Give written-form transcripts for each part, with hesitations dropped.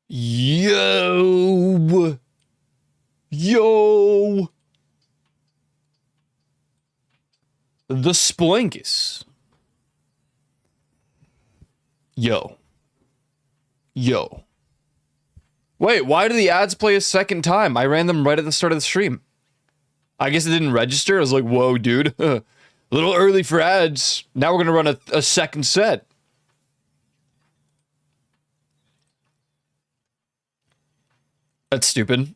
Yo! Yo! The Splinkus. Yo. Yo. Wait, why did the ads play a second time? I ran them right at the start of the stream. I guess it didn't register. I was like, whoa, dude. A little early for ads. Now we're going to run a second set. That's stupid.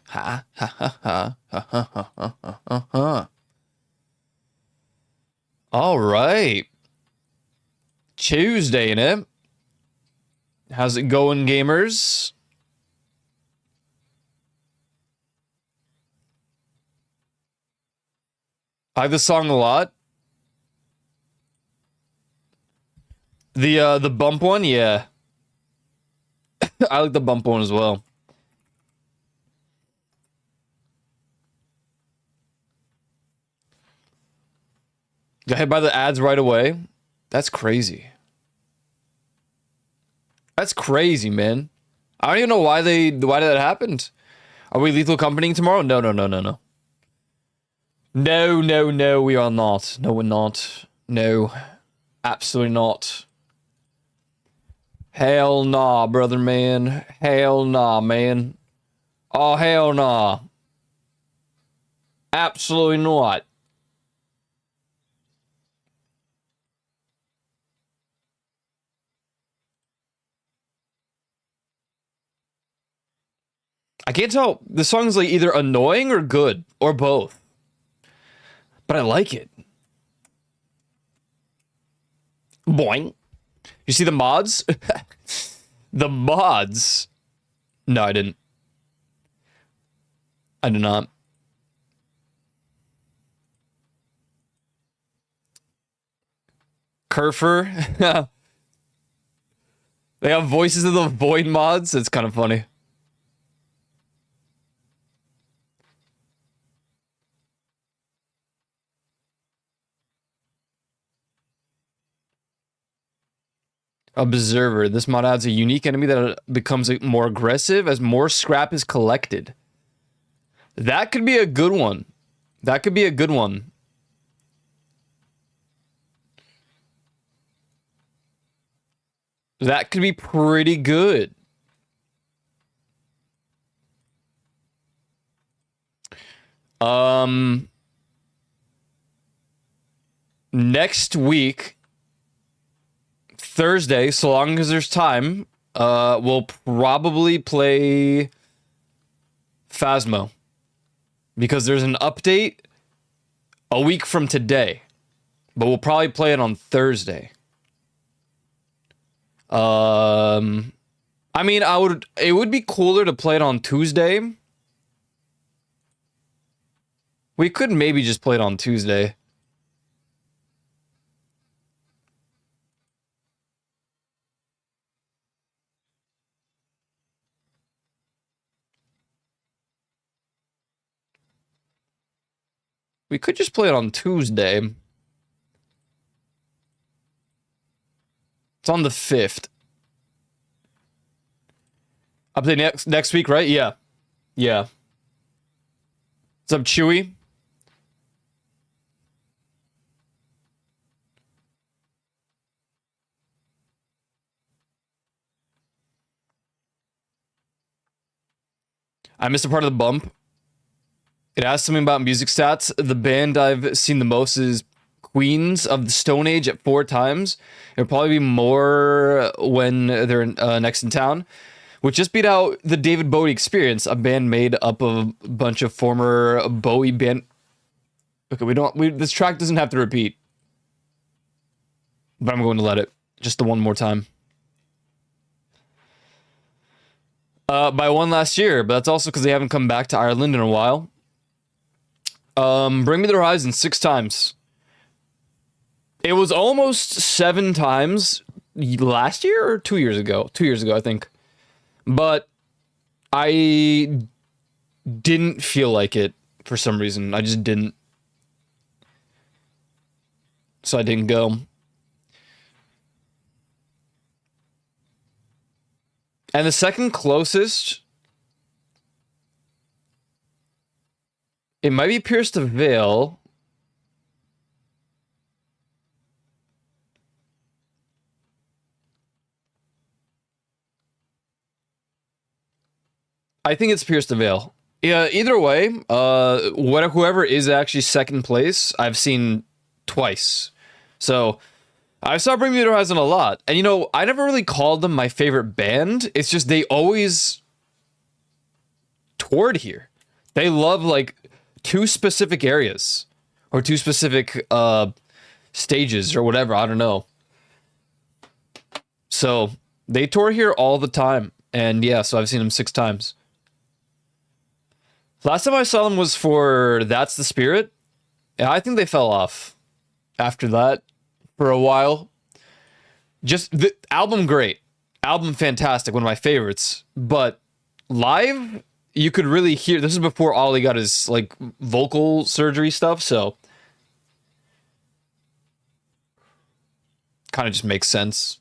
Ha ha ha ha ha ha ha ha ha. All right. Tuesday, innit? How's it going, gamers? I like this song a lot. The bump one, yeah. I like the bump one as well. Got hit by the ads right away. That's crazy. That's crazy, man. I don't even know why that happened. Are we Lethal Company tomorrow? No. No, we are not. No, we're not. No. Absolutely not. Hell nah, brother man. Hell nah, man. Oh, hell nah. Absolutely not. I can't tell. The song's like either annoying or good, or both. But I like it. Boing. You see the mods? The mods. No, I didn't. I did not. Kerfer. They have voices of the Void mods. It's kind of funny. Observer. This mod adds a unique enemy that becomes more aggressive as more scrap is collected. That could be a good one. That could be a good one. That could be pretty good. Next week, Thursday, so long as there's time, we'll probably play Phasmo. Because there's an update a week from today. But we'll probably play it on Thursday. I mean, it would be cooler to play it on Tuesday. We could maybe just play it on Tuesday. We could just play it on Tuesday. It's on the 5th. Update next week, right? Yeah. Yeah. What's up, Chewy? I missed a part of the bump. It asks something about music stats. The band I've seen the most is Queens of the Stone Age at 4 times. It'll probably be more when they're next in town. Which just beat out the David Bowie Experience, a band made up of a bunch of former Bowie band. Okay, this track doesn't have to repeat. But I'm going to let it. Just the one more time. By one last year, but that's also because they haven't come back to Ireland in a while. Bring Me the Horizon 6 times. It was almost 7 times last year or 2 years ago. 2 years ago, I think. But I didn't feel like it for some reason. I just didn't. So I didn't go. And the second closest, it might be Pierce the Veil. I think it's Pierce the Veil. Yeah, either way, whoever is actually second place, I've seen twice. So I saw Bring Me the Horizon a lot. And you know, I never really called them my favorite band. It's just they always toured here. They love like two specific areas or two specific stages or whatever. I don't know. So they tour here all the time. And yeah, so I've seen them 6 times. Last time I saw them was for That's the Spirit. Yeah, I think they fell off after that for a while. Just the album great. Album fantastic, one of my favorites. But live, you could really hear, this is before Ollie got his like vocal surgery stuff, so kind of just makes sense.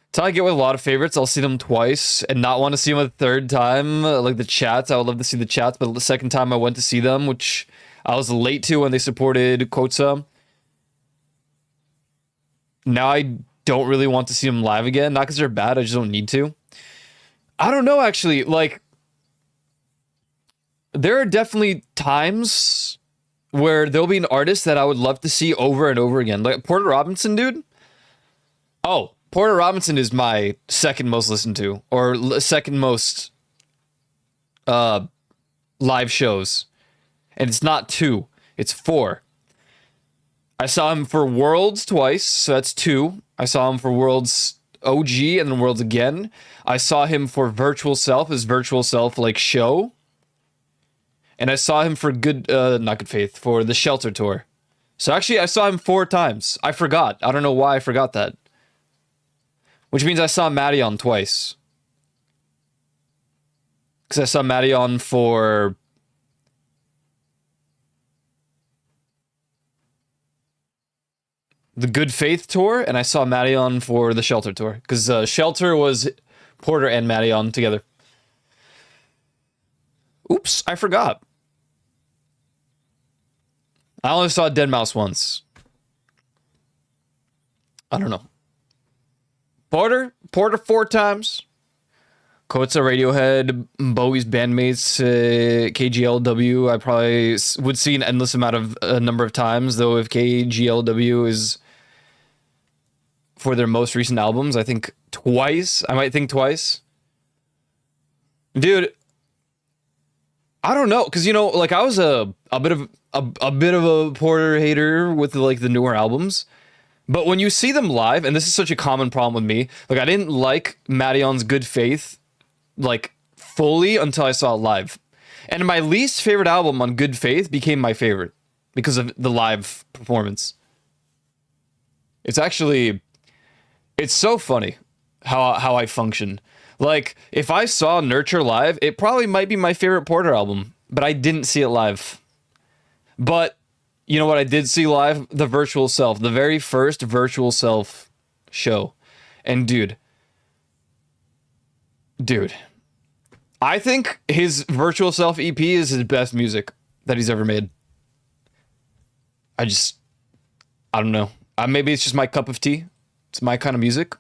That's how I get with a lot of favorites. I'll see them twice and not want to see them a third time. Like the Chats, I would love to see the Chats, but the second time I went to see them, which I was late to when they supported Kotsa. Now I don't really want to see them live again. Not because they're bad, I just don't need to. I don't know, actually. Like, there are definitely times where there'll be an artist that I would love to see over and over again. Like Porter Robinson, dude. Oh, Porter Robinson is my second most listened to, or second most live shows. And it's not 2, it's 4. I saw him for Worlds twice, so that's 2. I saw him for Worlds OG and then Worlds again. I saw him for Virtual Self, his Virtual Self like show. And I saw him for not Good Faith, for the Shelter tour. So actually I saw him 4 times. I forgot. I don't know why I forgot that. Which means I saw Madeon twice. Because I saw Madeon for the Good Faith tour, and I saw Madeon for the Shelter tour. Because Shelter was Porter and Madeon together. Oops, I forgot. I only saw Deadmau5 once. I don't know. Porter 4 times. Kotsa, Radiohead, Bowie's bandmates, KGLW. I probably would see an endless amount of number of times, though. If KGLW is for their most recent albums, I think twice. I might think twice. Dude, I don't know, because you know, like I was a bit of a Porter hater with like the newer albums. But when you see them live, and this is such a common problem with me, like I didn't like Madeon's Good Faith like fully until I saw it live. And my least favorite album on Good Faith became my favorite because of the live performance. It's so funny how I function. Like if I saw Nurture live, it probably might be my favorite Porter album, but I didn't see it live. But you know what I did see live? The Virtual Self. The very first Virtual Self show. And dude. I think his Virtual Self EP is his best music that he's ever made. I don't know. Maybe it's just my cup of tea. It's my kind of music.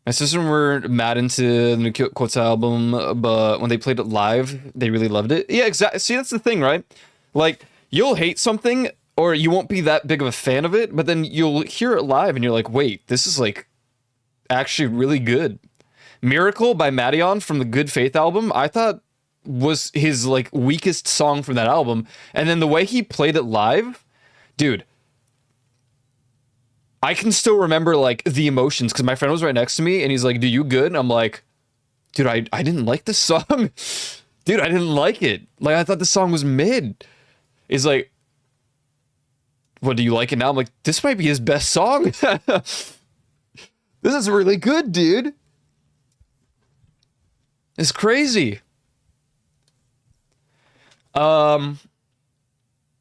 My sister were mad into the new Kotsa album, but when they played it live, they really loved it. Yeah, exactly. See, that's the thing, right? Like, you'll hate something or you won't be that big of a fan of it, but then you'll hear it live and you're like, wait, this is like actually really good. Miracle by Madeon from the Good Faith album, I thought was his like weakest song from that album. And then the way he played it live, dude, I can still remember like the emotions because my friend was right next to me and he's like, "Do you good?" And I'm like, dude, I didn't like this song. Dude, I didn't like it. Like I thought the song was mid. He's like, "What, do you like it now?" I'm like, this might be his best song. This is really good, dude. It's crazy.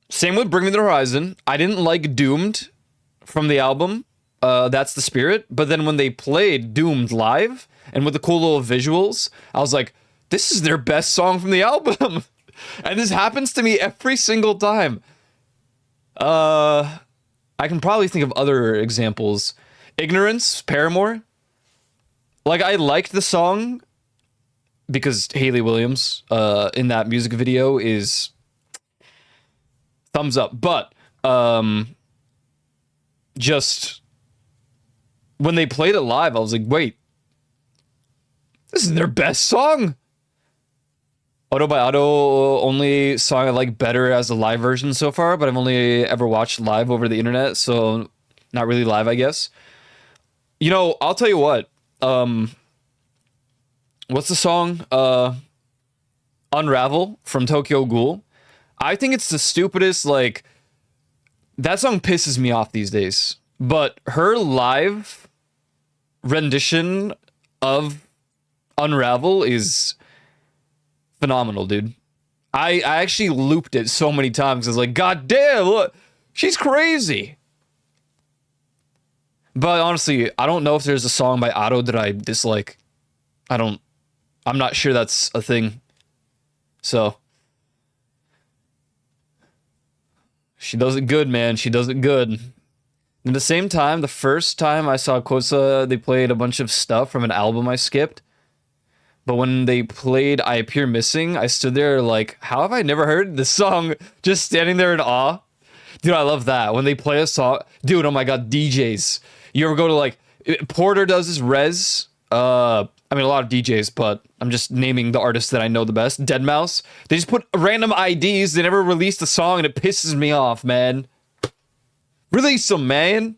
Same with Bring Me the Horizon. I didn't like Doomed from the album. That's the Spirit. But then when they played Doomed live and with the cool little visuals, I was like, this is their best song from the album. And this happens to me every single time. I can probably think of other examples. Ignorance, Paramore. Like, I liked the song because Hayley Williams in that music video is thumbs up. But just when they played it live, I was like, wait, this is their best song. Auto by Auto, only song I like better as a live version so far, but I've only ever watched live over the internet, so not really live, I guess. You know, I'll tell you what. What's the song? Unravel from Tokyo Ghoul. I think it's the stupidest, like, that song pisses me off these days. But her live rendition of Unravel is phenomenal, dude. I actually looped it so many times. I was like, God damn, look, she's crazy. But honestly, I don't know if there's a song by Otto that I dislike. I'm not sure that's a thing. So she does it good, man. She does it good. At the same time, the first time I saw Kosa, they played a bunch of stuff from an album I skipped. But when they played I Appear Missing, I stood there like, how have I never heard this song? Just standing there in awe. Dude, I love that. When they play a song, dude, oh my God, DJs. You ever go to like, Porter does this, Rez. I mean, a lot of DJs, but I'm just naming the artists that I know the best. Deadmau5. They just put random IDs. They never released a song and it pisses me off, man. Release them, man.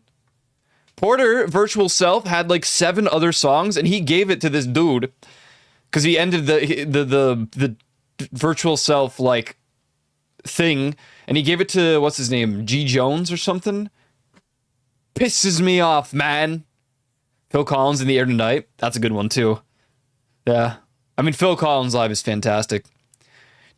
Porter, Virtual Self, had like 7 other songs and he gave it to this dude. Because he ended the Virtual Self like thing, and he gave it to what's his name, G Jones or something. Pisses me off, man. Phil Collins in the Air Tonight. That's a good one too. Yeah, I mean Phil Collins live is fantastic.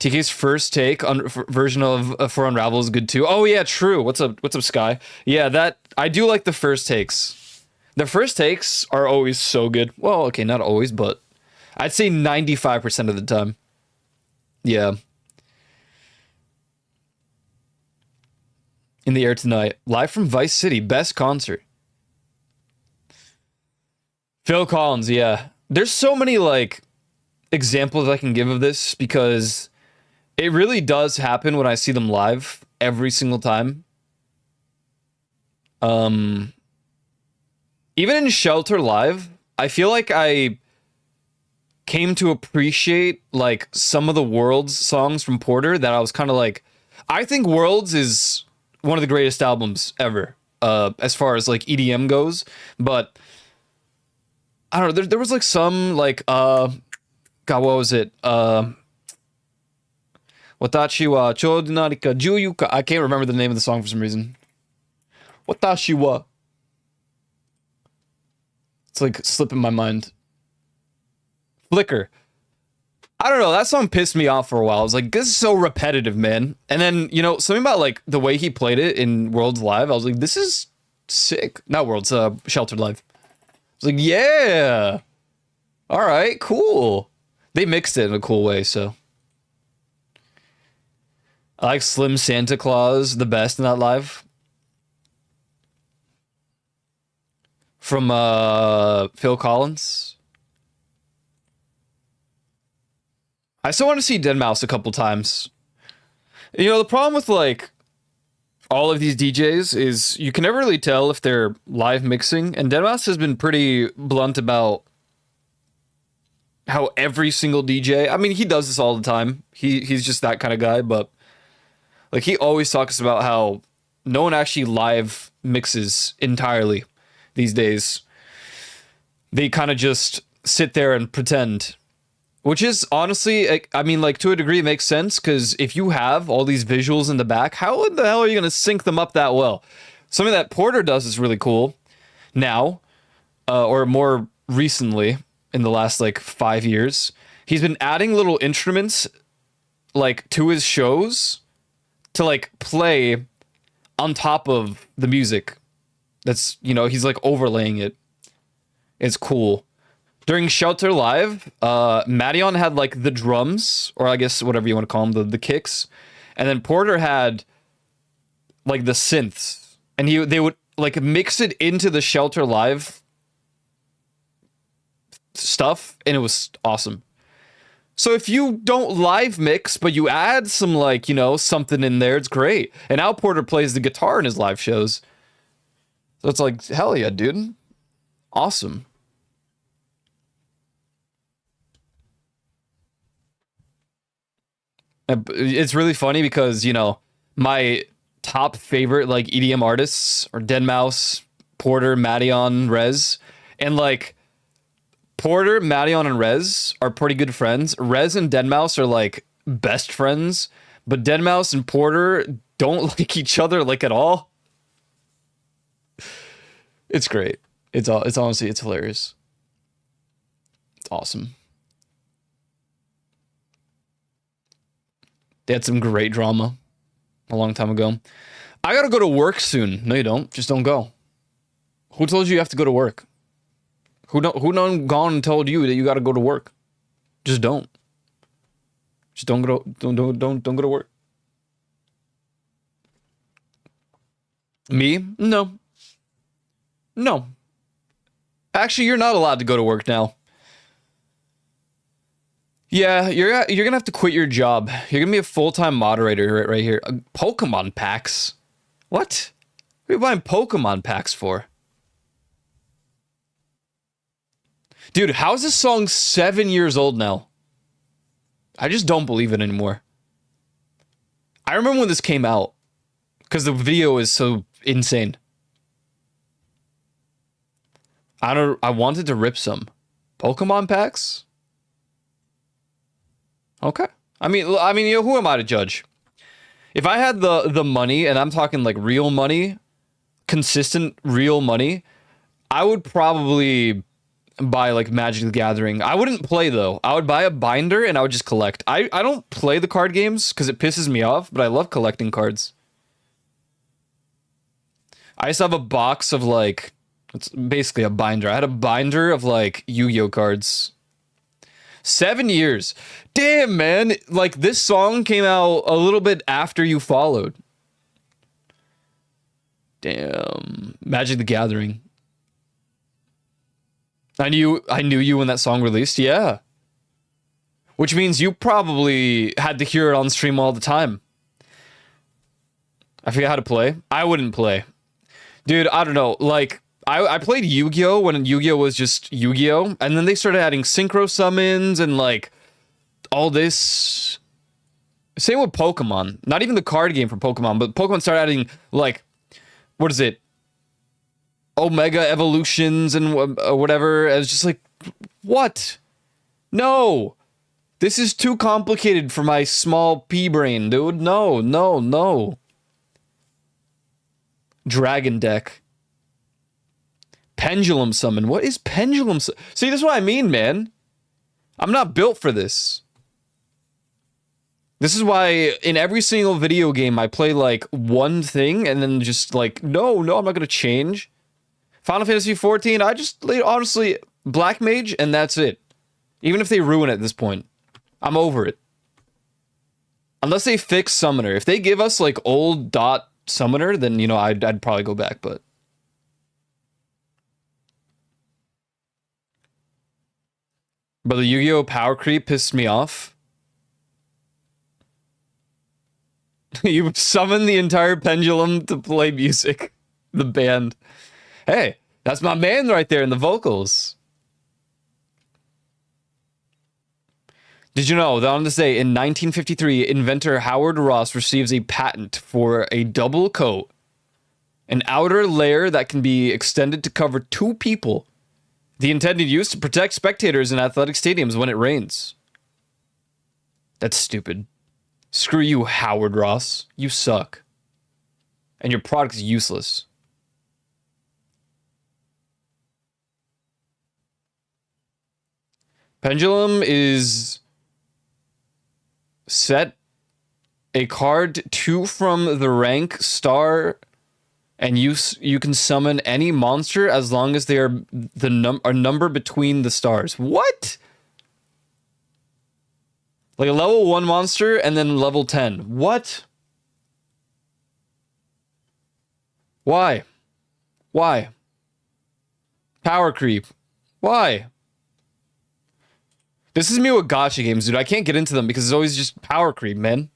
TK's first take on version of for Unravel is good too. Oh yeah, true. What's up, Sky? Yeah, that I do like the first takes. The first takes are always so good. Well, okay, not always, but I'd say 95% of the time. Yeah. In the Air Tonight. Live from Vice City. Best concert. Phil Collins, yeah. There's so many, like, examples I can give of this because it really does happen when I see them live every single time. Even in Shelter Live, I feel like I came to appreciate like some of the Worlds songs from Porter that I was kind of like, I think Worlds is one of the greatest albums ever, as far as like EDM goes. But I don't know, there was like some like God, what was it? Watashi wa choudu narika juyuka. I can't remember the name of the song for some reason. Watashi wa. It's like slipping my mind. Flicker. I don't know. That song pissed me off for a while. I was like, this is so repetitive, man. And then, you know, something about like the way he played it in Worlds Live, I was like, this is sick. Not Worlds, Sheltered Live. I was like, yeah. All right, cool. They mixed it in a cool way, so. I like Slim Santa Claus the best in that live. From Phil Collins. I still want to see Deadmau5 a couple times. You know, the problem with like all of these DJs is you can never really tell if they're live mixing, and Deadmau5 has been pretty blunt about how every single DJ, I mean, he does this all the time. He's just that kind of guy, but like he always talks about how no one actually live mixes entirely these days. They kind of just sit there and pretend. Which is honestly, I mean, like to a degree, it makes sense because if you have all these visuals in the back, how in the hell are you going to sync them up that well? Something that Porter does is really cool now, or more recently in the last like 5 years. He's been adding little instruments like to his shows to like play on top of the music. That's, he's like overlaying it. It's cool. During Shelter Live, Madion had like the drums, or I guess whatever you want to call them, the kicks, and then Porter had like the synths, and they would like mix it into the Shelter Live stuff, and it was awesome. So if you don't live mix, but you add some like, something in there, it's great. And Al Porter plays the guitar in his live shows. So it's like, hell yeah, dude. Awesome. It's really funny because, my top favorite like EDM artists are Deadmau5, Porter, Madion, Rez. And like Porter, Madion, and Rez are pretty good friends. Rez and Deadmau5 are like best friends, but Deadmau5 and Porter don't like each other like at all. It's great. It's honestly, it's hilarious. It's awesome. They had some great drama a long time ago. I gotta go to work soon. No, you don't. Just don't go. Who told you have to go to work? Who done gone and told you that you gotta go to work? Just don't. Just don't go to work. Me? No. No. Actually, you're not allowed to go to work now. Yeah, you're gonna have to quit your job. You're gonna be a full-time moderator right here. Pokemon packs? What? What are you buying Pokemon packs for? Dude, how's this song 7 years old now? I just don't believe it anymore. I remember when this came out because the video is so insane. I wanted to rip some Pokemon packs. Okay. I mean, who am I to judge? If I had the money, and I'm talking like real money, consistent real money, I would probably buy like Magic the Gathering. I wouldn't play though. I would buy a binder and I would just collect. I don't play the card games because it pisses me off, but I love collecting cards. I used to have a box of like, it's basically a binder. I had a binder of like Yu-Gi-Oh cards. 7 years. Damn, man. Like, this song came out a little bit after you followed. Damn. Magic the Gathering. I knew you when that song released. Yeah. Which means you probably had to hear it on stream all the time. I forget how to play. I wouldn't play. Dude, I don't know. Like, I played Yu-Gi-Oh! When Yu-Gi-Oh! Was just Yu-Gi-Oh! And then they started adding synchro summons and like all this. Same with Pokemon. Not even the card game for Pokemon, but Pokemon started adding like, what is it? Omega evolutions and whatever. I was just like, what? No. This is too complicated for my small pea brain, dude. No, no, no. Dragon deck. Pendulum summon. What is pendulum summon? See, this is what I mean, man. I'm not built for this. This is why in every single video game I play like one thing and then just like, no, I'm not going to change. Final Fantasy 14, I just honestly Black Mage and that's it. Even if they ruin it at this point, I'm over it. Unless they fix Summoner. If they give us like old dot Summoner, then, I'd probably go back, but the Yu-Gi-Oh! Power creep pissed me off. You summon the entire pendulum to play music. The band. Hey, that's my man right there in the vocals. Did you know that on this day in 1953, inventor Howard Ross receives a patent for a double coat, an outer layer that can be extended to cover 2 people. The intended use to protect spectators in athletic stadiums when it rains. That's stupid. Screw you, Howard Ross. You suck. And your product's useless. Pendulum is set a card 2 from the rank star, and you can summon any monster as long as they are a number between the stars. What? Like a level 1 monster and then level 10. What? Why? Why? Power creep. Why? This is me with gacha games, dude. I can't get into them because it's always just power creep, man.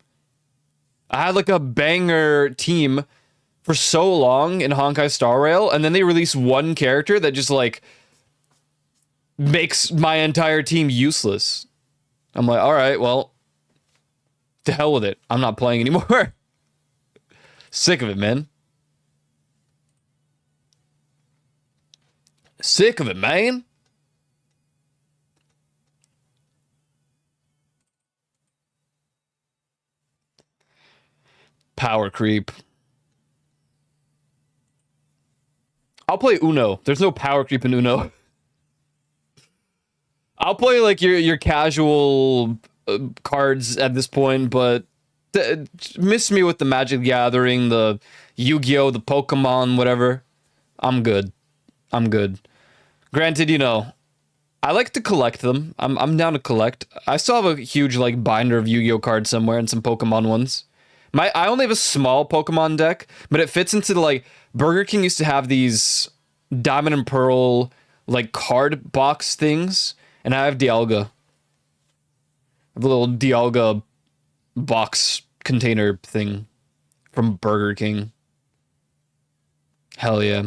I had like a banger team for so long in Honkai Star Rail, and then they release one character that just like makes my entire team useless. I'm like, all right, well, to hell with it. I'm not playing anymore. Sick of it, man. Sick of it, man. Power creep. I'll play Uno. There's no power creep in Uno. I'll play like your casual cards at this point, but miss me with the Magic the Gathering, the Yu-Gi-Oh, the Pokemon, whatever. I'm good. I'm good. Granted, you know, I like to collect them. I'm down to collect. I still have a huge like binder of Yu-Gi-Oh cards somewhere and some Pokemon ones. I only have a small Pokemon deck, but it fits into the like Burger King used to have these Diamond and Pearl like card box things, and I have Dialga. I have a little Dialga box container thing from Burger King. Hell yeah.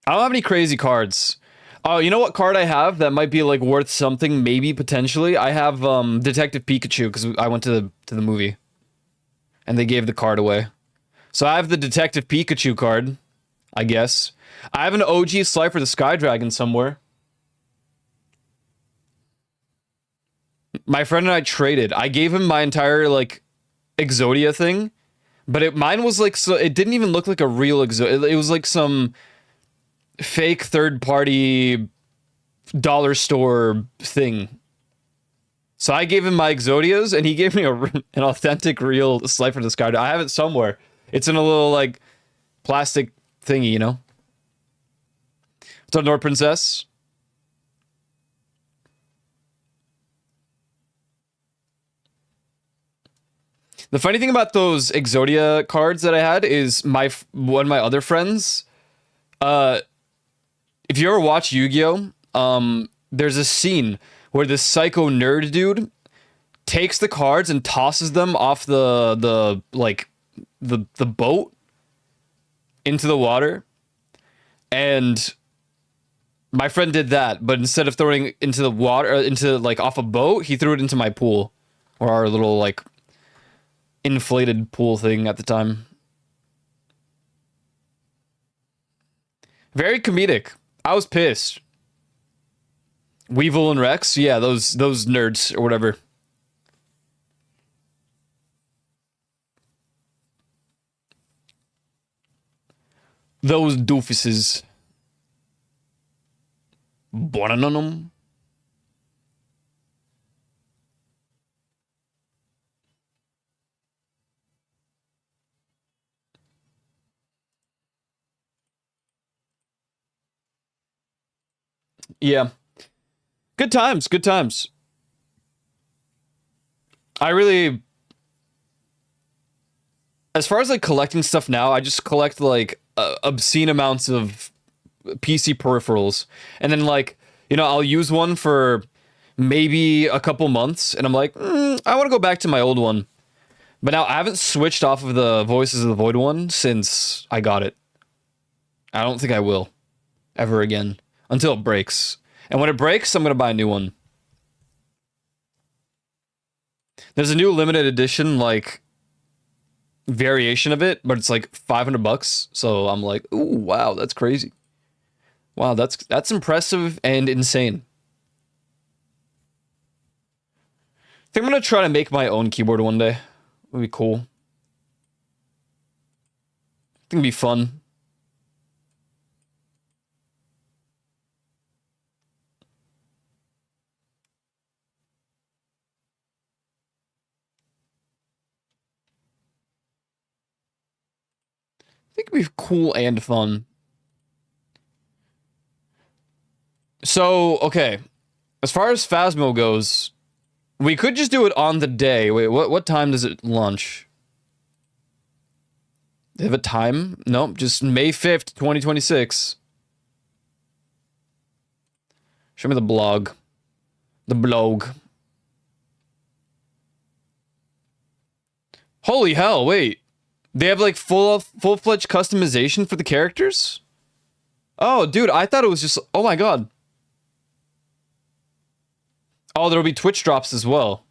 I don't have any crazy cards. Oh, you know what card I have that might be like worth something, maybe potentially? I have Detective Pikachu because I went to the movie, and they gave the card away. So I have the Detective Pikachu card, I guess. I have an OG Slifer the Sky Dragon somewhere. My friend and I traded. I gave him my entire like Exodia thing, but mine was like so it didn't even look like a real Exodia. It was like some fake third party dollar store thing. So I gave him my Exodias, and he gave me an authentic, real Slifer the Sky. I have it somewhere. It's in a little like plastic thingy, you know. What's up, Nord Princess? The funny thing about those Exodia cards that I had is one of my other friends. If you ever watch Yu-Gi-Oh, there's a scene where this psycho nerd dude takes the cards and tosses them off the boat into the water, and my friend did that, but instead of throwing it into the water, into like off a boat, he threw it into my pool, or our little like inflated pool thing at the time. Very comedic. I was pissed. Weevil and Rex, yeah, those nerds or whatever. Those doofuses. Bonanum. Yeah. Good times, good times. I really, as far as like collecting stuff now, I just collect like obscene amounts of PC peripherals. And then like, you know, I'll use one for maybe a couple months and I'm like, I want to go back to my old one. But now I haven't switched off of the Voices of the Void one since I got it. I don't think I will ever again until it breaks. And when it breaks, I'm going to buy a new one. There's a new limited edition, like, variation of it, but it's like $500. So I'm like, ooh, wow, that's crazy. Wow, that's impressive and insane. I think I'm going to try to make my own keyboard one day. It would be cool. I think it'd be fun. think it'd be cool and fun. So, okay. As far as Phasmo goes, we could just do it on the day. Wait, what time does it launch? They have a time? Nope, just May 5th, 2026. Show me the blog. The blog. Holy hell, wait. They have like full-fledged customization for the characters? Oh, dude, I thought it was just... Oh my god. Oh, there'll be Twitch drops as well.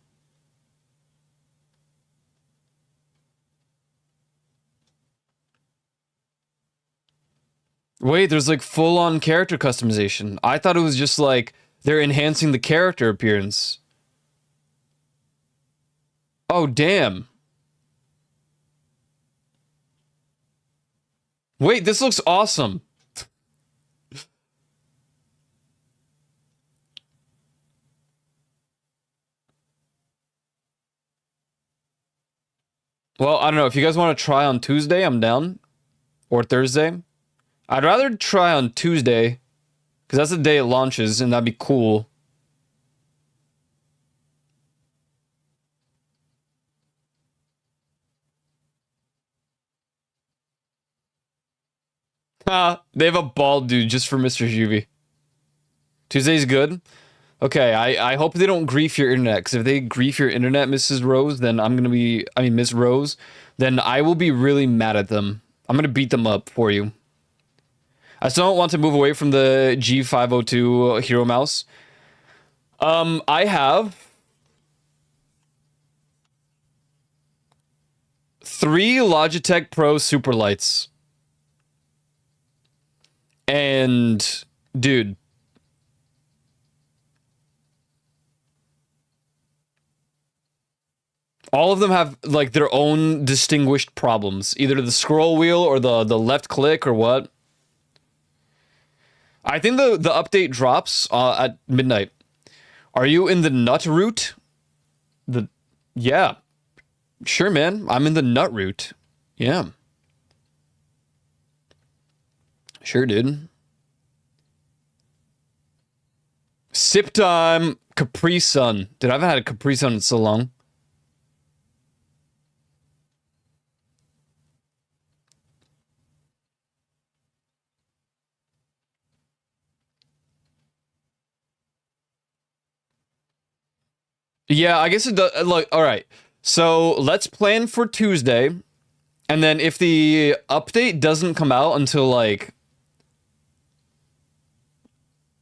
Wait, there's like full-on character customization. I thought it was just like they're enhancing the character appearance. Oh, damn. Wait, this looks awesome. Well, I don't know. If you guys want to try on Tuesday, I'm down. Or Thursday. I'd rather try on Tuesday, because that's the day it launches, and that'd be cool. They have a bald dude just for Mr. Juvie. Tuesday's good? Okay, I hope they don't grief your internet, because if they grief your internet, Mrs. Rose, then I'm gonna be... I mean, Miss Rose, then I will be really mad at them. I'm gonna beat them up for you. I still don't want to move away from the G502 Hero Mouse. I have 3 Logitech Pro Superlights. And, dude, all of them have like their own distinguished problems. Either the scroll wheel or the left click or what. I think the update drops at midnight. Are you in the nut route? Yeah. Sure, man. I'm in the nut route. Yeah. Sure, dude. Sip time. Capri Sun. Dude, I haven't had a Capri Sun in so long. Yeah, I guess it does. Look, all right. So let's plan for Tuesday. And then if the update doesn't come out until like,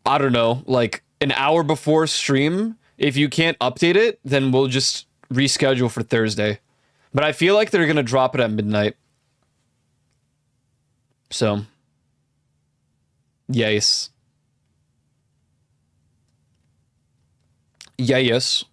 I don't know, like an hour before stream, if you can't update it, then we'll just reschedule for Thursday. But I feel like they're going to drop it at midnight. So, yes. Yeah, yes.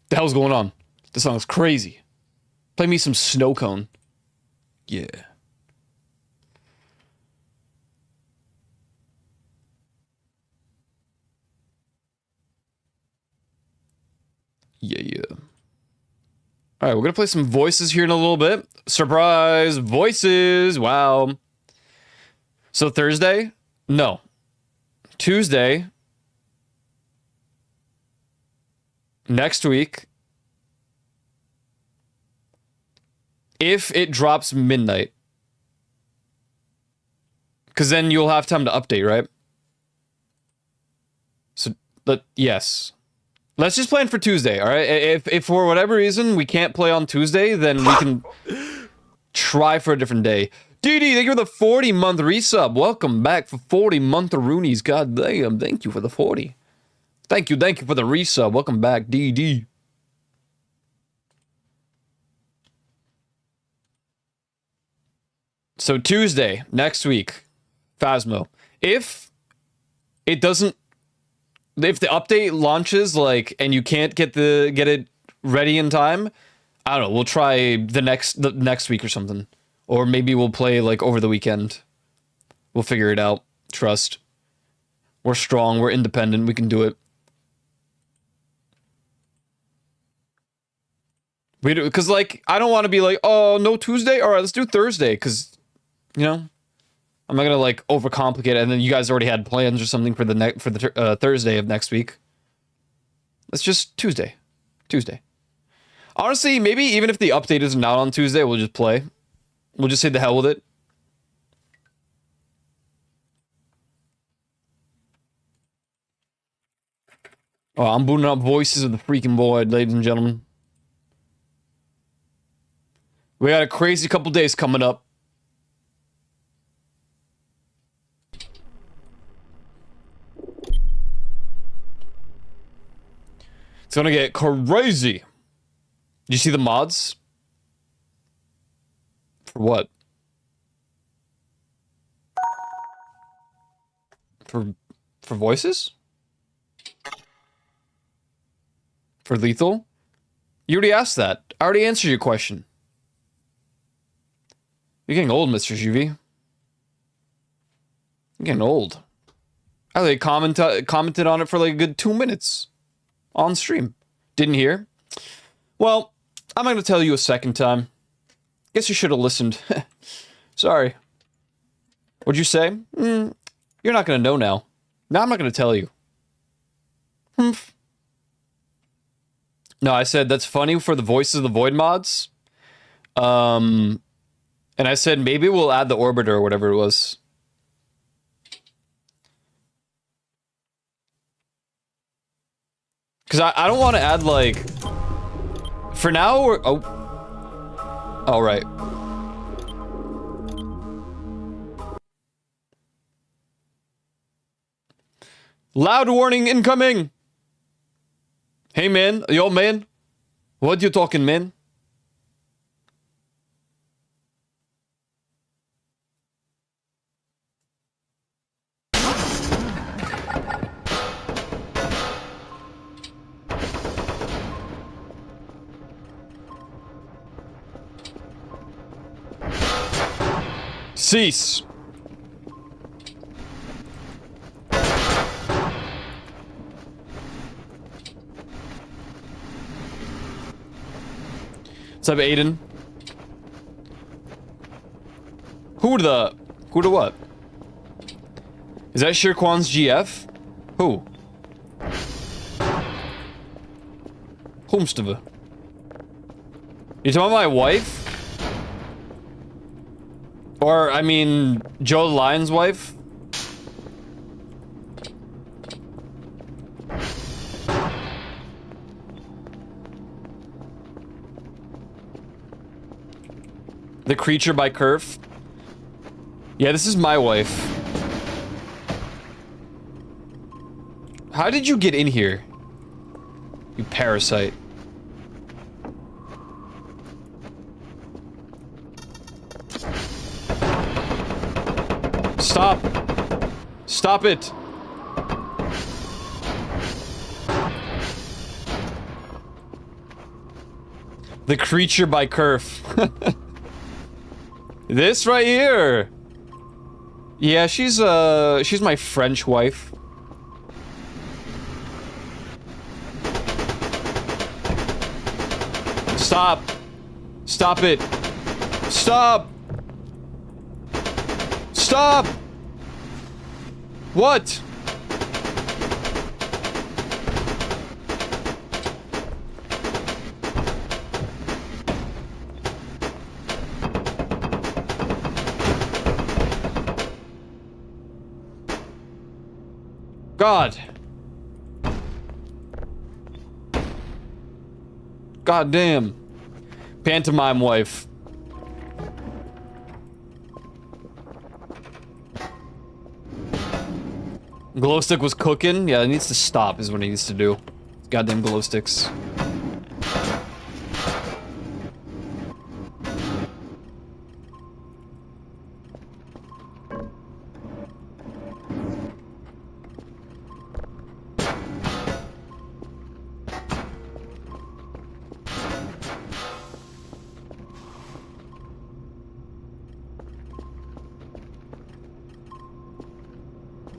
The hell's going on? This song's crazy. Play me some Snow Cone. Yeah. Yeah, yeah. All right, we're going to play some voices here in a little bit. Surprise voices. Wow. So Thursday? No. Tuesday. Next week. If it drops midnight. Because then you'll have time to update, right? So, yes. Let's just plan for Tuesday, all right? If for whatever reason we can't play on Tuesday, then we can try for a different day. DD, thank you for the 40-month resub. Welcome back for 40-month Roonies. God damn, thank you for the 40. Thank you for the resub. Welcome back, DD. So Tuesday, next week, Phasmo. If it doesn't, if the update launches like and you can't get it ready in time, I don't know. We'll try the next week or something, or maybe we'll play like over the weekend. We'll figure it out. Trust. We're strong. We're independent. We can do it. We do, because like I don't want to be like, oh no Tuesday. All right, let's do Thursday. Because you know, I'm not gonna like overcomplicate it, and then you guys already had plans or something for the Thursday of next week. Let's just Tuesday. Tuesday. Honestly, maybe even if the update isn't out on Tuesday, we'll just play. We'll just say the hell with it. Oh, I'm booting up Voices of the Freaking Void, ladies and gentlemen. We got a crazy couple days coming up. It's gonna get crazy. You see the mods? For what? For Voices? For Lethal? You already asked that. I already answered your question. You're getting old, Mr. Juvie. You're getting old. I like commented on it for like a good 2 minutes. On stream. Didn't hear? Well, I'm not going to tell you a second time. Guess you should have listened. Sorry. What'd you say? You're not going to know now. No, I'm not going to tell you. Humph. No, I said that's funny for the Voices of the Void mods. And I said maybe we'll add the Orbiter or whatever it was. Because I don't want to add like... For now, we're... Oh. All right. Loud warning incoming! Hey man, yo man. What you talking, man? Cease. What's up, Aiden? Who the what? Is that Shirquan's GF? Who? Whomstava? You talking about my wife? Or, I mean, Joe the Lion's wife? The Creature by Kerf? Yeah, this is my wife. How did you get in here? You parasite. Stop! Stop it! The Creature by Kerf. This right here! Yeah, she's my French wife. Stop! Stop it! Stop! Stop! What? God. God damn. Pantomime wife. Glowstick was cooking? Yeah, it needs to stop is what it needs to do. Goddamn glow sticks.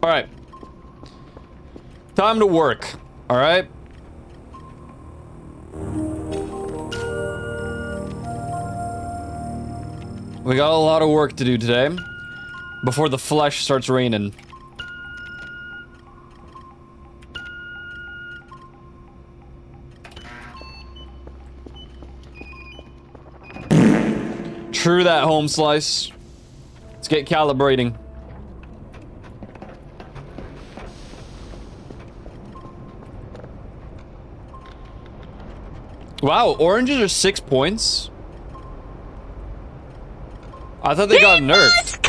All right. Time to work. All right. We got a lot of work to do today before the flesh starts raining. True that, home slice. Let's get calibrating. Wow, oranges are 6 points. I thought they got nerfed.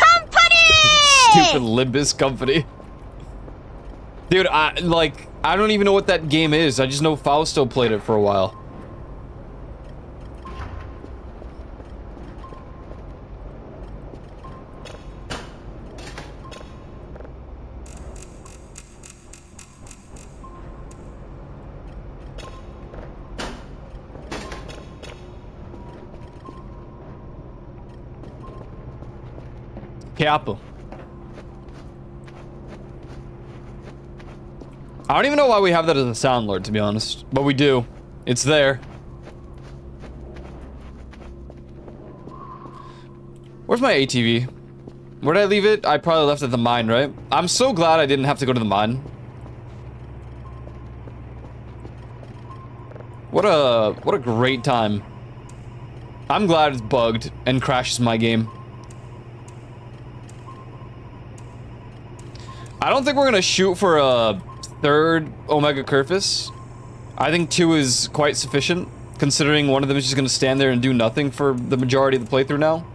Stupid Limbus Company. Dude, I don't even know what that game is. I just know Fausto played it for a while. Capo. I don't even know why we have that as a sound lord, to be honest. But we do. It's there. Where's my ATV? Where did I leave it? I probably left it at the mine, right? I'm so glad I didn't have to go to the mine. What a great time. I'm glad it's bugged and crashes my game. I don't think we're gonna shoot for a third Omega Kerfus. I think 2 is quite sufficient, considering one of them is just gonna stand there and do nothing for the majority of the playthrough now.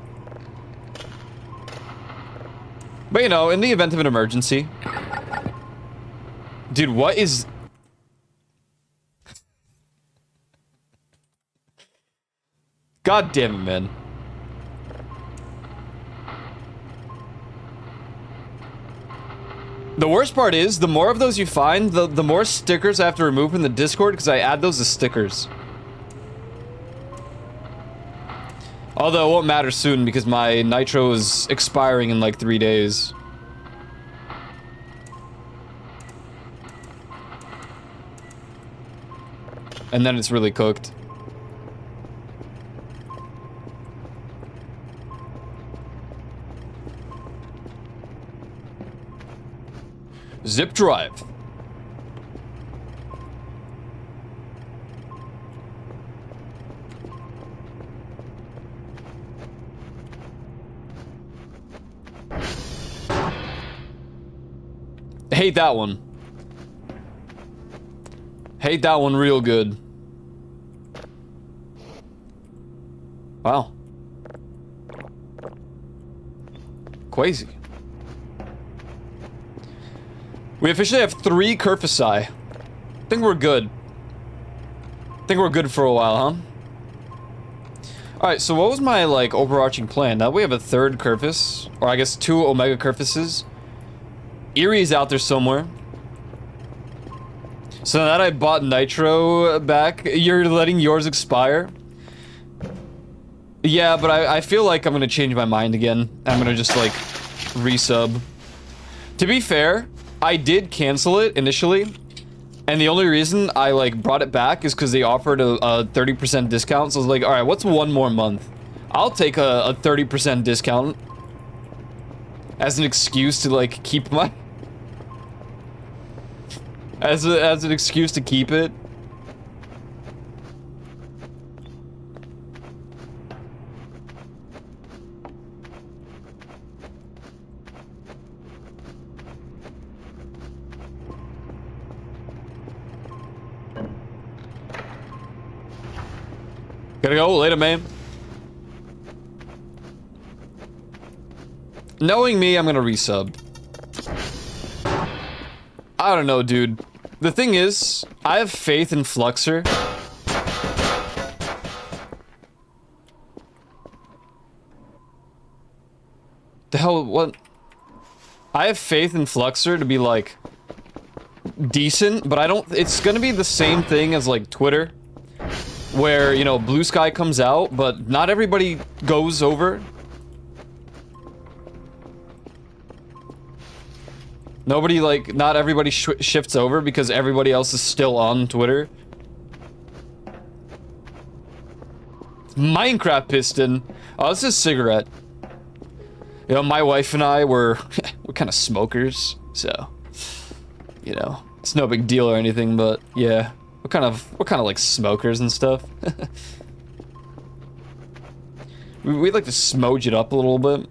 But you know, in the event of an emergency. Dude, what is... God damn it, man. The worst part is, the more of those you find, the more stickers I have to remove from the Discord, because I add those as stickers. Although it won't matter soon, because my nitro is expiring in like 3 days. And then it's really cooked. Zip drive. Hate that one. Hate that one real good. Wow. Crazy. We officially have 3 Kerfusi. I think we're good. I think we're good for a while, huh? Alright, so what was my, like, overarching plan? Now we have a 3rd Kerfus, or I guess 2 Omega Kerfuses. Erie's out there somewhere. So now that I bought Nitro back, you're letting yours expire? Yeah, but I feel like I'm gonna change my mind again. I'm gonna just, like, resub. To be fair, I did cancel it initially, and the only reason I, like, brought it back is because they offered a 30% discount, so I was like, alright, what's 1 more month? I'll take a 30% discount as an excuse to, like, keep my... as an excuse to keep it. Gotta go, later, man. Knowing me, I'm gonna resub. I don't know, dude. The thing is, I have faith in Fluxer. The hell, what? I have faith in Fluxer to be, like, decent, but I don't... It's gonna be the same thing as, like, Twitter. Where, you know, Blue Sky comes out, but not everybody goes over. Nobody, like, not everybody shifts over because everybody else is still on Twitter. Minecraft piston. Oh, this is a cigarette. You know, my wife and I we're kind of smokers, so you know, it's no big deal or anything. But yeah, we're kind of like smokers and stuff. we like to smoge it up a little bit.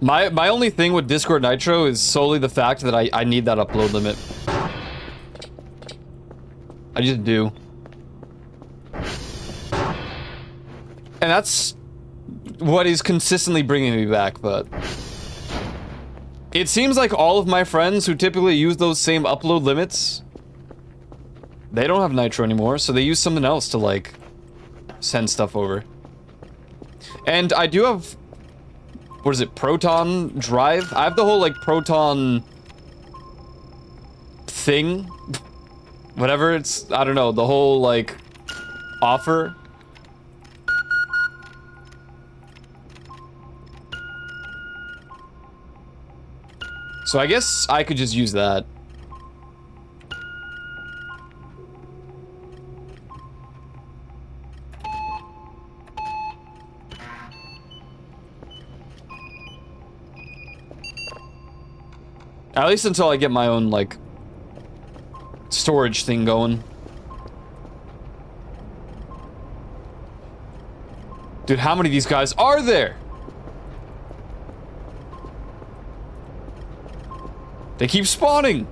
My only thing with Discord Nitro is solely the fact that I need that upload limit. I just do. And that's what is consistently bringing me back, but... It seems like all of my friends who typically use those same upload limits, they don't have Nitro anymore, so they use something else to, like, send stuff over. And I do have... What is it? Proton Drive? I have the whole, like, Proton... thing? Whatever it's... I don't know. The whole, like... offer? So I guess I could just use that. At least until I get my own, like, storage thing going. Dude, how many of these guys are there? They keep spawning.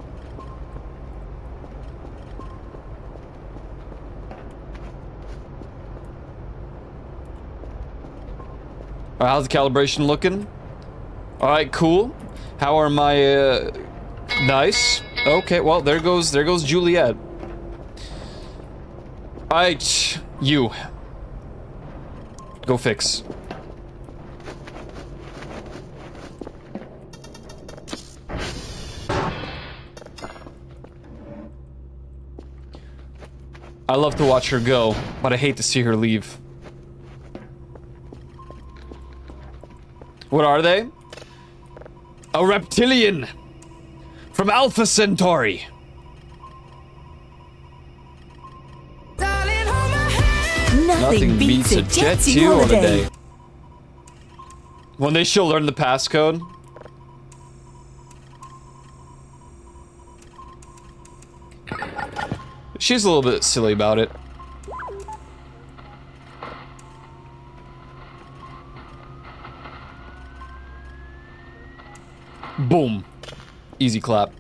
Alright, how's the calibration looking? Alright, cool. How are my, nice. Okay, well, there goes Juliet. Alright, you. Go fix. I love to watch her go, but I hate to see her leave. What are they? A reptilian from Alpha Centauri. Nothing beats a Jet 2 holiday. One day she'll learn the passcode. She's a little bit silly about it. Boom. Easy clap.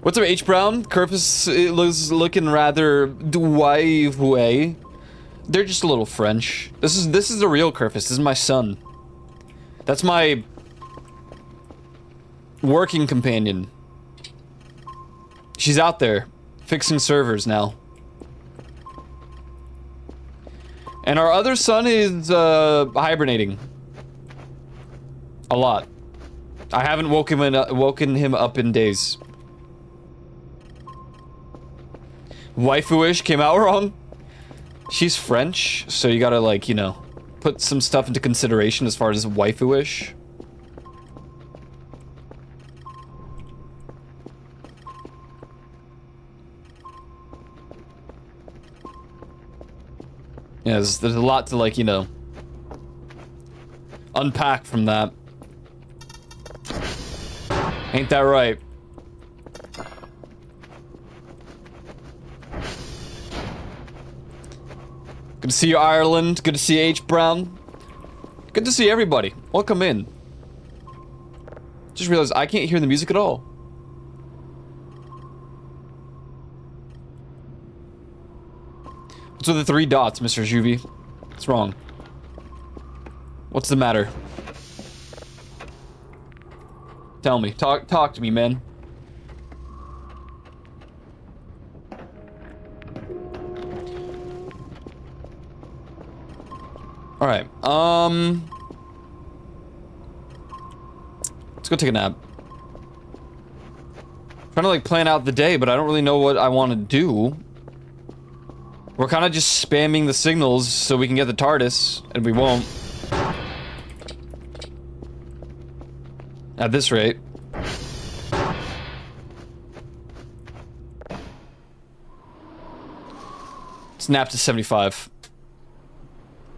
What's up, H. Brown? Kerfus is looking rather way. They're just a little French. This is the real Kerfus. This is my son. That's my working companion. She's out there fixing servers now. And our other son is hibernating. A lot. I haven't woken him up in days. Waifu-ish came out wrong. She's French, so you gotta, like, you know, put some stuff into consideration as far as waifu-ish. Yeah, there's a lot to, like, you know, unpack from that. Ain't that right? Good to see you, Ireland. Good to see H. Brown. Good to see everybody. Welcome in. Just realized I can't hear the music at all. What's with the 3 dots, Mr. Juvie? What's wrong? What's the matter? Tell me. Talk to me, man. All right. Let's go take a nap. Trying to like plan out the day, but I don't really know what I want to do. We're kind of just spamming the signals so we can get the TARDIS, and we won't. At this rate. Snap to 75.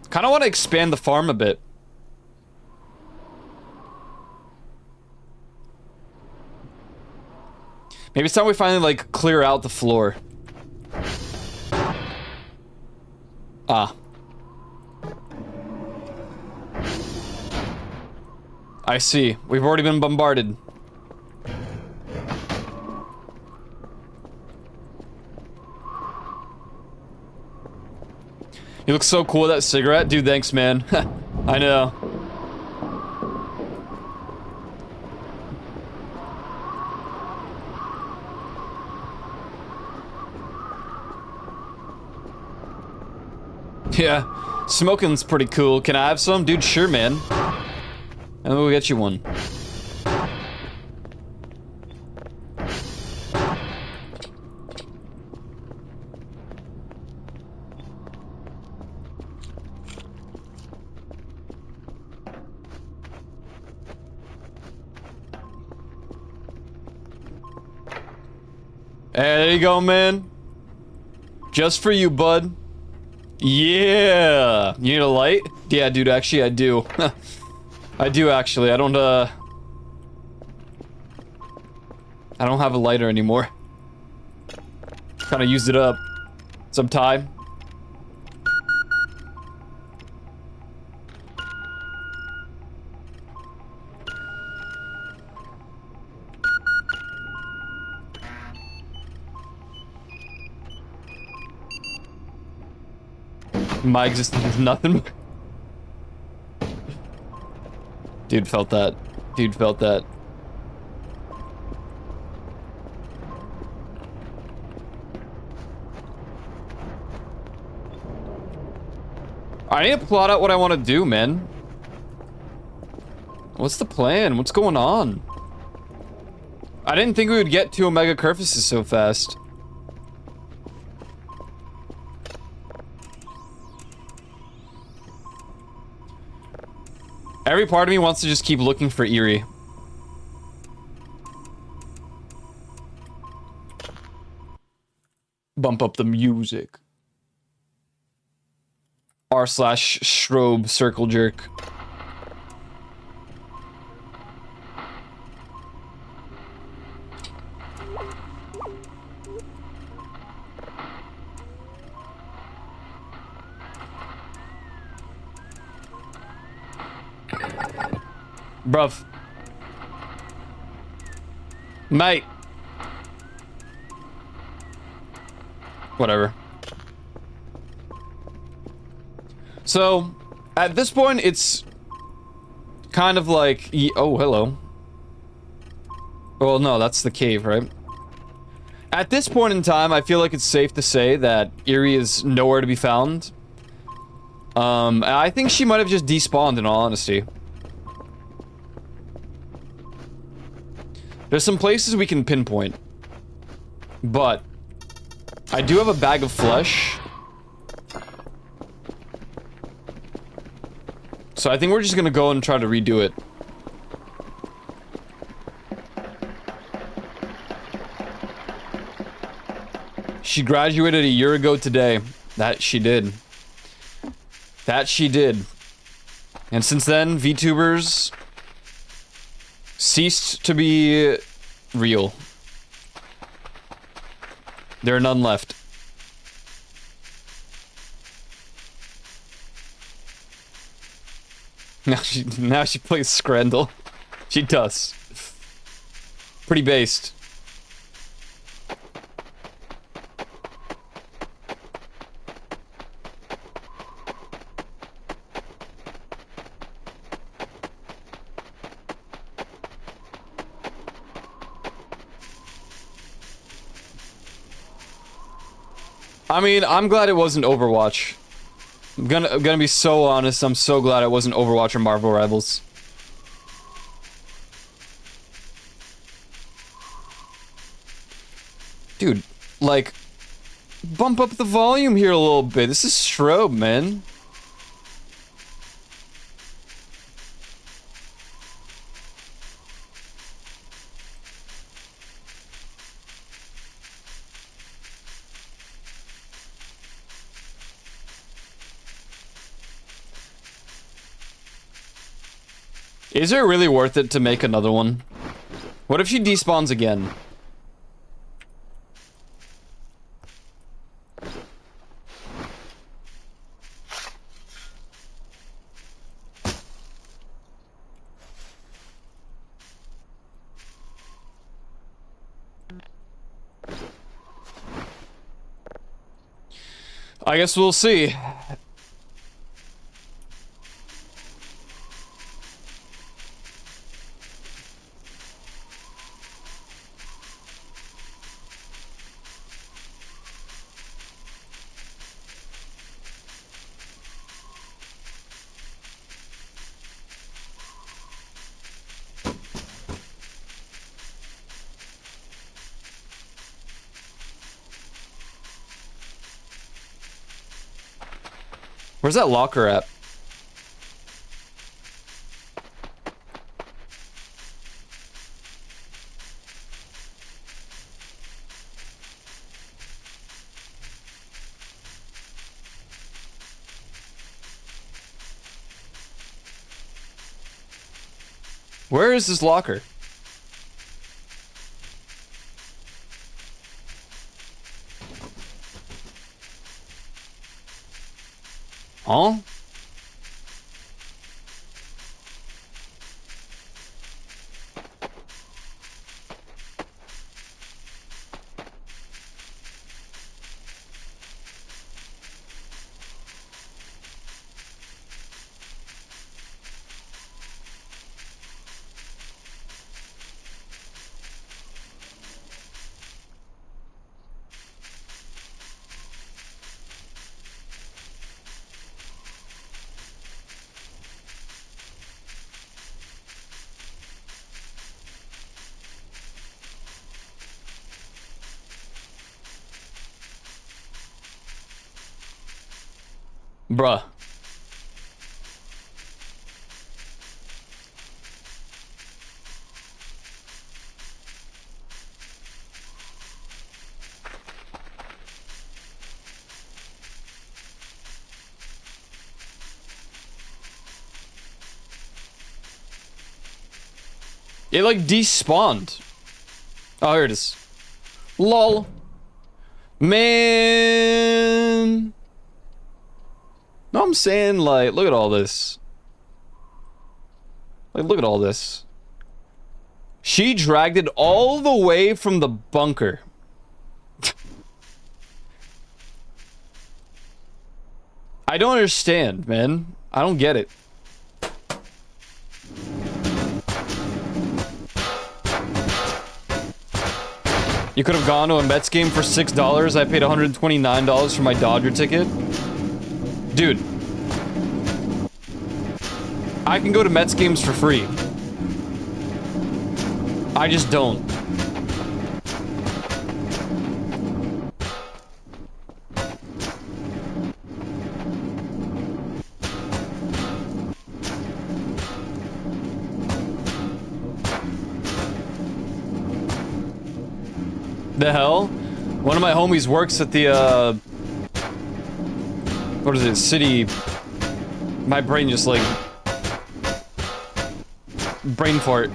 Kind of want to expand the farm a bit. Maybe it's time we finally, like, clear out the floor. Ah. I see. We've already been bombarded. You look so cool with that cigarette. Dude, thanks, man. I know. Yeah, smoking's pretty cool. Can I have some? Dude, sure, man. And we'll get you one. Hey, there you go, man. Just for you, bud. Yeah! You need a light? Yeah, dude, actually, I do. I do, actually. I don't have a lighter anymore. Kinda used it up. Some time. My existence is nothing. Dude felt that. Dude felt that. I need to plot out what I want to do, man. What's the plan? What's going on? I didn't think we would get to Omega Curfuses so fast. Every part of me wants to just keep looking for Eerie. Bump up the music. R/strobe circle jerk. Bruv. Mate. Whatever. So, at this point, it's kind of like... Oh, hello. Well, no, that's the cave, right? At this point in time, I feel like it's safe to say that Eerie is nowhere to be found. I think she might have just despawned, in all honesty. There's some places we can pinpoint. But I do have a bag of flesh. So I think we're just gonna go and try to redo it. She graduated a year ago today. That she did. That she did. And since then, VTubers ceased to be real. There are none left. Now she plays Scrandle. She does. Pretty based. I mean, I'm glad it wasn't Overwatch. I'm gonna be so honest. I'm so glad I wasn't Overwatch or Marvel Rivals. Dude, like, bump up the volume here a little bit. This is Strobe, man. Is it really worth it to make another one? What if she despawns again? I guess we'll see. Where's that locker at? Where is this locker? Huh? Bruh. It like despawned. Oh, here it is. Lol. Man. No, I'm saying, like, look at all this. Like, look at all this. She dragged it all the way from the bunker. I don't understand, man. I don't get it. You could have gone to a Mets game for $6. I paid $129 for my Dodger ticket. Dude. I can go to Mets games for free. I just don't. The hell? One of my homies works at the, what is it, city... My brain just, like... Brain fart.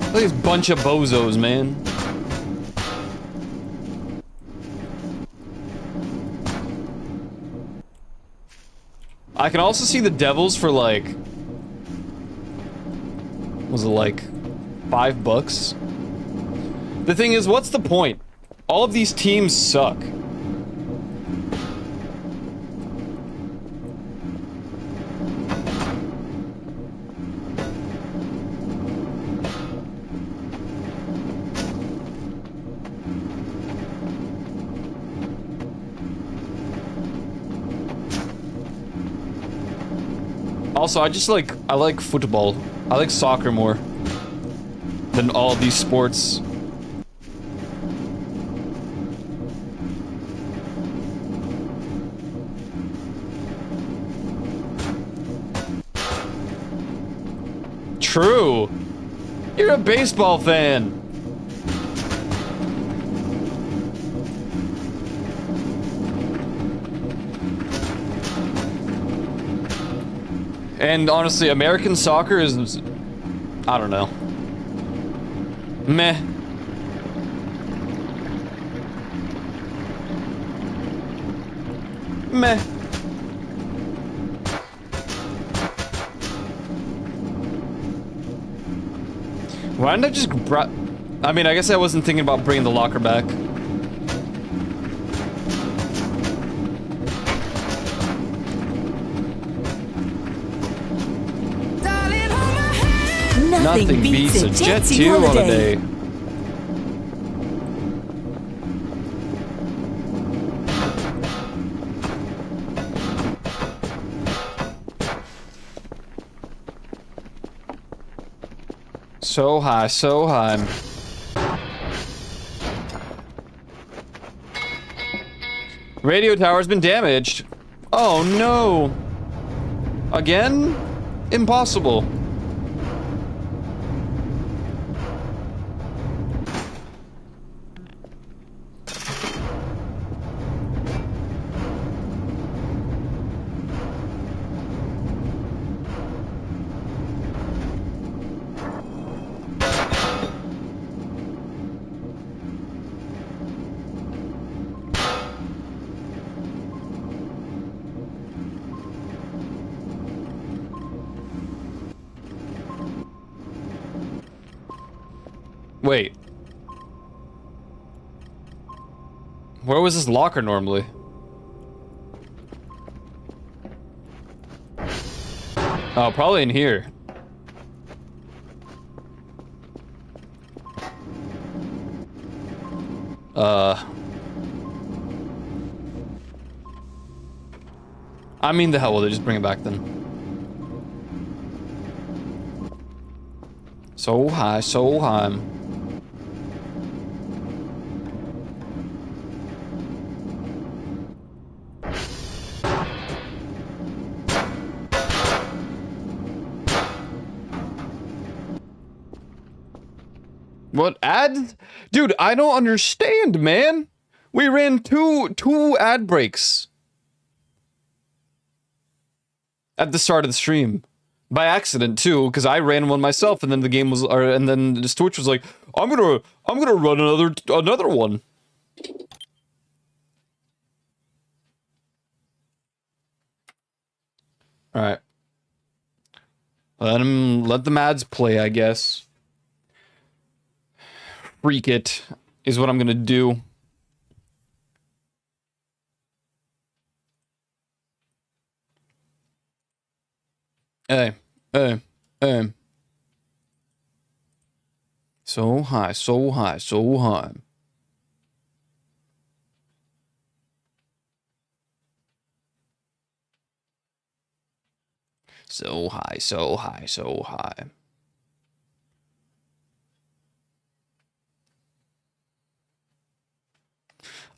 Look at this bunch of bozos, man. I can also see the Devils for, like... Was it, like... $5? The thing is, what's the point? All of these teams suck. Also, I like football. I like soccer more than all these sports. True. You're a baseball fan. And honestly, American soccer is, I don't know. Meh. Meh. Why didn't I just I mean, I guess I wasn't thinking about bringing the locker back. Nothing beats a Jet 2 holiday. So high, so high. Radio tower's been damaged. Oh no. Again? Impossible. Wait. Where was this locker normally? Oh, probably in here. I mean, the hell will they just bring it back then? So high, so high. What ads? Dude, I don't understand, man. We ran two ad breaks at the start of the stream. By accident too, because I ran one myself, and then the game was, and then Twitch was like, I'm gonna run another one. All right, let the ads play, I guess. Freak it is what I'm gonna do. Hey. So high, so high, so high. So high, so high, so high.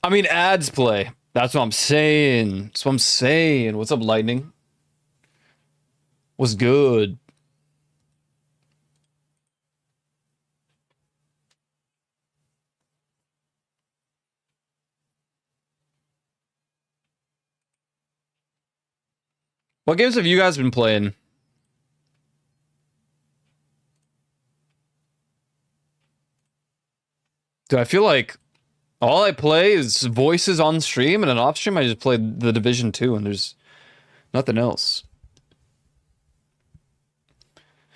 I mean, ads play. That's what I'm saying. That's what I'm saying. What's up, Lightning? What's good? What games have you guys been playing? Do I feel like all I play is voices on stream, and then off stream I just play The Division 2, and there's nothing else.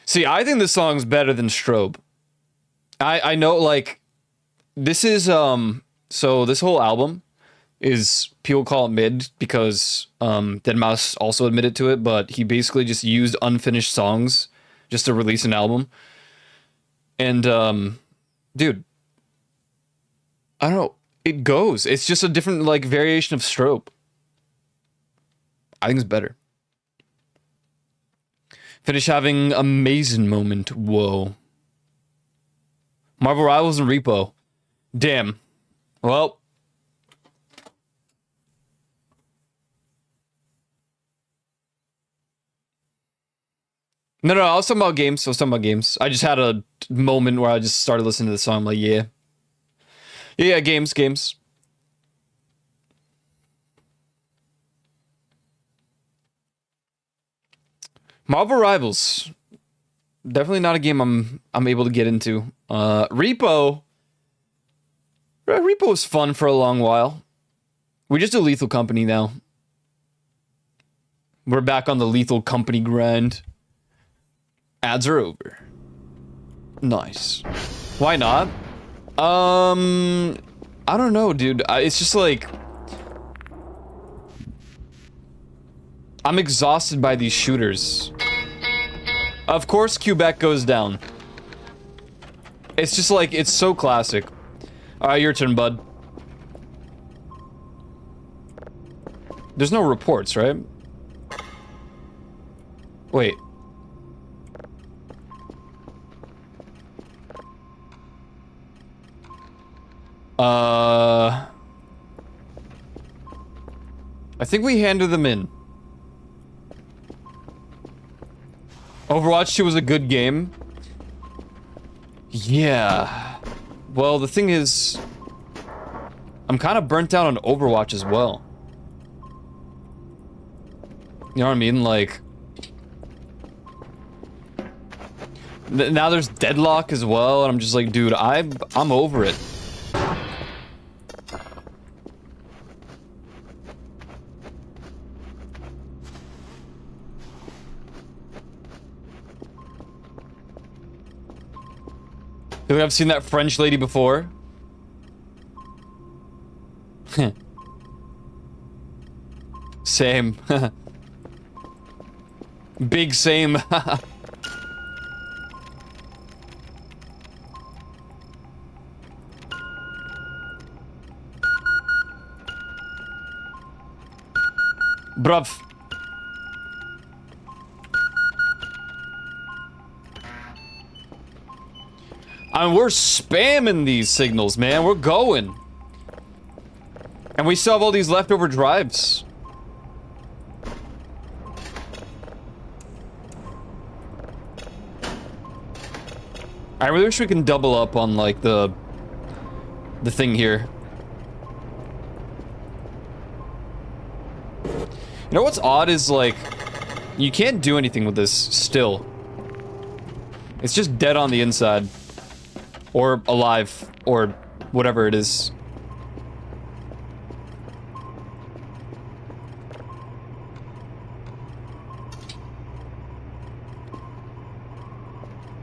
See, I think this song's better than Strobe. I know, like, this is, so this whole album is, people call it mid because, deadmau5 also admitted to it, but he basically just used unfinished songs just to release an album. And, dude, I don't know, it goes. It's just a different, like, variation of Strobe. I think it's better. Finish having amazing moment. Whoa. Marvel Rivals and Repo. Damn. Well. No, I was talking about games. I just had a moment where I just started listening to the song. I'm like, yeah. Yeah, games. Marvel Rivals. Definitely not a game I'm able to get into. Repo. Repo was fun for a long while. We just do Lethal Company now. We're back on the Lethal Company grind. Ads are over. Nice. Why not? I don't know, dude. It's just like I'm exhausted by these shooters. Of course, Quebec goes down. It's just like, it's so classic. Alright, your turn, bud. There's no reports, right? Wait. I think we handed them in. Overwatch 2 was a good game. Yeah. Well, the thing is, I'm kind of burnt out on Overwatch as well. You know what I mean? Like, now there's Deadlock as well, and I'm just like, dude, I'm over it. I feel like I've seen that French lady before. Same. Big same. Bruv. I mean, we're spamming these signals, man. We're going. And we still have all these leftover drives. I really wish we can double up on, like, the thing here. You know what's odd is, like, you can't do anything with this still. It's just dead on the inside. Or alive, or whatever it is.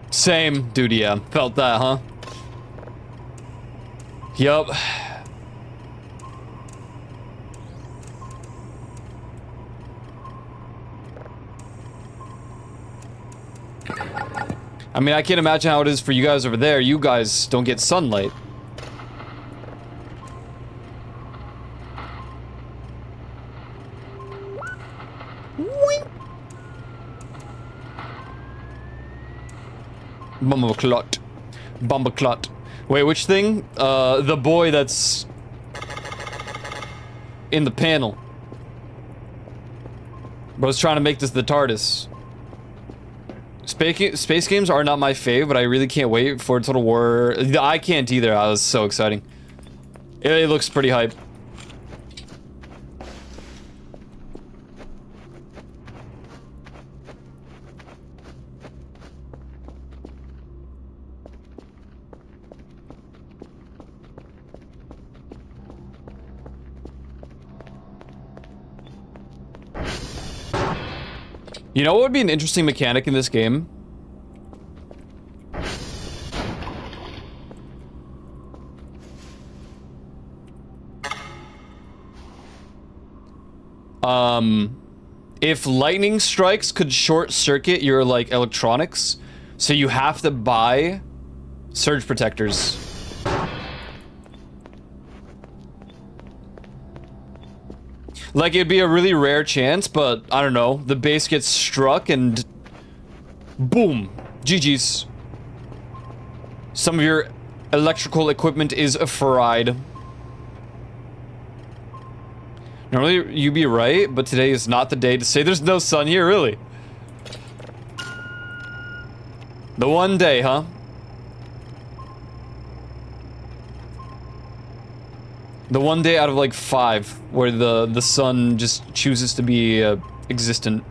Same, dude, yeah. Felt that, huh? Yup. I mean, I can't imagine how it is for you guys over there. You guys don't get sunlight. Bumbleclot. Bumbleclot. Wait, which thing? The boy that's in the panel. Bro's trying to make this the TARDIS. Space games are not my fave, but I really can't wait for Total War. I can't either. I was so exciting. It looks pretty hype. You know what would be an interesting mechanic in this game? If lightning strikes could short circuit your, like, electronics, so you have to buy surge protectors. Like, it'd be a really rare chance, but, I don't know, the base gets struck and Boom. GG's. Some of your electrical equipment is fried. Normally you'd be right, but today is not the day to say there's no sun here, really. The one day, huh? The one day out of like 5 where the sun just chooses to be existent.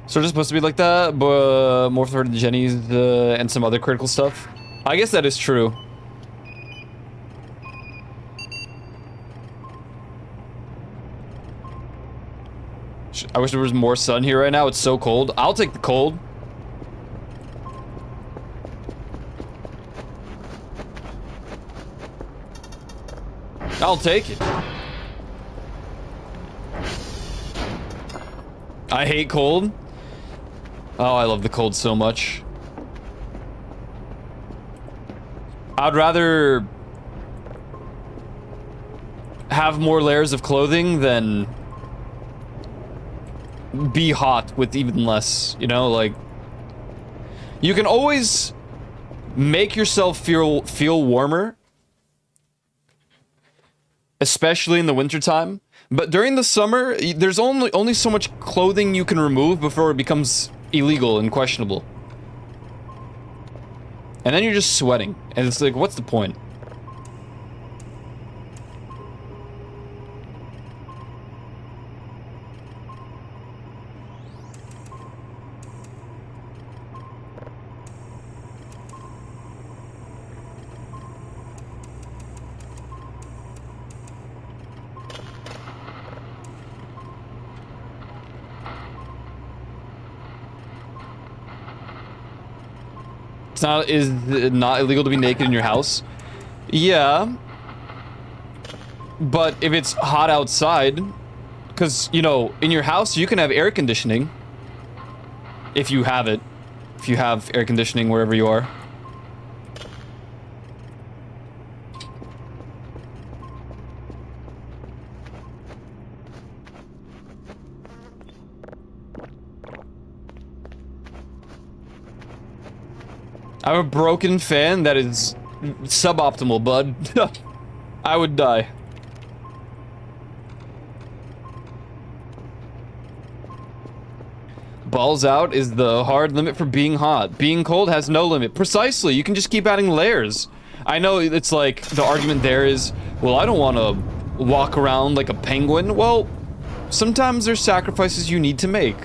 So it's supposed to be like that, but more for Jenny's and some other critical stuff. I guess that is true. I wish there was more sun here right now. It's so cold. I'll take the cold. I'll take it. I hate cold. Oh, I love the cold so much. I'd rather have more layers of clothing than be hot with even less, you know, like you can always make yourself feel warmer, especially in the wintertime, but during the summer there's only so much clothing you can remove before it becomes illegal and questionable. And then you're just sweating and it's like, what's the point? Is it not illegal to be naked in your house? Yeah. But if it's hot outside, because, you know, in your house you can have air conditioning. If you have it. If you have air conditioning wherever you are. I have a broken fan that is suboptimal, bud. I would die. Balls out is the hard limit for being hot. Being cold has no limit. Precisely, you can just keep adding layers. I know it's like, the argument there is, well, I don't want to walk around like a penguin. Well, sometimes there's sacrifices you need to make.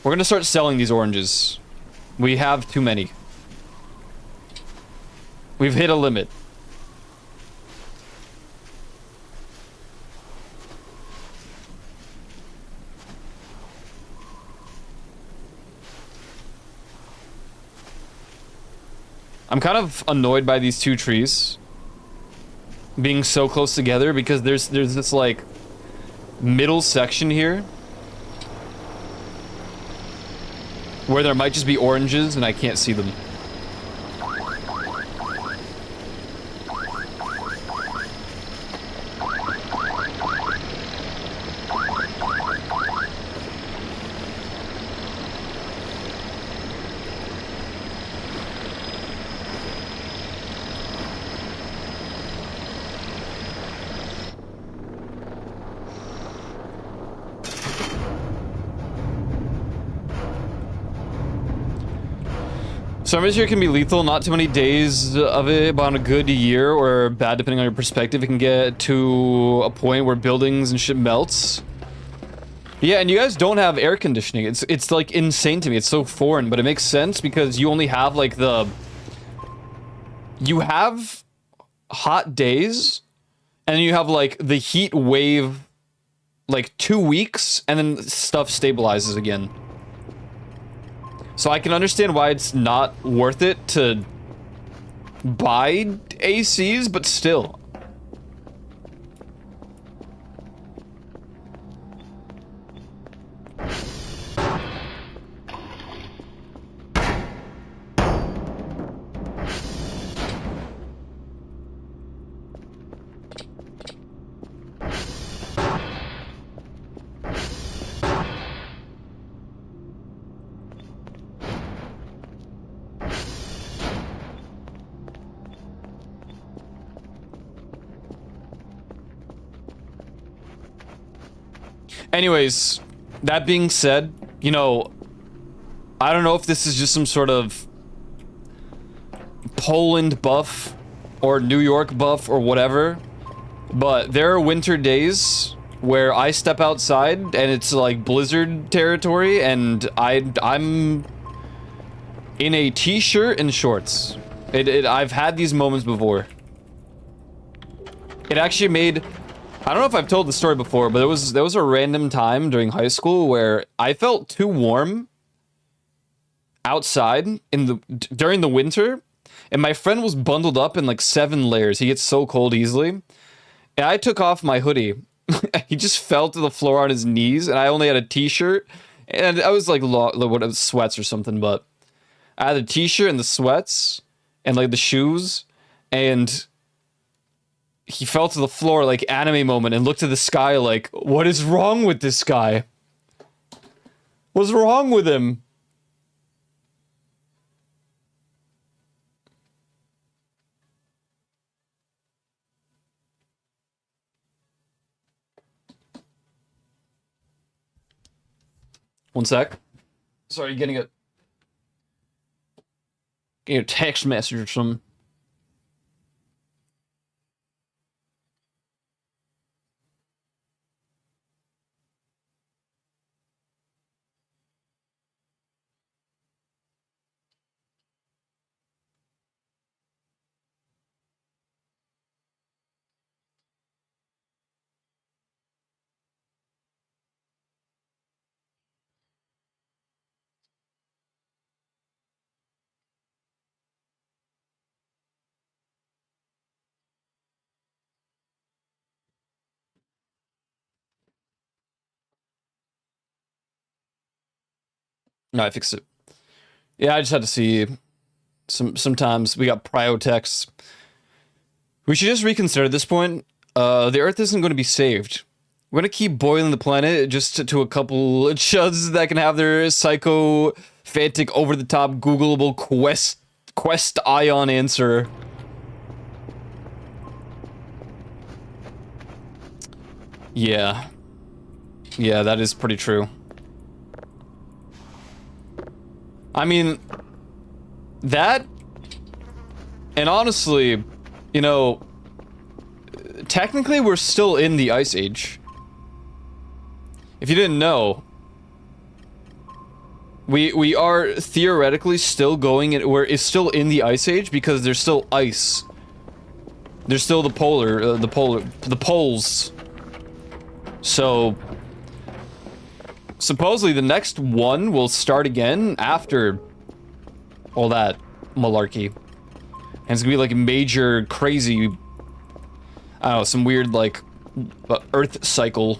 We're gonna start selling these oranges. We have too many. We've hit a limit. I'm kind of annoyed by these two trees being so close together because there's this like middle section here where there might just be oranges and I can't see them. Summers here can be lethal, not too many days of it, but on a good year or bad depending on your perspective, it can get to a point where buildings and shit melts. Yeah, and you guys don't have air conditioning. It's like insane to me. It's so foreign, but it makes sense because you only have like you have hot days and then you have like the heat wave like 2 weeks and then stuff stabilizes again. So I can understand why it's not worth it to buy ACs, but still. Anyways, that being said, you know, I don't know if this is just some sort of Poland buff or New York buff or whatever, but there are winter days where I step outside and it's like blizzard territory and I'm in a t-shirt and shorts. I've had these moments before. It actually made, I don't know if I've told the story before, but there was a random time during high school where I felt too warm outside during the winter, and my friend was bundled up in like 7 layers. He gets so cold easily. And I took off my hoodie. He just fell to the floor on his knees, and I only had a t-shirt. And I was like, sweats or something, but I had a t-shirt and the sweats and like the shoes, and he fell to the floor like anime moment and looked at the sky like, what is wrong with this guy? What's wrong with him? One sec. Sorry, getting a text message or something. No, I fixed it. Yeah, I just had to see. Sometimes we got prio texts. We should just reconsider at this point. The Earth isn't going to be saved. We're going to keep boiling the planet just to a couple chuds that can have their psychophantic, over-the-top, Googleable quest ion answer. Yeah. Yeah, that is pretty true. I mean, that, and honestly, you know, technically we're still in the Ice Age. If you didn't know, we are theoretically still going in, it's still in the Ice Age because there's still ice. There's still the poles. So supposedly the next one will start again after all that malarkey. And it's gonna be like a major, crazy, I don't know, some weird, like, Earth cycle.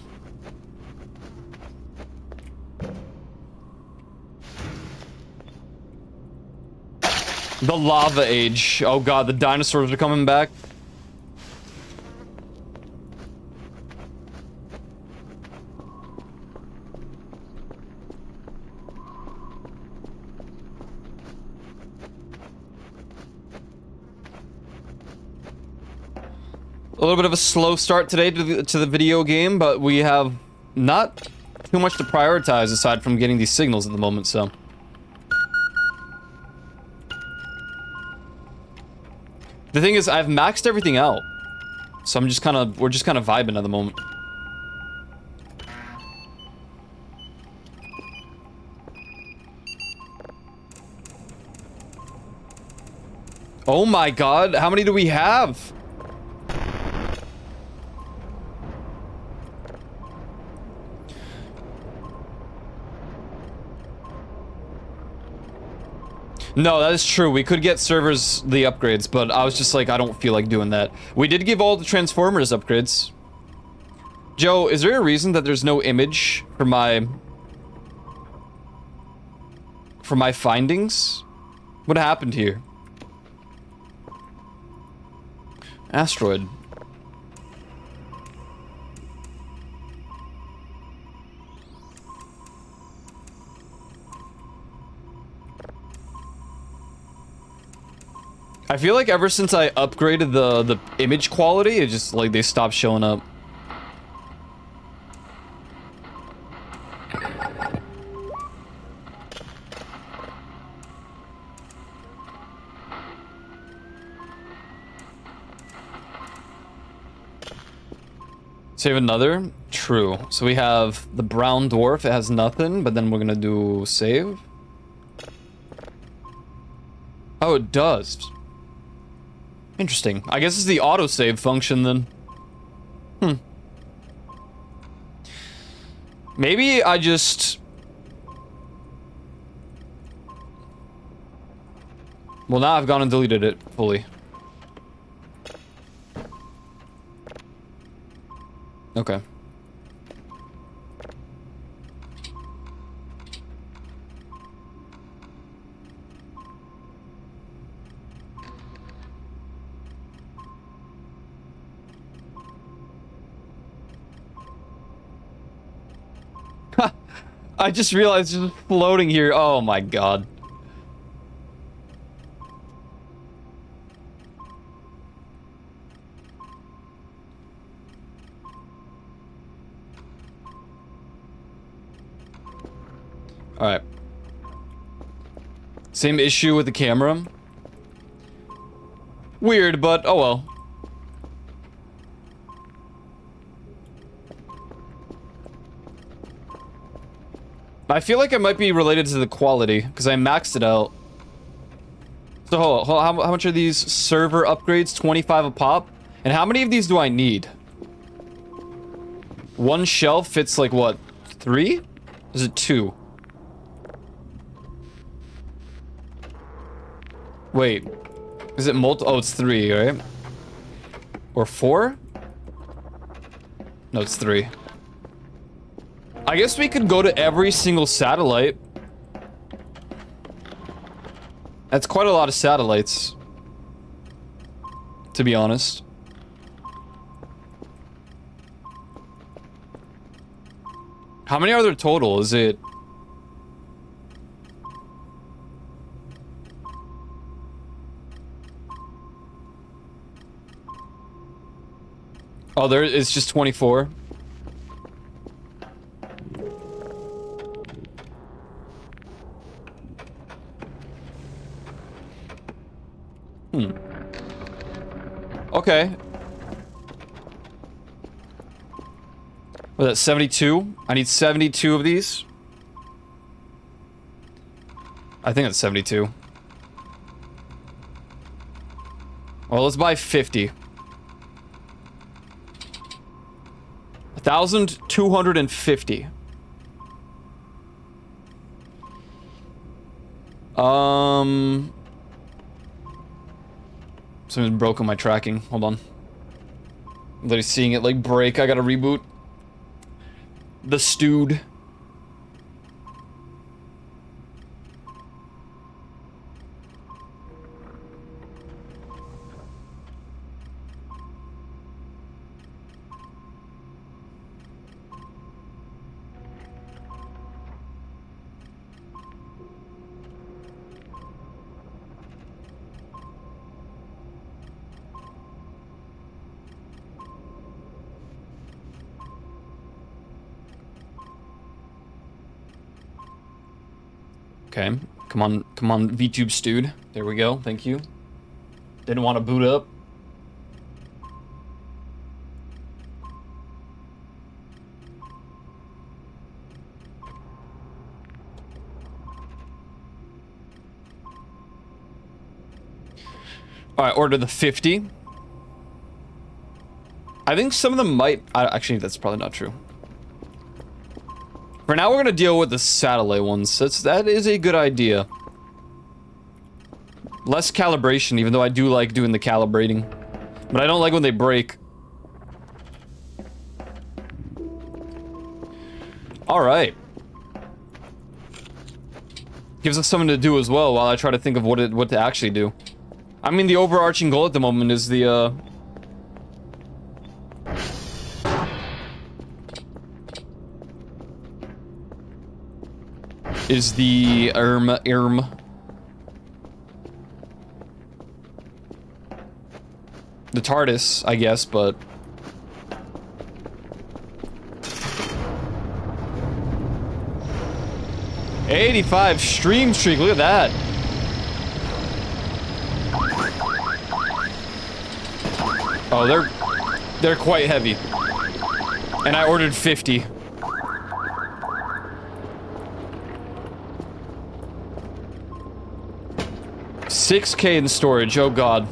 The Lava Age. Oh god, the dinosaurs are coming back. A little bit of a slow start today to the video game, but we have not too much to prioritize aside from getting these signals at the moment, so. The thing is, I've maxed everything out. So we're just kind of vibing at the moment. Oh my god, how many do we have? No, that is true. We could get servers the upgrades, but I was just like, I don't feel like doing that. We did give all the Transformers upgrades. Joe, is there a reason that there's no image for my findings? What happened here? Asteroid. I feel like ever since I upgraded the image quality, it just, like, they stopped showing up. Save another? True. So we have the brown dwarf, it has nothing, but then we're gonna do save. Oh, it does. Interesting. I guess it's the autosave function then. Maybe I just... Well, now I've gone and deleted it fully. Okay. I just realized it's just floating here. Oh my god. Alright. Same issue with the camera. Weird, but oh well. I feel like it might be related to the quality, because I maxed it out. So, hold on, how much are these server upgrades? 25 a pop? And how many of these do I need? One shelf fits like, what, 3? Is it 2? Wait. Is it oh, it's 3, right? Or 4? No, it's 3. I guess we could go to every single satellite. That's quite a lot of satellites, to be honest. How many are there total? Is it... Oh, it's just 24. Okay. Was that 72? I need 72 of these. I think it's 72. Well, let's buy 50. 1,250. Something's broken my tracking. Hold on. I'm literally seeing it like break. I gotta reboot. The stewed. Okay, come on, VTube stewed. There we go, thank you. Didn't want to boot up. Alright, order the 50. I think some of them might... actually, that's probably not true. For now, we're gonna deal with the satellite ones. That is a good idea. Less calibration, even though I do like doing the calibrating. But I don't like when they break. Alright. Gives us something to do as well while I try to think of what to actually do. I mean, the overarching goal at the moment is the, the TARDIS, I guess, but... '85 stream streak, look at that! Oh, they're quite heavy. And I ordered 50. $6K in storage, oh god.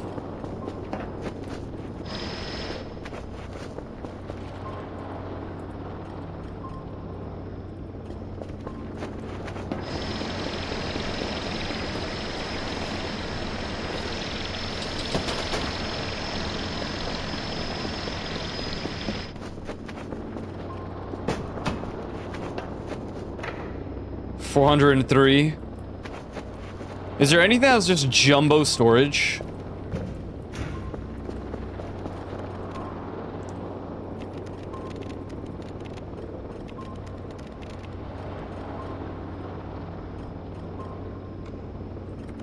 $403. Is there anything that's just jumbo storage?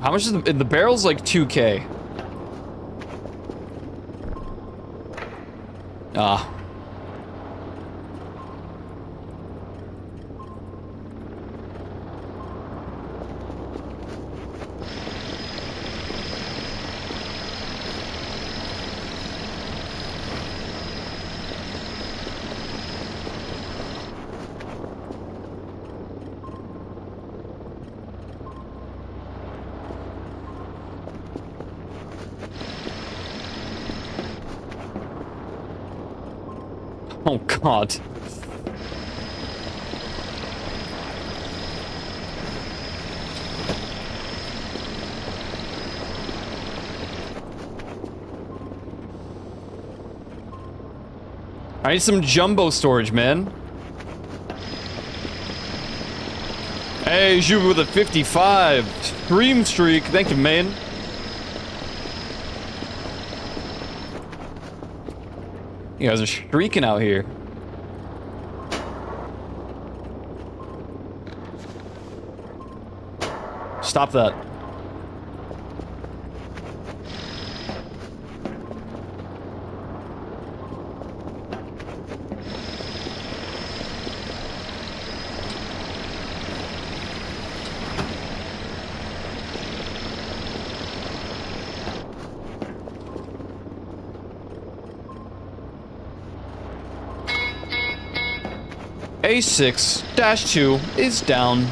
How much is the barrel's like 2K? Ah. Oh god. I need some jumbo storage, man. Hey, Juve with a 55. Stream streak. Thank you, man. You guys are streaking out here. Stop that. A6-2 is down.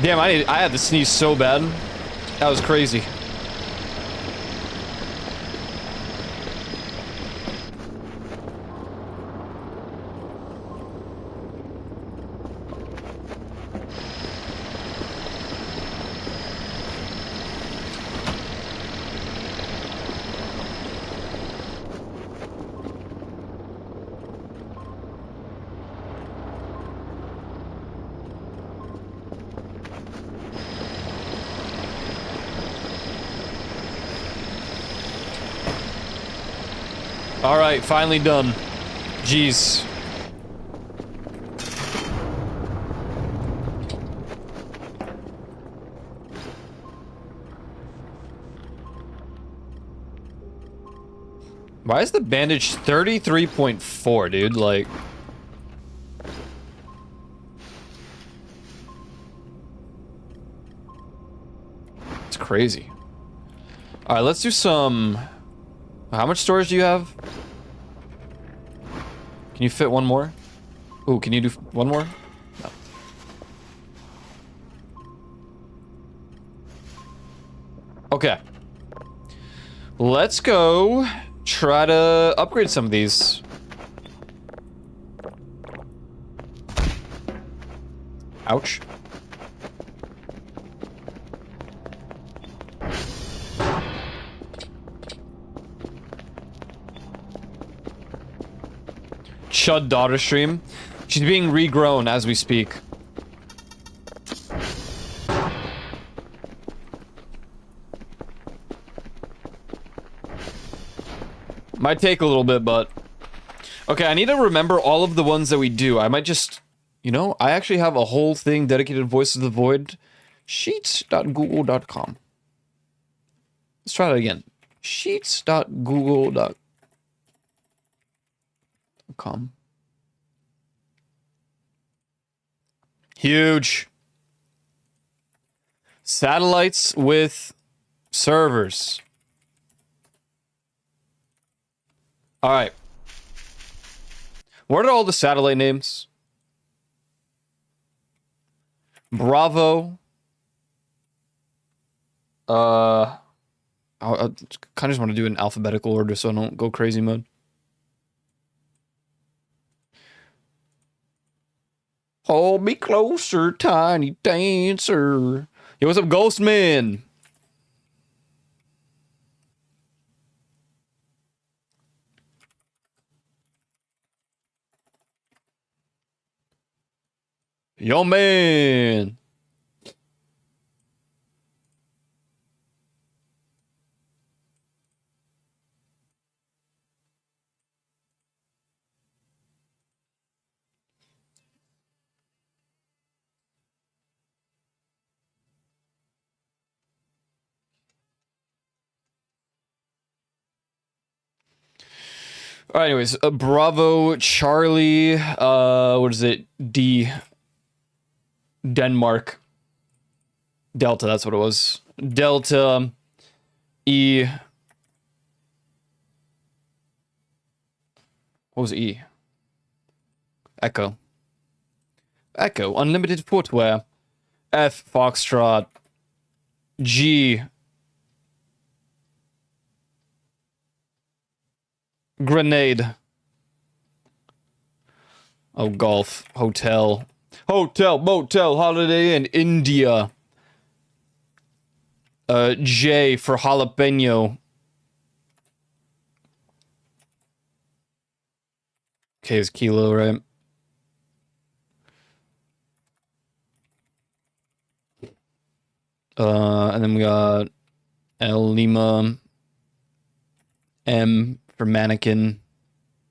Damn, I had to sneeze so bad. That was crazy. Alright, finally done. Jeez. Why is the bandage 33.4, dude? Like... It's crazy. Alright, let's do some... How much storage do you have? Can you fit one more? Ooh, can you do one more? No. Okay. Let's go try to upgrade some of these. Ouch. Chud daughter stream. She's being regrown as we speak. Might take a little bit, but... Okay, I need to remember all of the ones that we do. I might just... You know, I actually have a whole thing dedicated to Voice of the Void Sheets.google.com. Let's try that again. Sheets.google.com. Huge. Satellites with servers. All right. What are all the satellite names? Bravo. I kind of just want to do it in alphabetical order so I don't go crazy mode. Hold me closer, tiny dancer. Yo, what's up, Ghostman? Yo, man. All right, anyways, Bravo, Charlie, what is it? Denmark. Delta, that's what it was. Delta, E. What was E? Echo. Echo, unlimited footwear. F, Foxtrot. G. Grenade. Oh, golf. Hotel. Hotel, motel, holiday in India. J for jalapeno. K is kilo, right? And then we got L Lima. M for mannequin.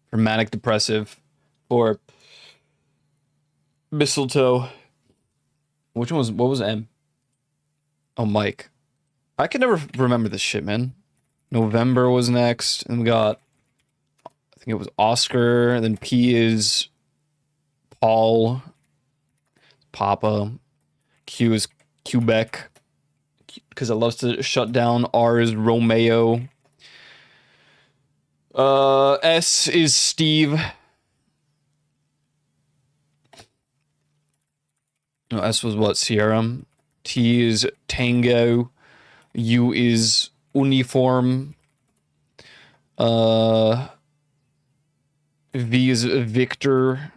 For manic depressive. Or mistletoe. Which one was, what was M? Oh, Mike. I can never remember this shit, man. November was next. And we got, I think it was Oscar. And then P is Paul. Papa. Q is Quebec. Because it loves to shut down. R is Romeo. S is Steve. No, S was what? Sierra. T is Tango. U is uniform. V is Victor.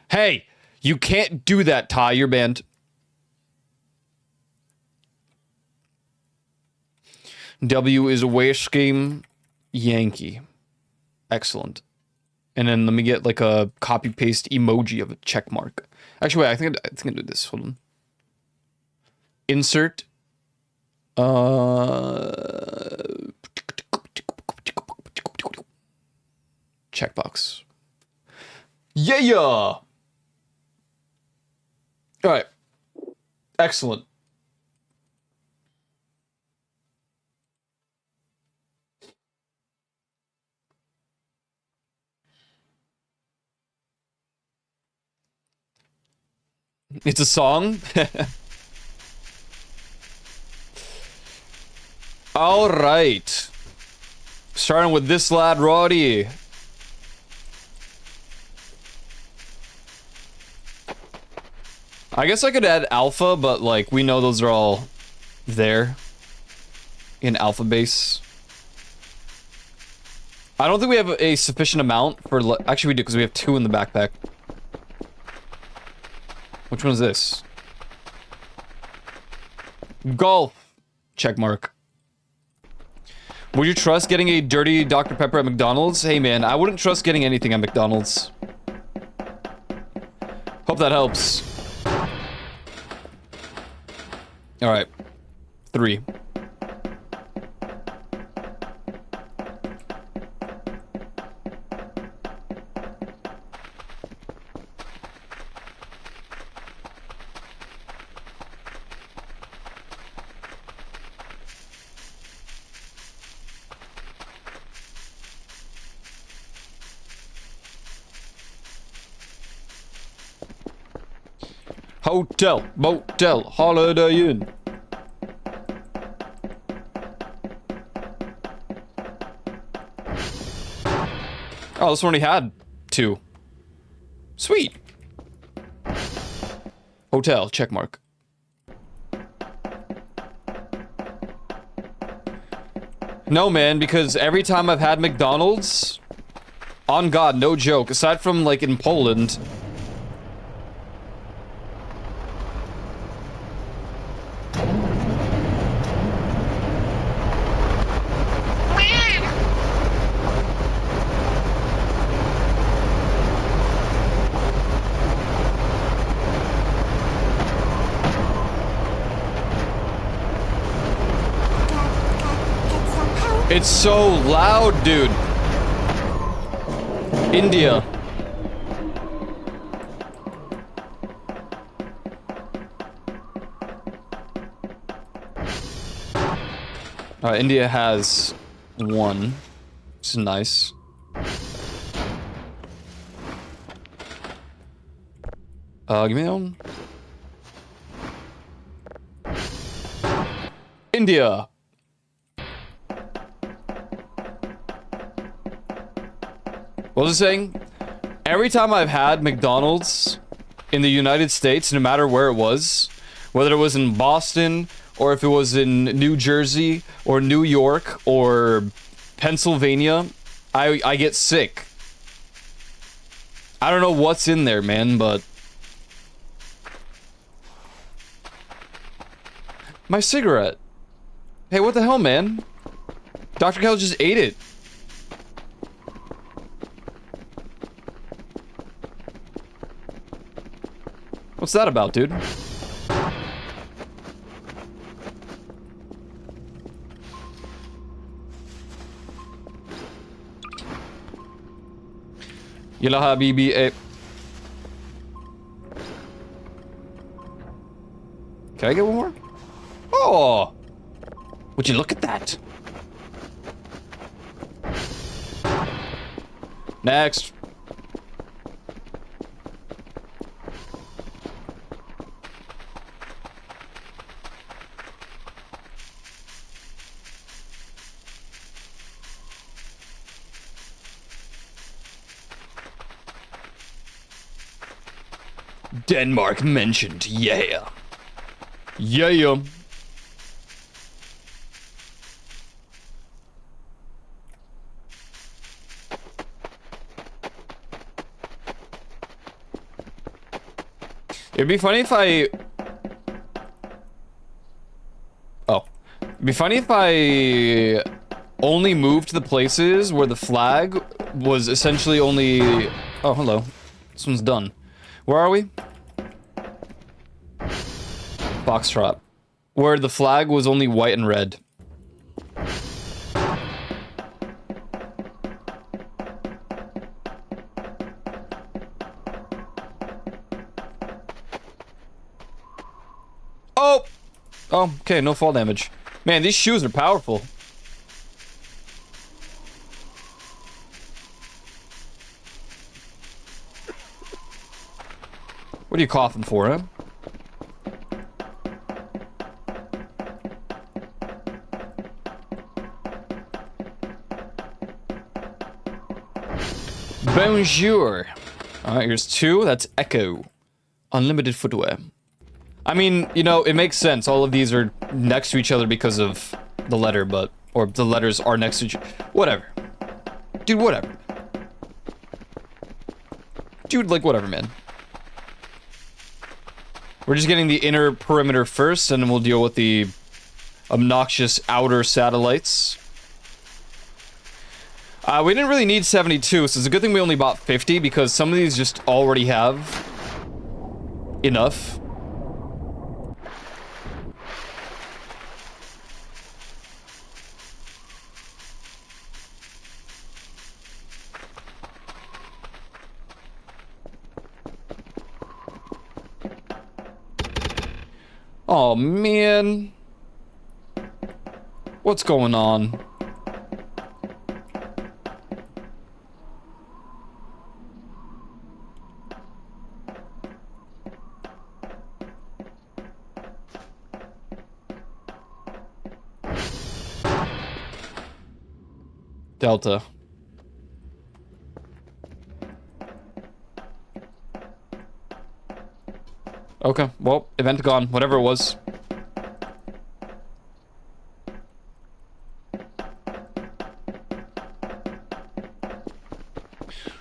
Hey, you can't do that, Ty. You're banned. W is Whiskey Yankee. Excellent. And then let me get like a copy paste emoji of a check mark. Actually, wait, I think I do this. Hold on. Insert. Checkbox. Yeah. All right. Excellent. It's a song. All right. Starting with this lad, Roddy. I guess I could add alpha, but like we know those are all there in alpha base. I don't think we have a sufficient amount for. Actually, we do because we have 2 in the backpack. Which one is this? Golf. Check mark. Would you trust getting a dirty Dr. Pepper at McDonald's? Hey man, I wouldn't trust getting anything at McDonald's. Hope that helps. Alright. 3. Hotel, motel, Holiday Inn. Oh, this one already had 2. Sweet. Hotel, check mark. No, man, because every time I've had McDonald's, on God, no joke, aside from like in Poland, it's so loud, dude. India. India has 1. Which is nice. Give me that one. India. What was I saying? Every time I've had McDonald's in the United States, no matter where it was, whether it was in Boston, or if it was in New Jersey, or New York, or Pennsylvania, I get sick. I don't know what's in there, man, but... My cigarette. Hey, what the hell, man? Dr. Kell just ate it. What's that about, dude? Yalla habibi, eh. Can I get one more? Oh! Would you look at that? Next. Denmark mentioned, yeah. Yeah. It'd be funny if I... Oh. It'd be funny if I only moved to the places where the flag was essentially only... Oh, hello. This one's done. Where are we? Foxtrot. Where the flag was only white and red. Oh! Oh, okay, no fall damage. Man, these shoes are powerful. What are you coughing for, huh? Bonjour. Alright, here's 2. That's Echo. Unlimited footwear. I mean, you know, it makes sense. All of these are next to each other because of the letter, but... Or the letters are next to each other. Whatever. Dude, whatever. Dude, like, whatever, man. We're just getting the inner perimeter first, and then we'll deal with the obnoxious outer satellites. We didn't really need 72, so it's a good thing we only bought 50, because some of these just already have enough. Oh, man. What's going on? Delta. Okay, well, event gone. Whatever it was.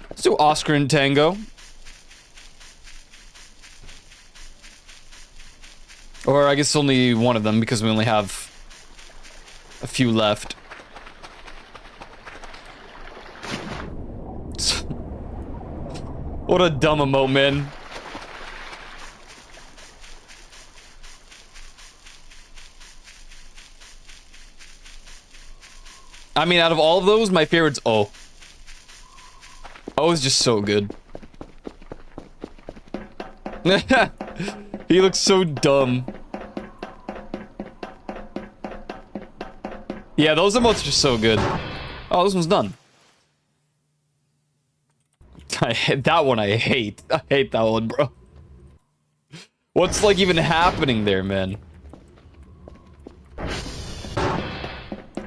Let's do Oscar and Tango. Or I guess only one of them because we only have a few left. What a dumb emote, man. I mean, out of all of those, my favorite's O. O is just so good. He looks so dumb. Yeah, those emotes are so good. Oh, this one's done. That one I hate. I hate that one, bro. What's like even happening there, man?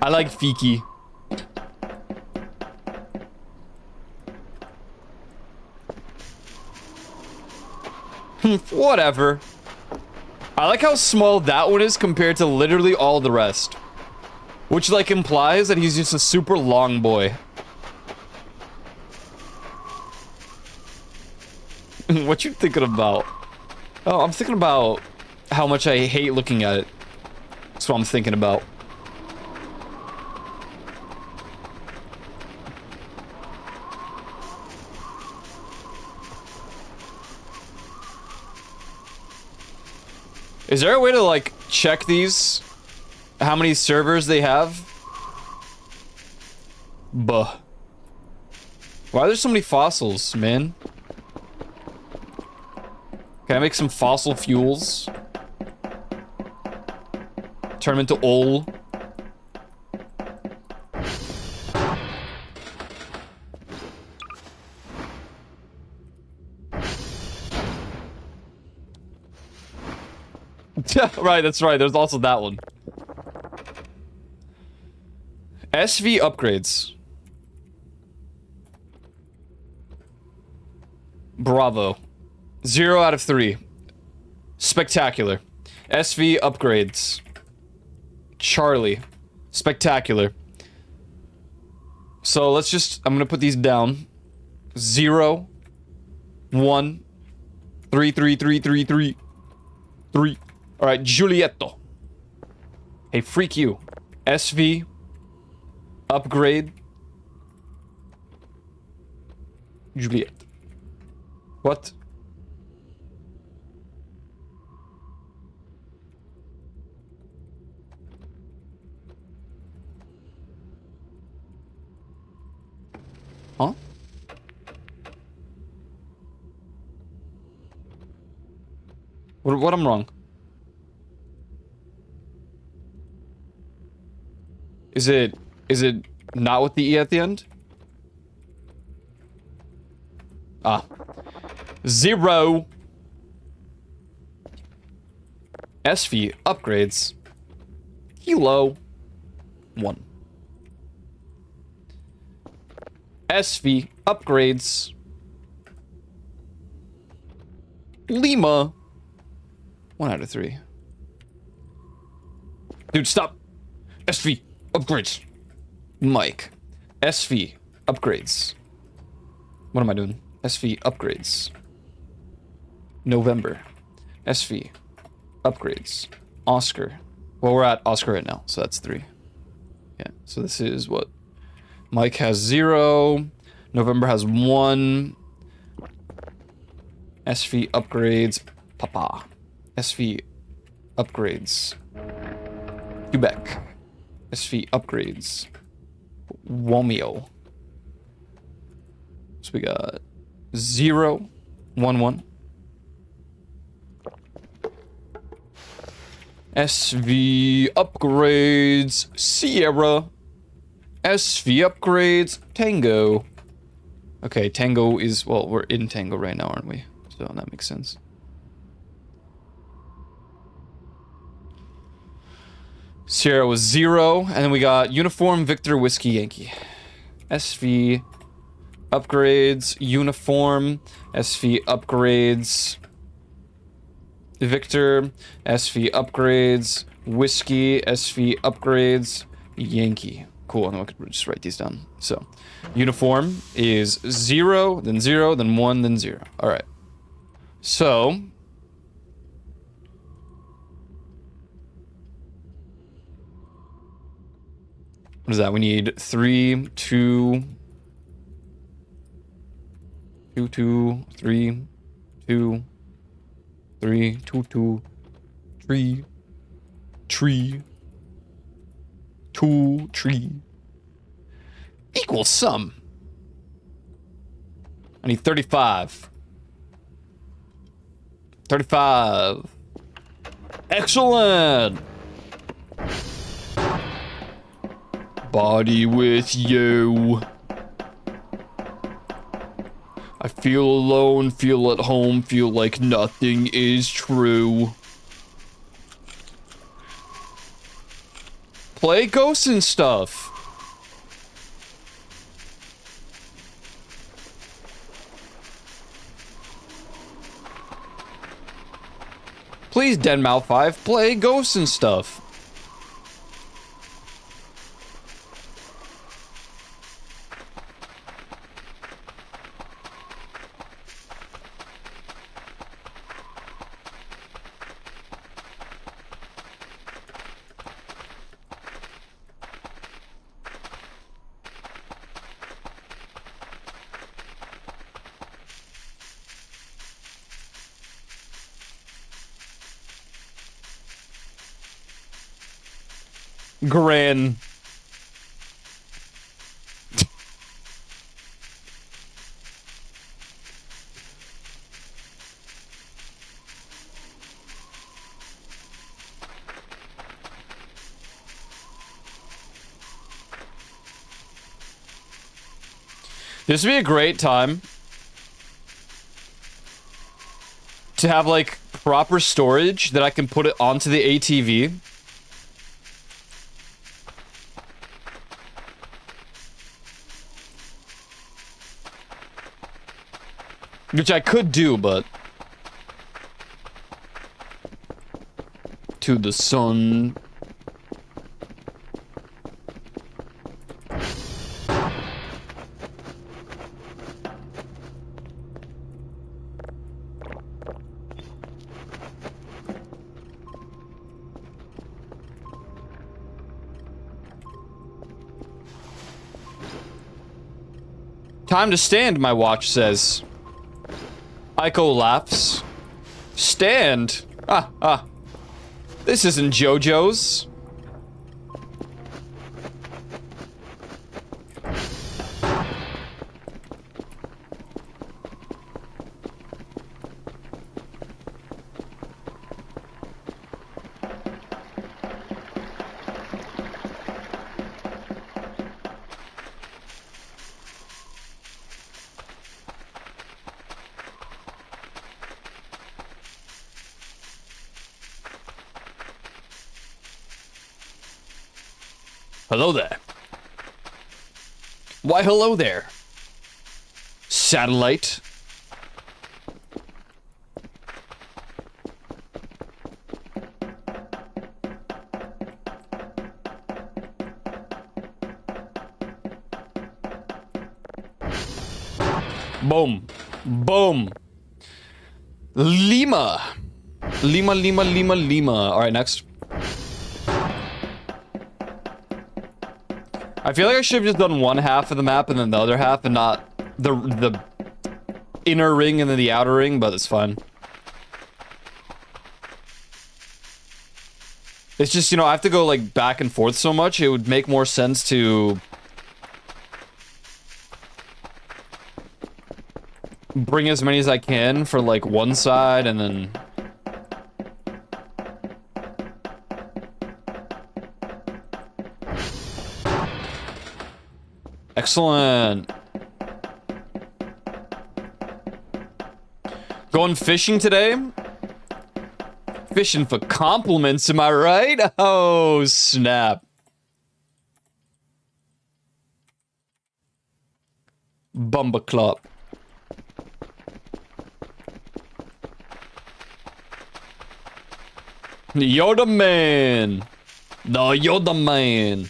I like Fiki. Whatever. I like how small that one is compared to literally all the rest. Which, like, implies that he's just a super long boy. What you thinking about? Oh, I'm thinking about how much I hate looking at it. That's what I'm thinking about. Is there a way to, like, check these? How many servers they have? Buh. Why are there so many fossils, man? Can I make some fossil fuels? Turn them into oil. Right, that's right. There's also that one. SV upgrades. Bravo. 0 out of 3. Spectacular. SV upgrades. Charlie. Spectacular. So let's just... I'm gonna put these down. 0. 1. 3, 3, 3, 3, 3. 3. Alright, Giulietto. Hey, freak you. SV. Upgrade. Juliet. What? Huh? What I'm wrong? Is it not with the E at the end? Ah. 0. SV upgrades. Kilo. 1. SV upgrades. Lima. 1 out of 3. Dude, stop. SV upgrades. Mike. SV upgrades. What am I doing? SV upgrades. November. SV upgrades. Oscar. Well, we're at Oscar right now, so that's 3. Yeah, so this is what? Mike has 0. November has 1. SV upgrades. Papa. SV upgrades. Quebec. SV upgrades. Womeo. So we got 0, 1, 1. SV upgrades Sierra. SV upgrades Tango. Okay, Tango is, well, we're in Tango right now, aren't we? So that makes sense. Sierra was 0, and then we got Uniform Victor Whiskey Yankee. SV upgrades, uniform, SV upgrades, Victor, SV upgrades, whiskey, SV upgrades, Yankee. Cool, and I could just write these down. So, uniform is 0, then 1, then 0. All right. So, what is that? We need 3, 2, 2, 2, 3, 2, 3, 2, 2, 3, tree, 2, tree. Equals sum. I need 35. 35. Excellent. Body with you. I feel alone, feel at home, feel like nothing is true. Play Ghosts and stuff. Please, Denmouth 5, play Ghosts and stuff. Gran. This would be a great time to have like proper storage that I can put it onto the ATV. Which I could do, but... To the sun. Time to stand, my watch says. Aiko laughs. Stand? This isn't JoJo's. Hello there. Why, hello there. Satellite. Boom. Boom. Lima. Lima, Lima, Lima, Lima. All right, next. I feel like I should have just done one half of the map and then the other half and not the inner ring and then the outer ring, but it's fine. It's just, you know, I have to go like back and forth so much, it would make more sense to bring as many as I can for like one side and then... Excellent. Going fishing today? Fishing for compliments, am I right? Oh, snap. Bumbleclop. Yoda man. The Yoda man.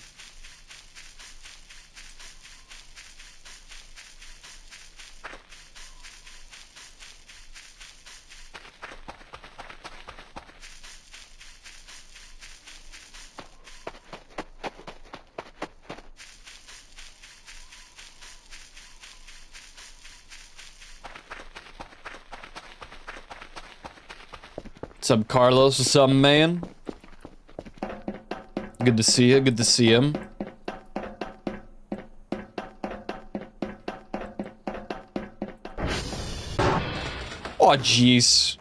What's up, Carlos? What's up, man? Good to see you. Good to see him. Oh, jeez.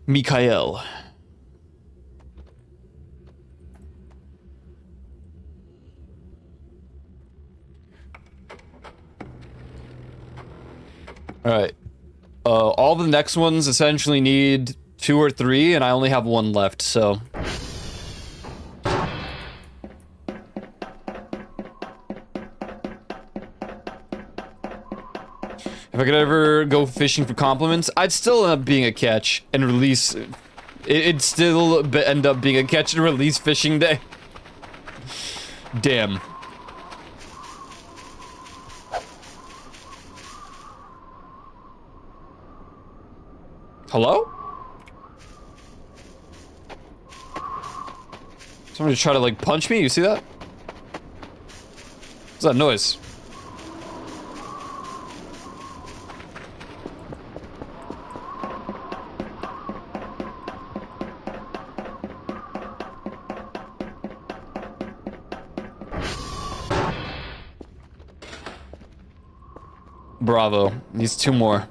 Mikael. Alright. All the next ones essentially need 2 or 3, and I only have 1 left, so... If I could ever go fishing for compliments, I'd still end up being a catch and release... It'd still end up being a catch and release fishing day. Damn. Hello? Somebody try to, like, punch me? You see that? What's that noise? Bravo. Needs 2 more.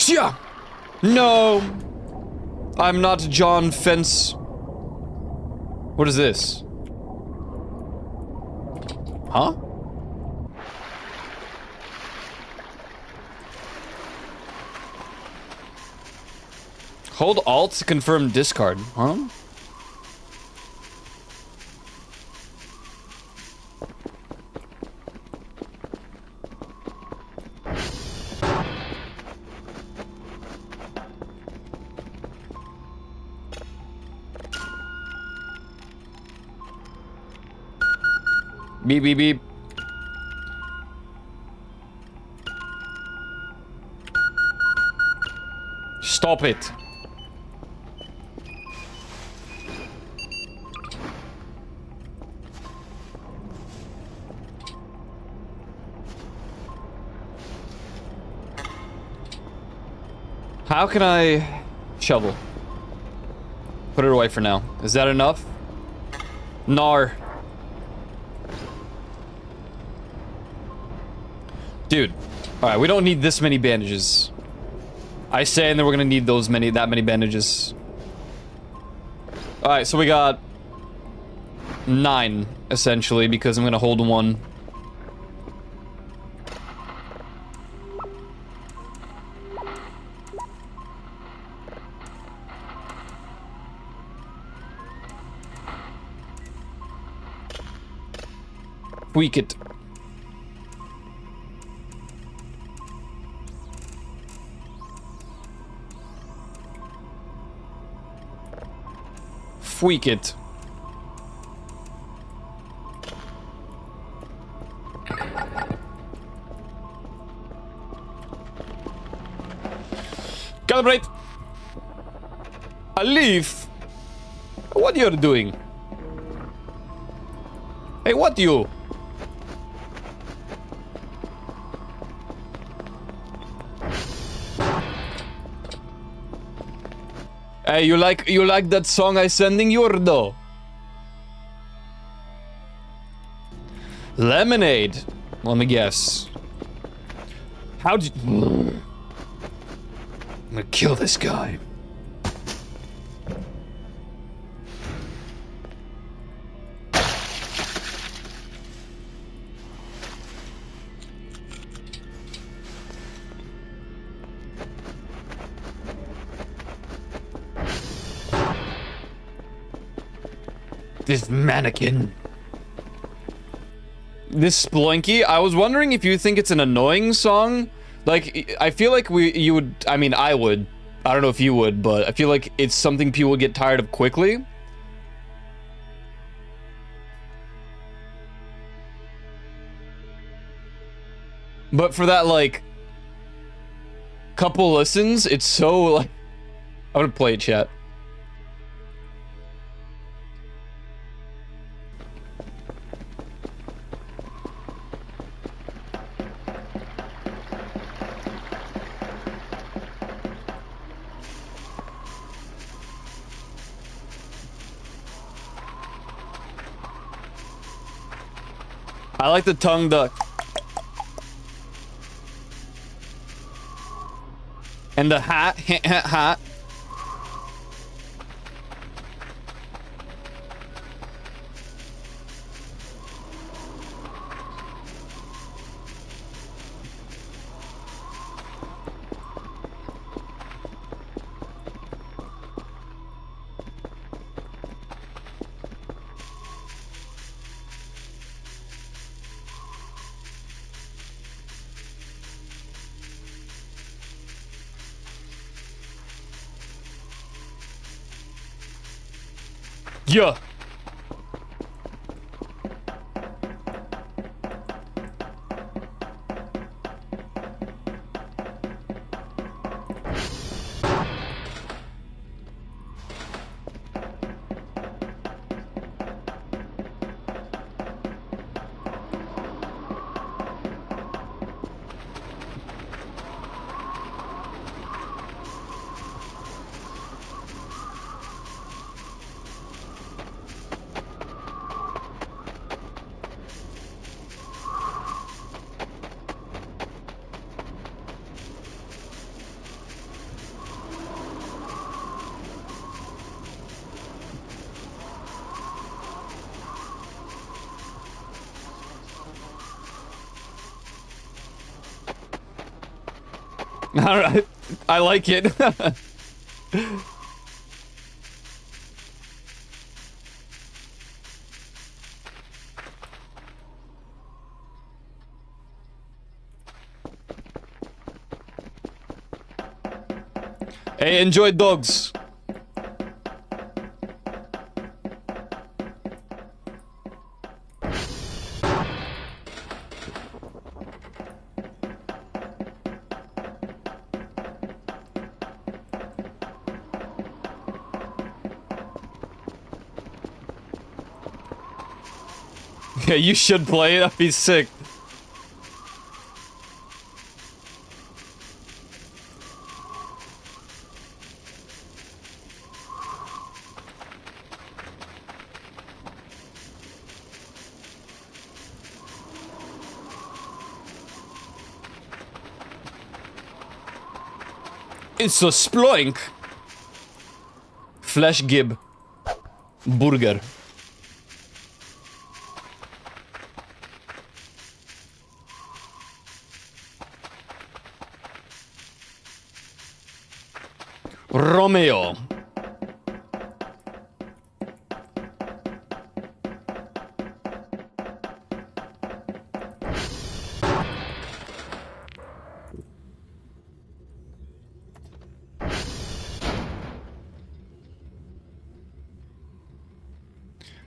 Yeah. No. I'm not John Fence. What is this? Huh? Hold Alt to confirm discard. Huh? Beep, beep, beep. Stop it. How can I shovel? Put it away for now. Is that enough? Nar. Dude, alright, we don't need this many bandages. I say, and then we're gonna need that many bandages. Alright, so we got 9, essentially, because I'm gonna hold 1. Tweak it. Tweak it. Calibrate. A leaf. What you're doing? Hey, what you? Hey, you like that song I sending you or no? Lemonade. Let me guess. How'd you... I'm gonna kill this guy. This mannequin. This Spelunky, I was wondering if you think it's an annoying song. Like, I feel like you would, I mean, I would. I don't know if you would, but I feel like it's something people would get tired of quickly. But for that, like, couple listens, it's so, like... I'm gonna play it, chat. I like the tongue duck. And the hat, hat. Yeah. Alright. I like it. Hey, enjoy dogs. Yeah, you should play it. That'd be sick. It's a sploink. Flash gib. Burger. Romeo.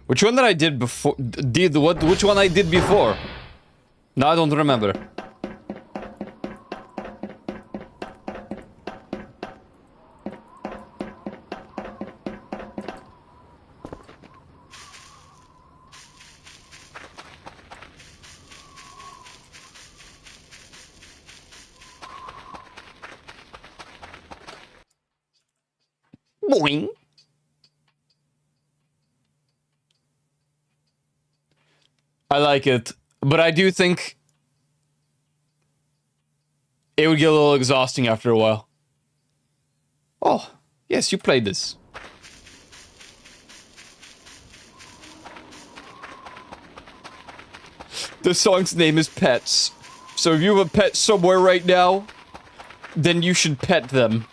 Which one that I did before? Did what? Which one I did before? No, I don't remember. Boing. I like it, but I do think it would get a little exhausting after a while. Oh, yes, you played this. The song's name is Pets. So if you have a pet somewhere right now, then you should pet them.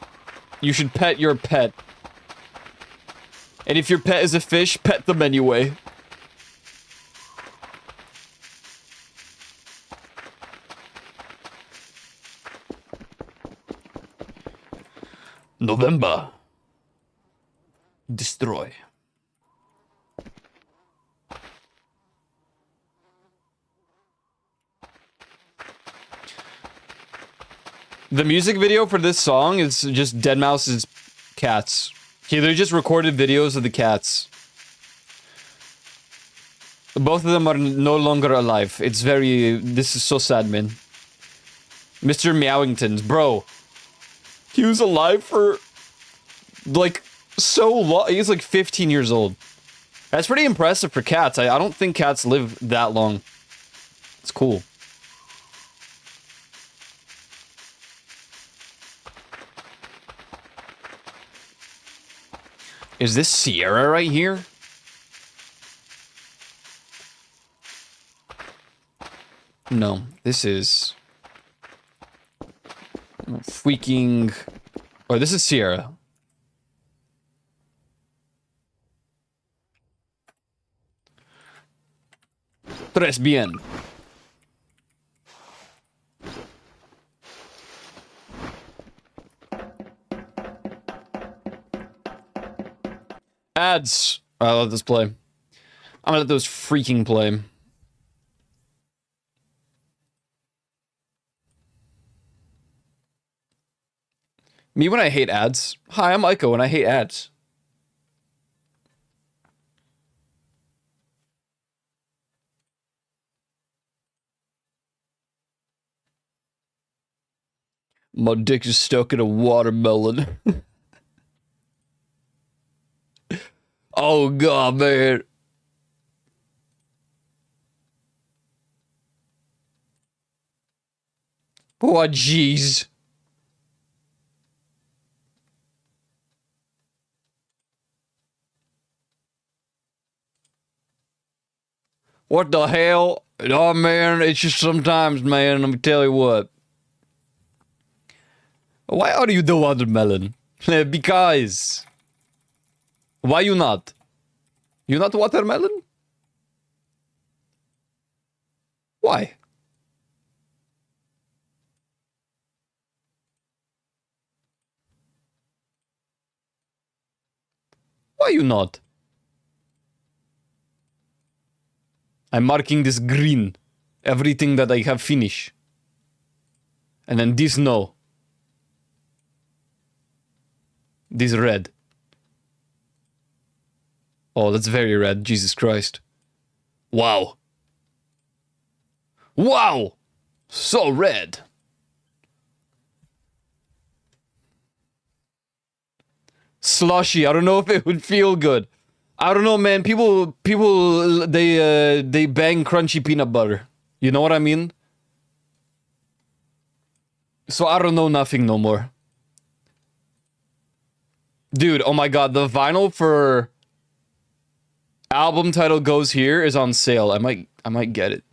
You should pet your pet. And if your pet is a fish, pet them anyway. November. Destroy. The music video for this song is just Deadmau5's cats. Okay, they just recorded videos of the cats. Both of them are no longer alive. It's very... This is so sad, man. Mr. Meowingtons, bro. He was alive for... like, so long. He's like 15 years old. That's pretty impressive for cats. I don't think cats live that long. It's cool. Is this Sierra right here? No, this is... freaking... Oh, this is Sierra. Tres bien. Ads. I'll let this play. I'm gonna let those freaking play. Me when I hate ads. Hi, I'm Aiko and I hate ads. My dick is stuck in a watermelon. Oh god, man. Oh jeez. What the hell? Oh man, it's just sometimes, man, let me tell you what. Why are you the watermelon? Because. Why you not? You not watermelon? Why? Why you not? I'm marking this green. Everything that I have finished. And then this no. This red. Oh, that's very red. Jesus Christ. Wow. Wow! So red. Slushy. I don't know if it would feel good. I don't know, man. People, they bang crunchy peanut butter. You know what I mean? So I don't know nothing no more. Dude, oh my god, the vinyl for album title goes here is on sale. I might get it.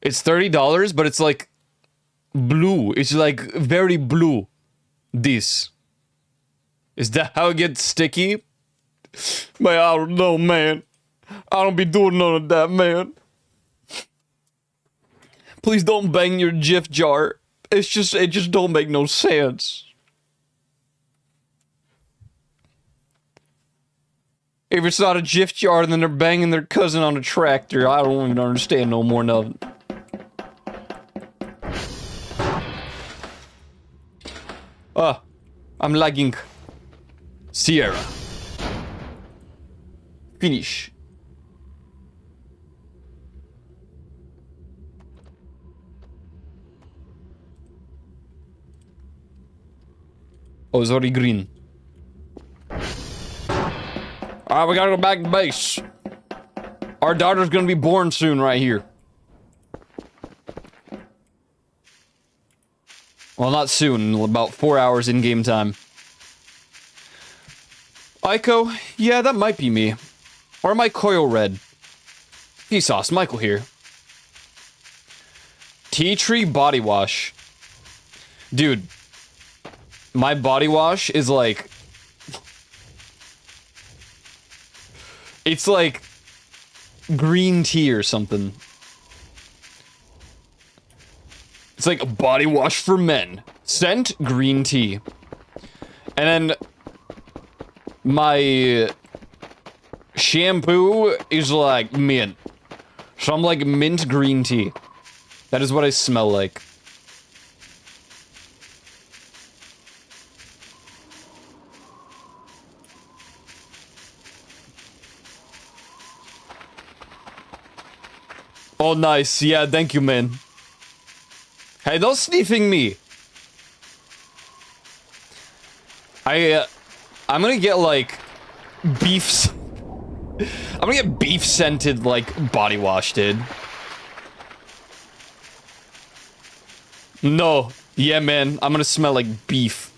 It's $30, but it's like blue. It's like very blue. This. Is that how it gets sticky? Man, I don't know, man. I don't be doing none of that, man. Please don't bang your Jif jar. It just don't make no sense. If it's not a Jif jar, then they're banging their cousin on a tractor. I don't even understand no more nothing. Ah, I'm lagging. Sierra. Finish. Oh, it's already green. Alright, we gotta go back to base. Our daughter's gonna be born soon right here. Well, not soon. About 4 hours in-game time. Aiko? Yeah, that might be me. Or am I Coil Red? Vsauce, Michael here. Tea Tree Body Wash. Dude. My body wash is like... It's like... green tea or something. It's like a body wash for men. Scent, green tea. And then... my... shampoo is like mint. So I'm like mint green tea. That is what I smell like. Oh, nice. Yeah, thank you, man. Hey, don't sniffing me. I'm gonna get, like, beef... I'm gonna get beef-scented, like, body wash, dude. No. Yeah, man. I'm gonna smell like beef.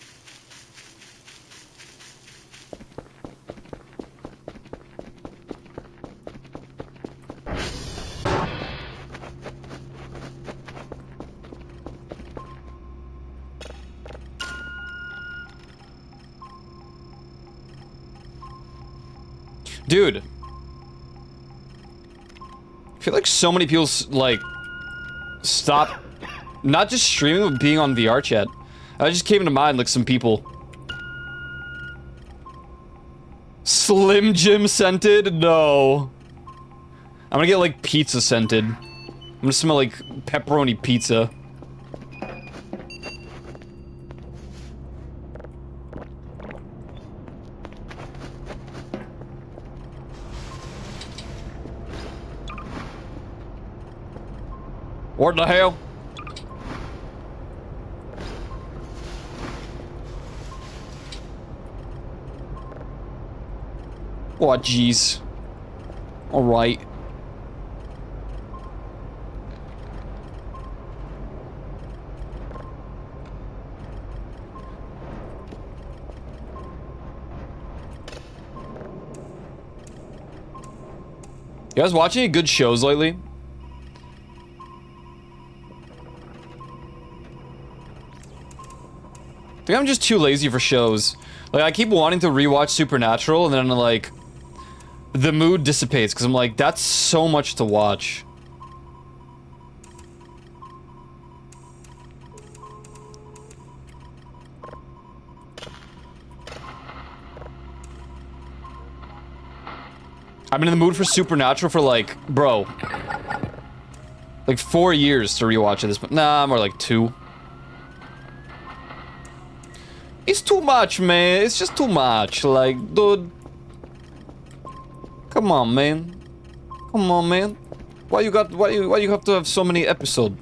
Dude. I feel like so many people, like, stop, not just streaming, but being on VR chat. I just came to mind, like, some people. Slim Jim scented? No. I'm gonna get, like, pizza scented. I'm gonna smell like pepperoni pizza. What the hell? Oh, jeez. Alright. You guys watching any good shows lately? I think I'm just too lazy for shows. Like, I keep wanting to rewatch Supernatural, and then, like, the mood dissipates, because I'm like, that's so much to watch. I've been in the mood for Supernatural for, like, bro, like 4 years to rewatch it this, but nah, more like 2. It's too much, man. It's just too much. Like, dude. Come on, man. Come on, man. Why you have to have so many episodes?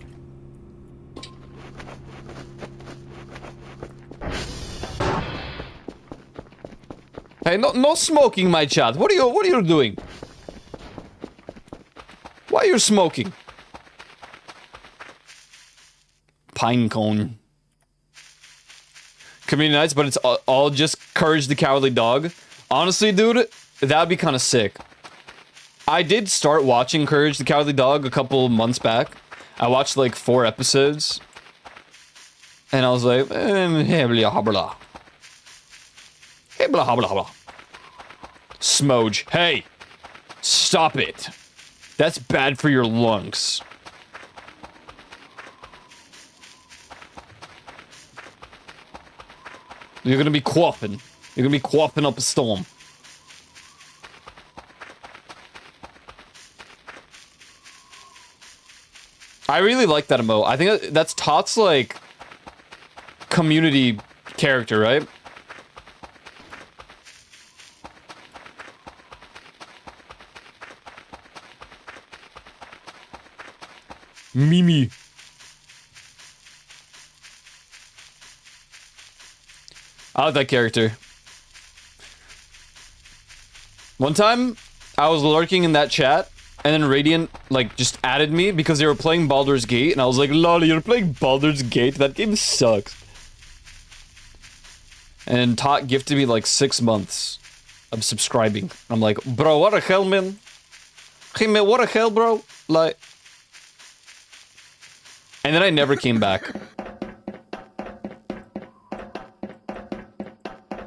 Hey, no smoking, my chat. What are you doing? Why are you smoking? Pine cone. Community nights, but it's all just Courage the Cowardly Dog. Honestly, dude, that'd be kind of sick. I did start watching Courage the Cowardly Dog a couple months back. I watched like 4 episodes. And I was like, hey, blah, blah. Hey, blah, blah, blah. Smoge. Hey, stop it. That's bad for your lungs. You're gonna be quaffing. You're gonna be quaffing up a storm. I really like that emote. I think that's Tot's, like, community character, right? Mimi. I like that character. One time, I was lurking in that chat, and then Radiant, like, just added me because they were playing Baldur's Gate, and I was like, lol, you're playing Baldur's Gate? That game sucks. And Tot gifted me, like, 6 months of subscribing. I'm like, bro, what the hell, man? Hey, man, what the hell, bro? Like... And then I never came back.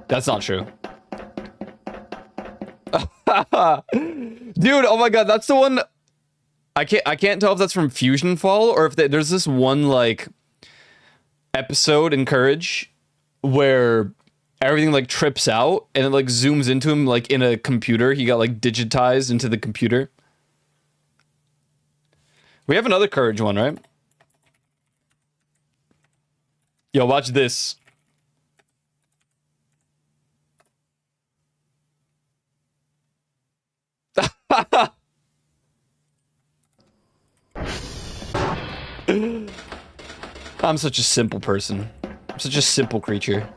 That's not true. Dude, oh my god, that's the one. I can't tell if that's from Fusion Fall or if there's this one like episode in Courage where everything like trips out and it like zooms into him like in a computer. He got like digitized into the computer. We have another Courage one, right? Yo, watch this. I'm such a simple person. I'm such a simple creature.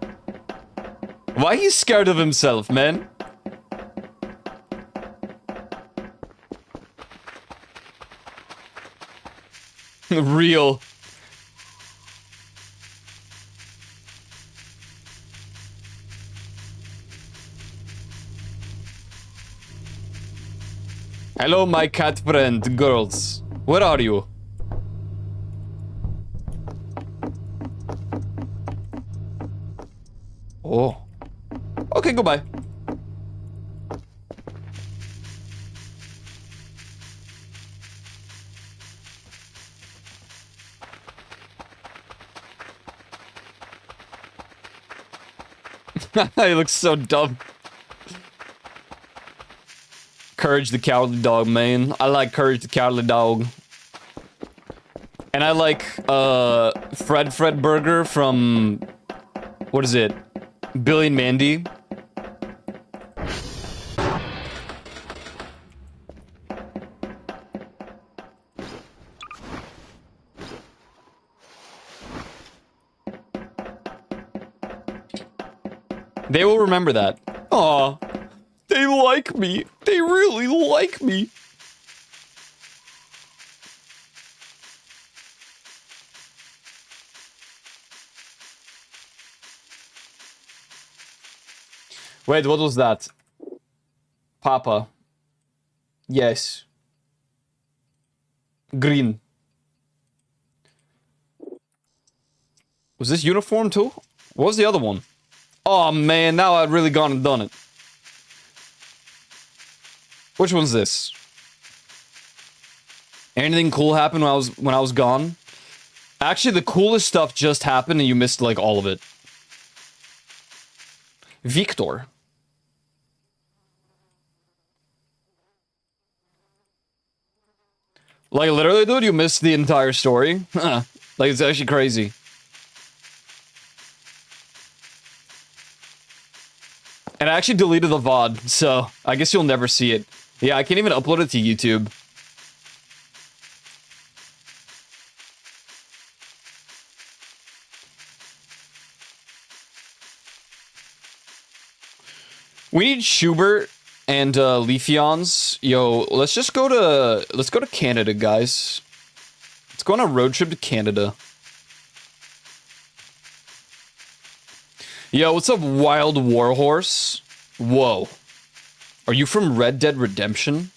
Why he's scared of himself, man? Real. Hello, my cat friend, girls. Where are you? Oh. Okay, goodbye. He looks so dumb. Courage the Cowardly Dog, man. I like Courage the Cowardly Dog. And I like, Fred Burger from... What is it? Billy and Mandy. They will remember that. Aw. They like me. They really like me. Wait, what was that? Papa. Yes. Green. Was this uniform too? What was the other one? Oh man, now I've really gone and done it. Which one's this? Anything cool happened when I was gone? Actually, the coolest stuff just happened and you missed like all of it. Victor. Like literally, dude, you missed the entire story. Like it's actually crazy. And I actually deleted the VOD, so I guess you'll never see it. Yeah, I can't even upload it to YouTube. We need Schubert and Leafeons. Yo, let's go to Canada, guys. Let's go on a road trip to Canada. Yo, what's up, Wild Warhorse? Whoa. Are you from Red Dead Redemption?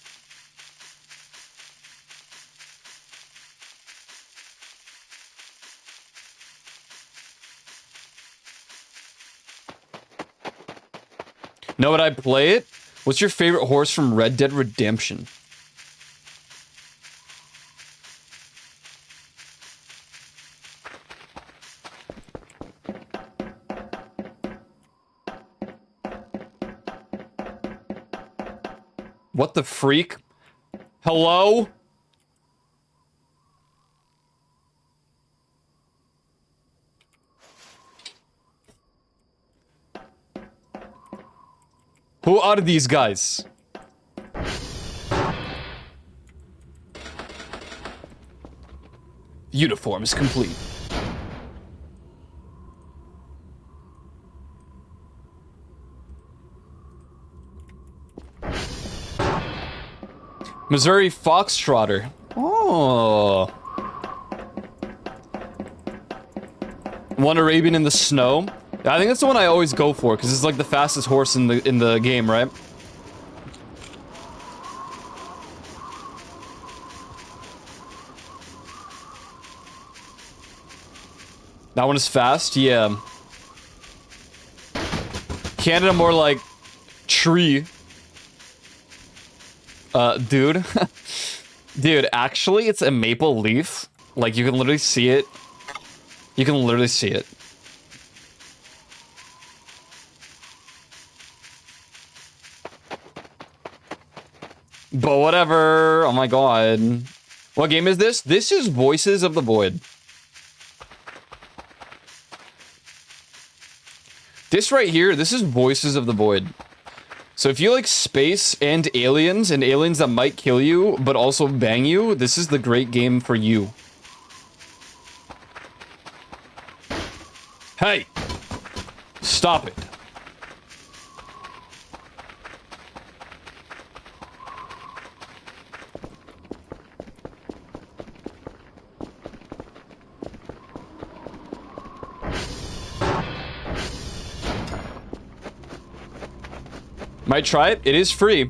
No, but I play it? What's your favorite horse from Red Dead Redemption? What the freak? Hello? Who are these guys? Uniform is complete. Missouri Foxtrotter. Oh. One Arabian in the snow. I think that's the one I always go for because it's like the fastest horse in the game, right? That one is fast, yeah. Canada more like tree. Dude. Dude, actually, it's a maple leaf. Like, you can literally see it. You can literally see it. But whatever. Oh my god. What game is this? This is Voices of the Void. This right here, this is Voices of the Void. So if you like space and aliens that might kill you, but also bang you, this is the great game for you. Hey! Stop it. Might try it. It is free.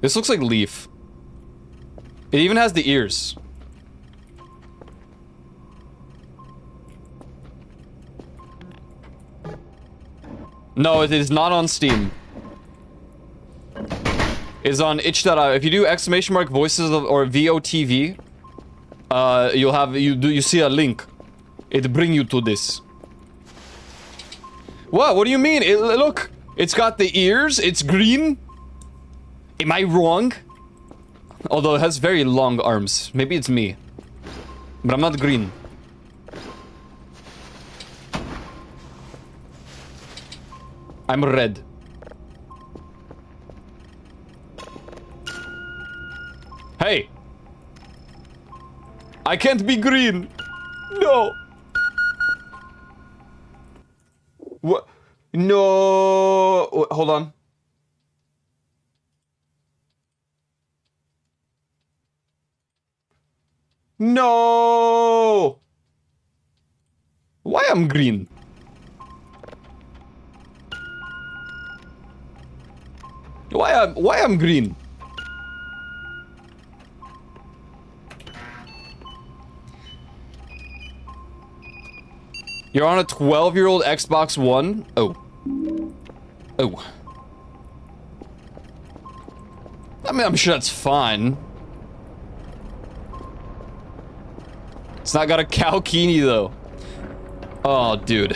This looks like Leaf. It even has the ears. No, it is not on Steam. It's on itch.io. If you do ! Voices of, or VOTV, you'll have you see a link. It bring you to this. What? What do you mean? Look, it's got the ears. It's green. Am I wrong? Although it has very long arms. Maybe it's me. But I'm not green. I'm red. Hey! I can't be green! No! What? No! Hold on. No! Why I'm green? Why I'm green? You're on a 12-year-old Xbox One? Oh. Oh. I mean, I'm sure that's fine. It's not got a Kalkini, though. Oh, dude.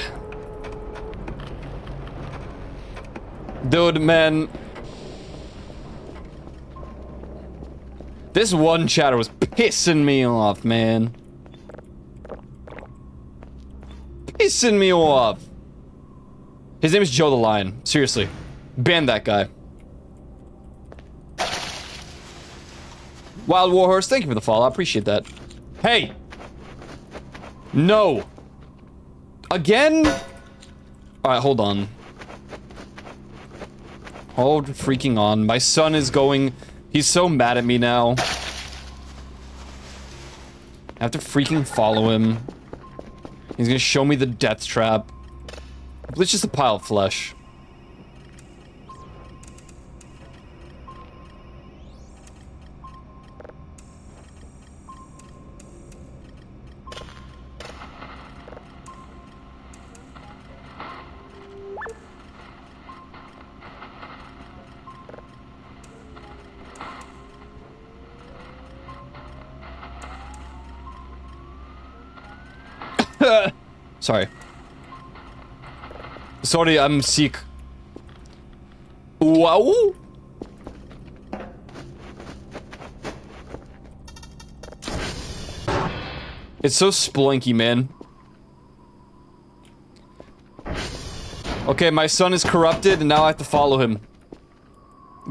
Dude, man. This one chatter was pissing me off, man. Pissing me off. His name is Joe the Lion. Seriously. Ban that guy. Wild Warhorse, thank you for the follow. I appreciate that. Hey! No! Again? Alright, hold on. Hold freaking on. My son is going... He's so mad at me now. I have to freaking follow him. He's gonna show me the death trap. It's just a pile of flesh. Sorry. Sorry, I'm sick. Wow. It's so splinky, man. Okay, my son is corrupted, and now I have to follow him.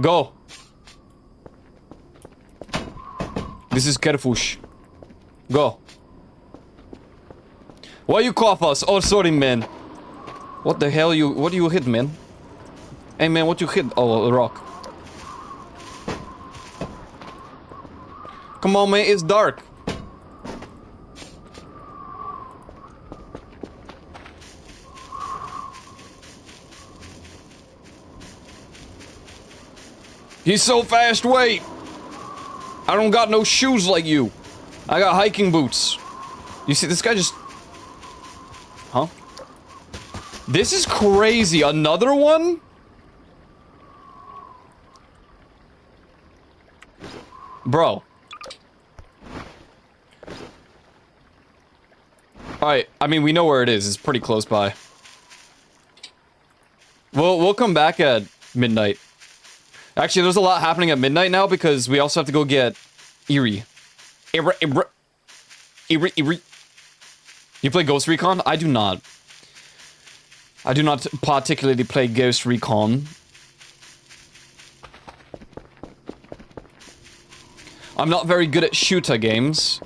Go. This is Kerfush. Go. Why you cough us? Oh, sorry, man. What the hell what do you hit, man? Hey, man, what you hit? Oh, a rock. Come on, man. It's dark. He's so fast, wait! I don't got no shoes like you. I got hiking boots. You see, this guy just... Huh? This is crazy. Another one? Bro. Alright, I mean, we know where it is. It's pretty close by. We'll come back at midnight. Actually, there's a lot happening at midnight now because we also have to go get Eerie. Eerie. You play Ghost Recon? I do not. I do not particularly play Ghost Recon. I'm not very good at shooter games.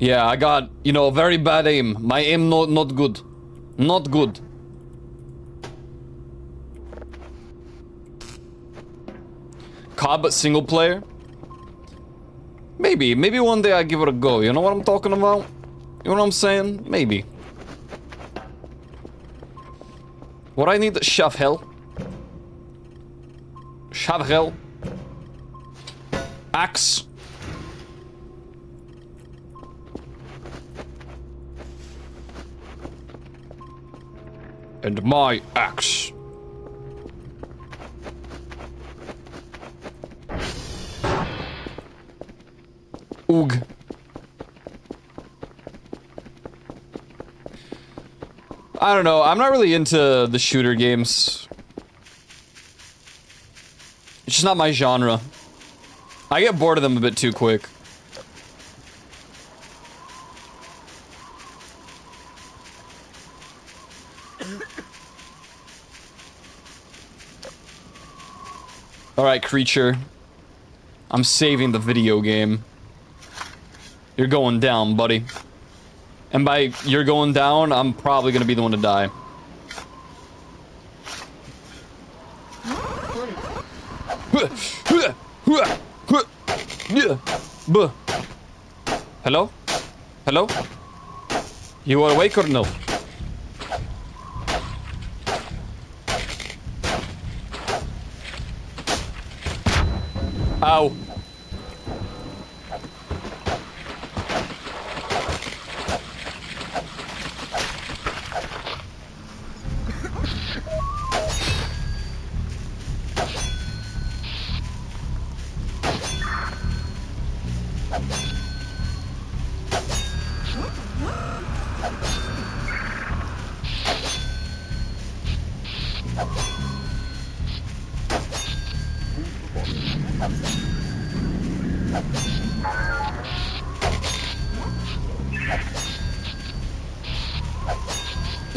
Yeah, I got, you know, very bad aim. My aim not good. Not good. COD but single player? Maybe one day I give it a go. You know what I'm talking about? You know what I'm saying? Maybe. What I need? Shovel. Shovel. Axe. And my axe. Oog. I don't know. I'm not really into the shooter games. It's just not my genre. I get bored of them a bit too quick. Alright, creature. I'm saving the video game. You're going down, buddy. And by you're going down, I'm probably gonna be the one to die. Hello? Hello? You are awake or no? Ow.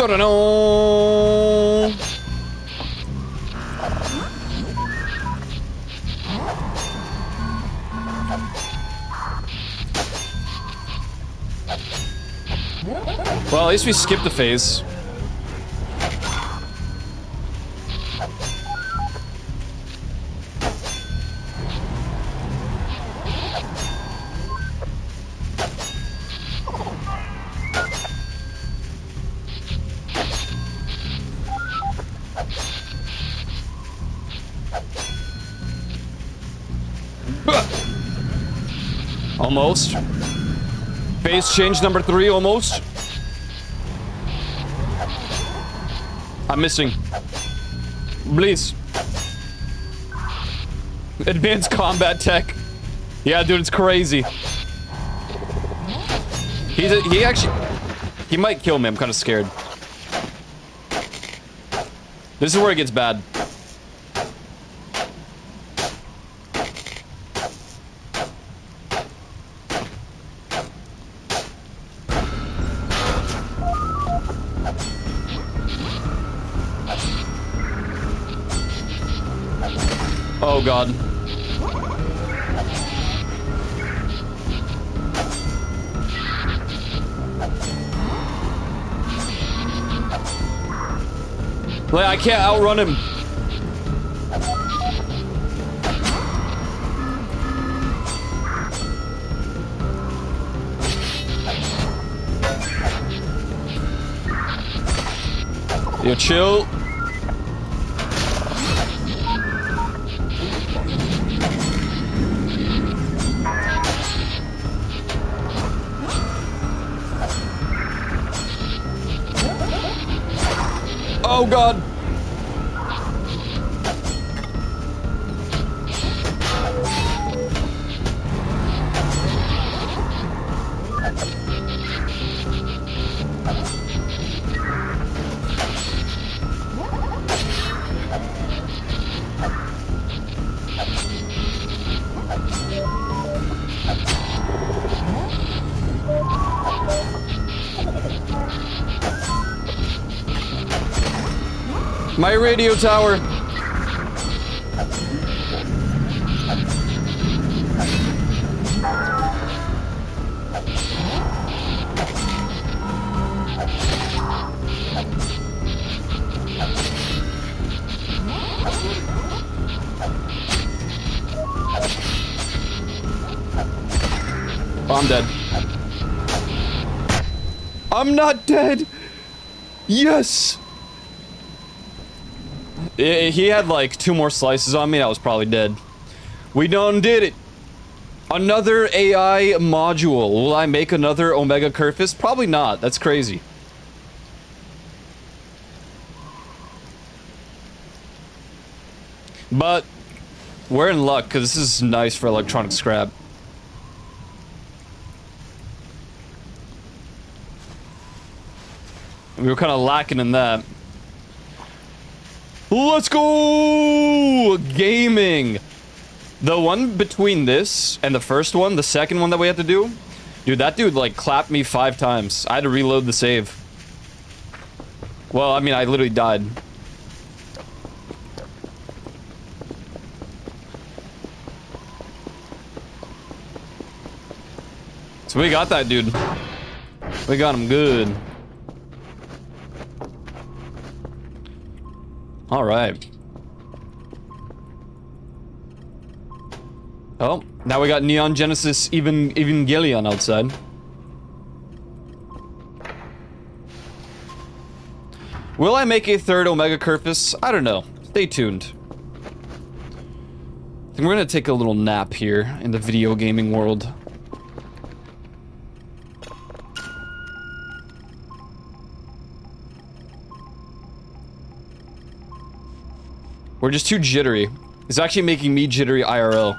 No. Well, at least we skipped the phase. Almost. Phase change number 3, almost. I'm missing. Please. Advanced combat tech. Yeah, dude, it's crazy. He might kill me. I'm kind of scared. This is where it gets bad. Oh god. Like, I can't outrun him. Yo, chill. Oh god. My radio tower. Oh, I'm dead. I'm not dead. Yes. He had like 2 more slices on me. I was probably dead. We done did it. Another AI module. Will I make another Omega Kerfist? Probably not. That's crazy. But we're in luck because this is nice for electronic scrap. We were kind of lacking in that. Let's go! Gaming! The one between this and the first one, the second one that we had to do, dude, that dude, like, clapped me 5 times. I had to reload the save. Well, I mean, I literally died. So we got that dude. We got him good. All right. Oh, now we got Neon Genesis Evangelion outside. Will I make a 3rd Omega Kerfist? I don't know. Stay tuned. I think we're gonna take a little nap here in the video gaming world. We're just too jittery. It's actually making me jittery IRL.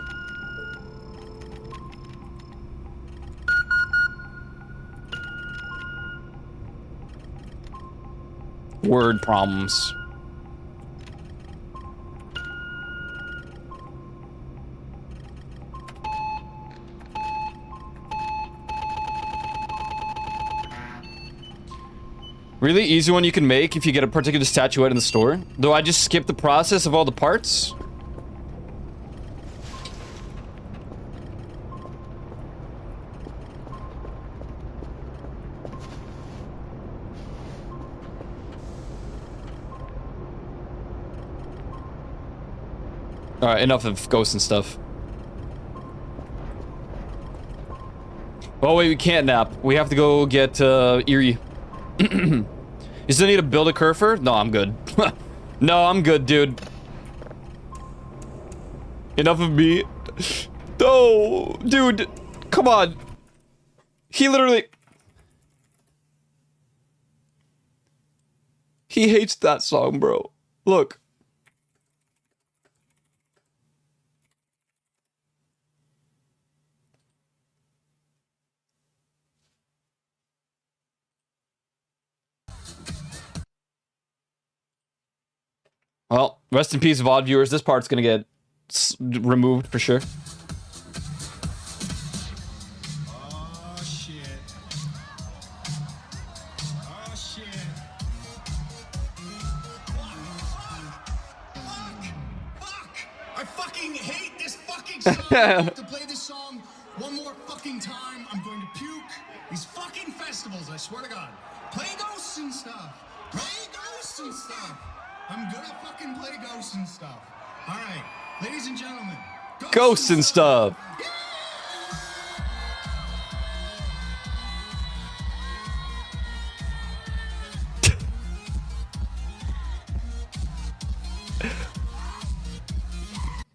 Word problems. Really easy one you can make if you get a particular statuette in the store. Though I just skip the process of all the parts. Alright, enough of ghosts and stuff. Oh wait, we can't nap. We have to go get Eerie. You still need to build a Kerfer? No, I'm good. No, I'm good, dude. Enough of me. No, dude. Come on. He literally... He hates that song, bro. Look. Well, rest in peace, VOD viewers. This part's gonna get removed for sure. Oh shit. Oh shit. Fuck! I fucking hate this fucking song. I have to play this song one more fucking time. I'm going to puke. These fucking festivals, I swear to God. Play ghosts and stuff. Play ghosts and stuff. I'm gonna fucking play Ghosts and stuff. All right, ladies and gentlemen. Ghosts and stuff.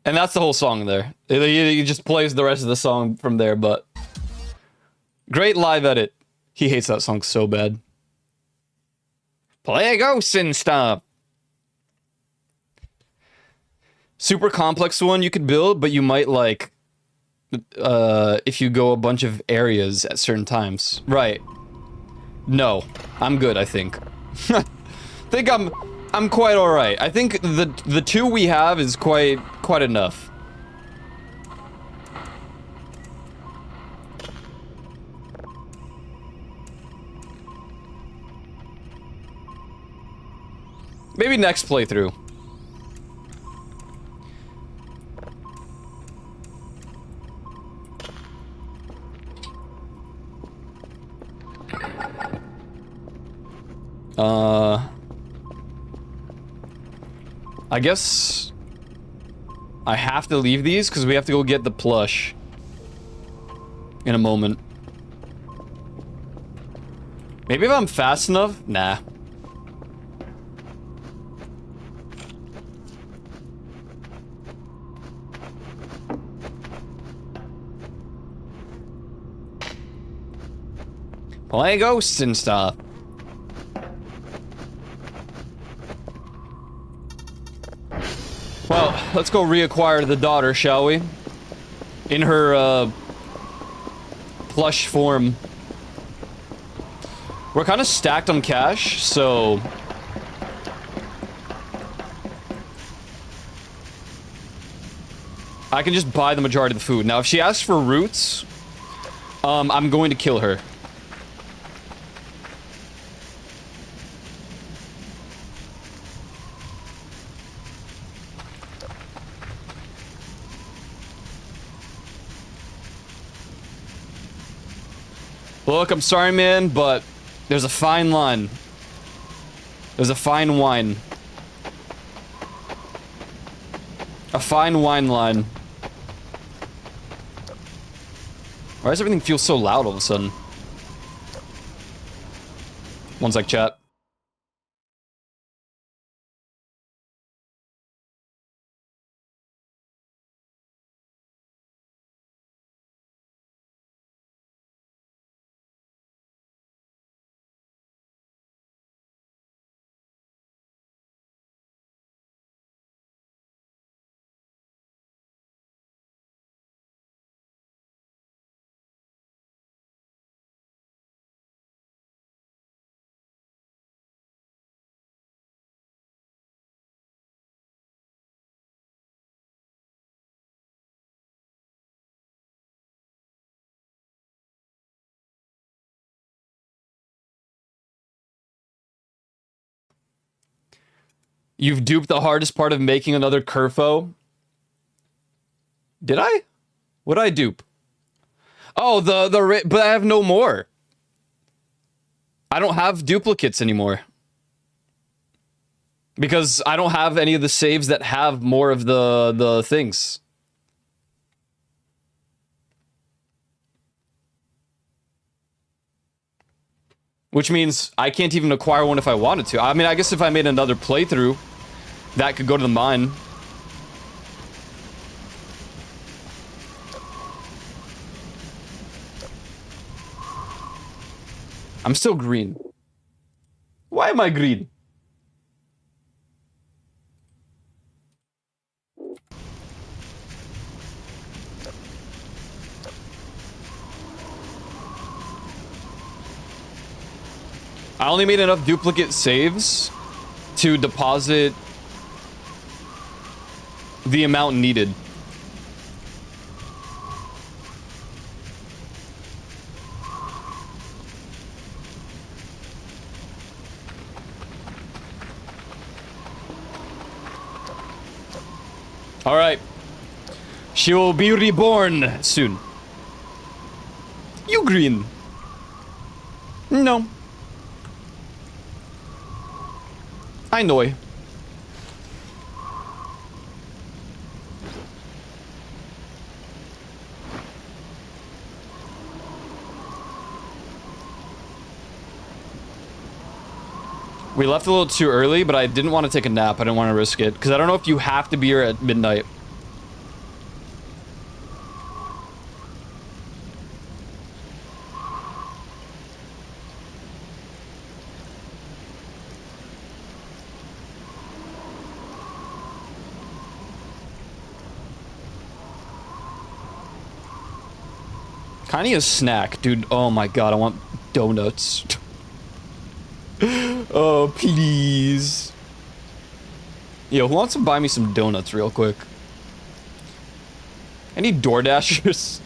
And that's the whole song there. He just plays the rest of the song from there, but... Great live edit. He hates that song so bad. Play Ghosts and stuff. Super complex one you could build, but you might like... if you go a bunch of areas at certain times. Right. No. I'm good, I think. I'm quite alright. I think the two we have is quite enough. Maybe next playthrough. I guess I have to leave these because we have to go get the plush in a moment. Maybe if I'm fast enough? Nah. Play Ghosts and stuff. Well, let's go reacquire the daughter, shall we? In her, plush form. We're kind of stacked on cash, so... I can just buy the majority of the food. Now, if she asks for roots, I'm going to kill her. Look, I'm sorry, man, but there's a fine line. There's a fine wine. A fine wine line. Why does everything feel so loud all of a sudden? One sec, chat. You've duped the hardest part of making another Kerfo. Did I? What did I dupe? Oh, but I have no more. I don't have duplicates anymore. Because I don't have any of the saves that have more of the things. Which means I can't even acquire one if I wanted to. I mean, I guess if I made another playthrough, that could go to the mine. I'm still green. Why am I green? I only made enough duplicate saves to deposit the amount needed. All right. She will be reborn soon. You green. No. I know. We left a little too early, but I didn't want to take a nap. I didn't want to risk it. Because I don't know if you have to be here at midnight. Kind of a snack, dude. Oh my god, I want donuts. Oh, please. Yo, who wants to buy me some donuts real quick? I need DoorDashers.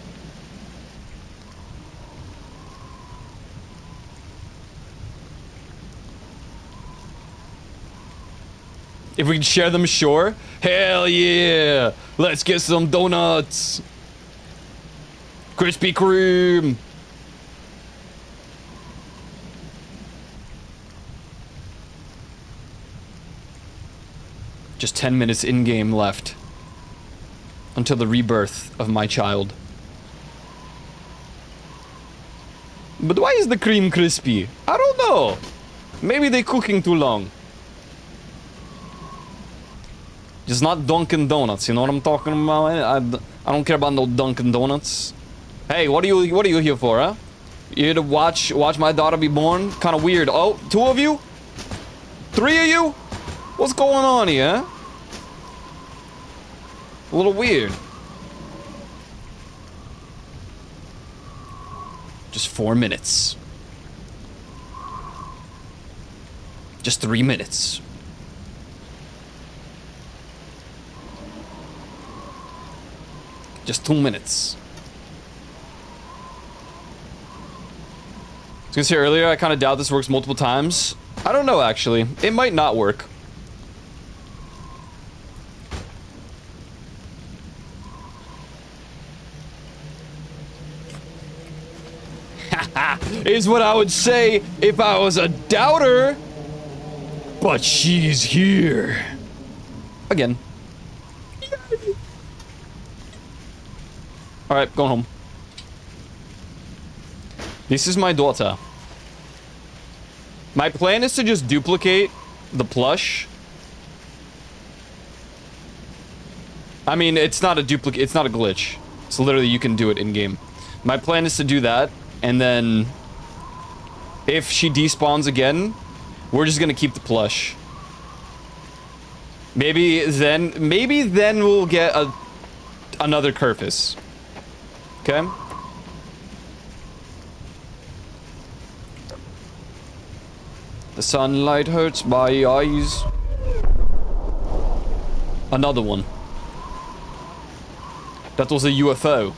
If we can share them, sure. Hell yeah! Let's get some donuts. Krispy Kreme. Just 10 minutes in-game left. Until the rebirth of my child. But why is the cream crispy? I don't know. Maybe they're cooking too long. Just not Dunkin' Donuts, you know what I'm talking about? I don't care about no Dunkin' Donuts. Hey, what are you here for, huh? You here to watch my daughter be born? Kind of weird. Oh, 2 of you? 3 of you? What's going on here, huh? A little weird. Just 4 minutes. Just 3 minutes. Just 2 minutes. I was gonna say earlier, I kind of doubt this works multiple times. I don't know, actually. It might not work. Is what I would say if I was a doubter. But she's here. Again. Alright, going home. This is my daughter. My plan is to just duplicate the plush. I mean, it's not a duplicate, it's not a glitch. So literally you can do it in-game. My plan is to do that, and then if she despawns again, we're just gonna keep the plush. Maybe then we'll get another Kerfus. Okay? The sunlight hurts my eyes. Another one. That was a UFO.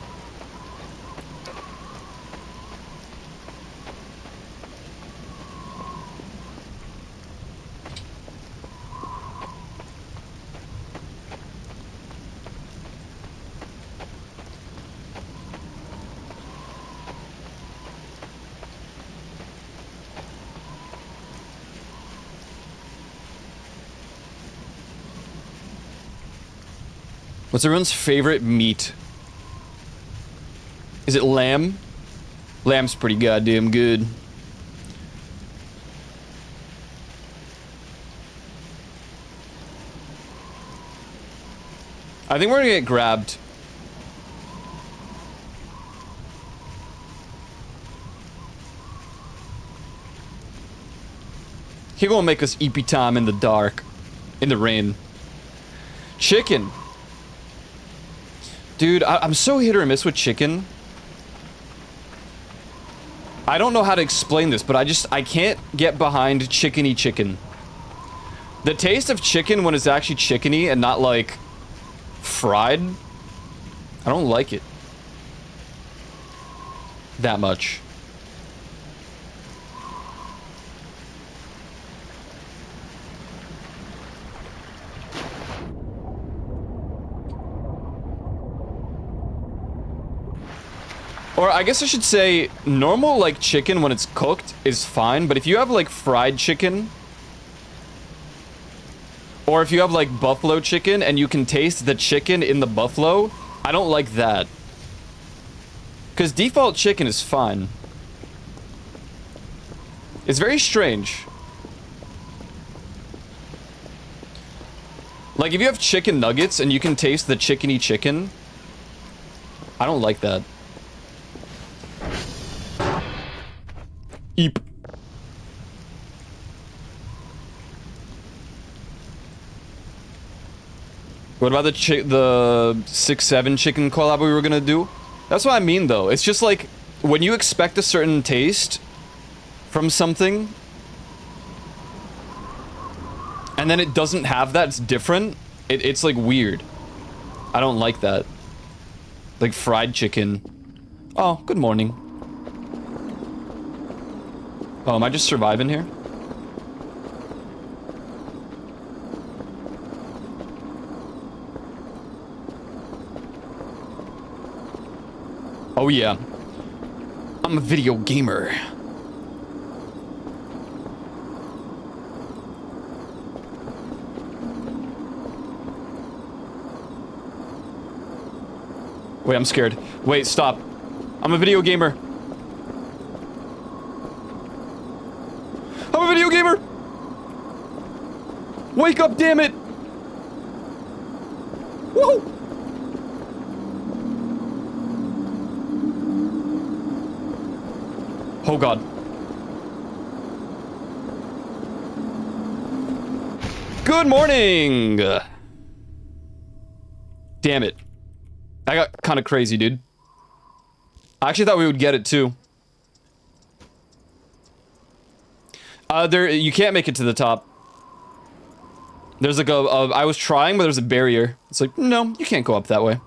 What's everyone's favorite meat? Is it lamb? Lamb's pretty goddamn good. I think we're gonna get grabbed. He gonna make us EP time in the dark. In the rain. Chicken. Dude, I'm so hit or miss with chicken. I don't know how to explain this, but I can't get behind chickeny chicken. The taste of chicken when it's actually chickeny and not like fried, I don't like it that much. Or I guess I should say, normal, like, chicken when it's cooked is fine, but if you have, like, fried chicken, or if you have, like, buffalo chicken and you can taste the chicken in the buffalo, I don't like that. Because default chicken is fine. It's very strange. Like, if you have chicken nuggets and you can taste the chickeny chicken, I don't like that. Eep. What about the 6-7 chicken collab we were gonna do? That's what I mean, though. It's just like, when you expect a certain taste from something, and then it doesn't have that, it's different, it's like weird. I don't like that. Like fried chicken. Oh, good morning. Oh, am I just surviving here? Oh yeah. I'm a video gamer. Wait, I'm scared. Wait, stop. I'm a video gamer. I'm a video gamer! Wake up, damn it! Whoa! Oh god. Good morning! Damn it. I got kind of crazy, dude. I actually thought we would get it, too. You can't make it to the top. There's like I was trying, but there's a barrier. It's like, no, you can't go up that way.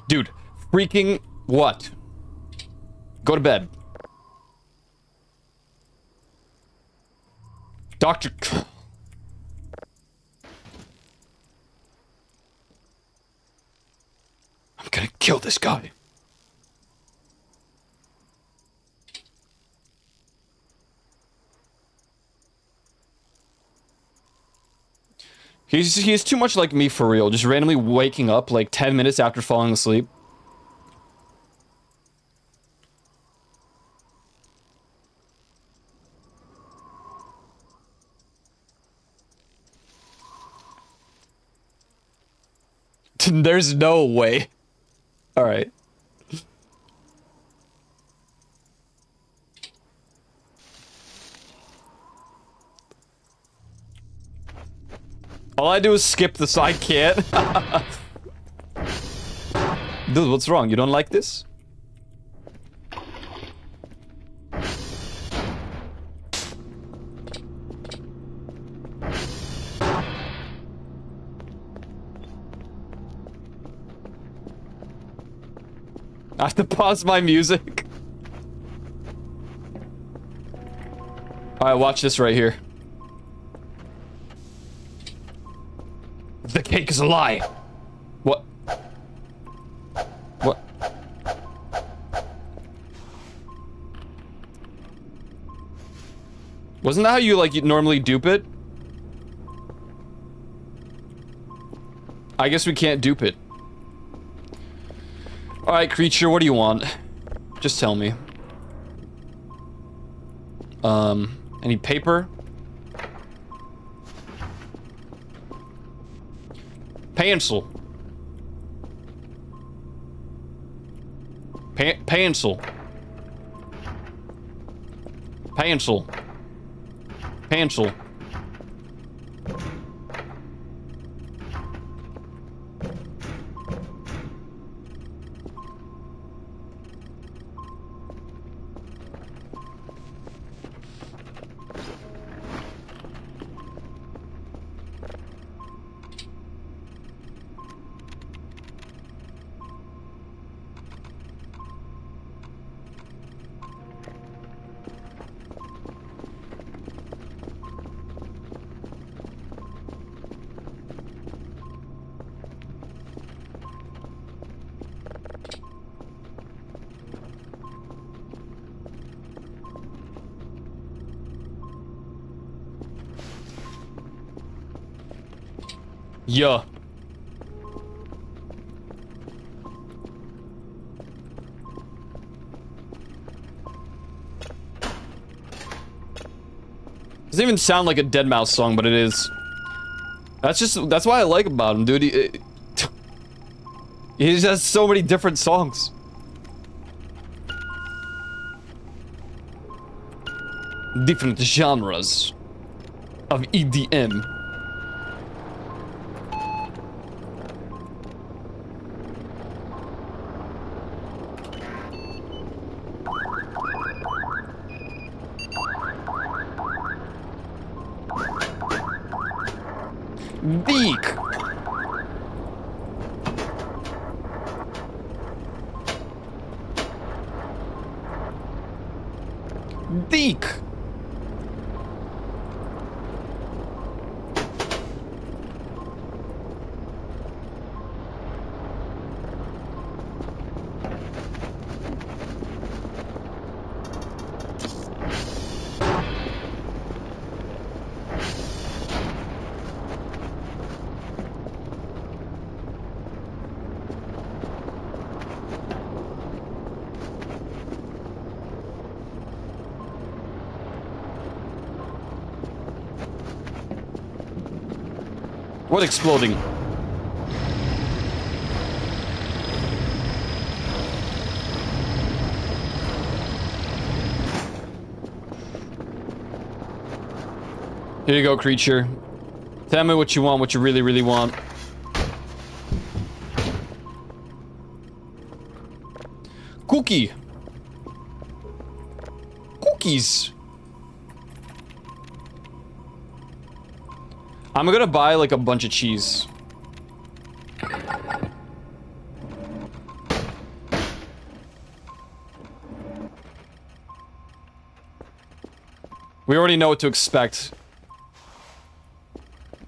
Dude, freaking what? Go to bed. Doctor... I'm gonna kill this guy. He's too much like me for real, just randomly waking up like 10 minutes after falling asleep. There's no way. All right. All I do is skip this. I can't. Dude, what's wrong? You don't like this? I have to pause my music. Alright, watch this right here. The cake is a lie. What? What? Wasn't that how you, like, you normally dupe it? I guess we can't dupe it. Alright, creature, what do you want? Just tell me. Any paper? Pencil. Pencil. Pencil. Pencil. Yeah. Doesn't even sound like a Dead Mouse song, but it is. That's why I like about him, dude. He just has so many different songs. Different genres of EDM. Deek. Deek. What exploding? Here you go, creature. Tell me what you want, what you really, really want. Cookie. Cookies. I'm gonna buy like a bunch of cheese. We already know what to expect.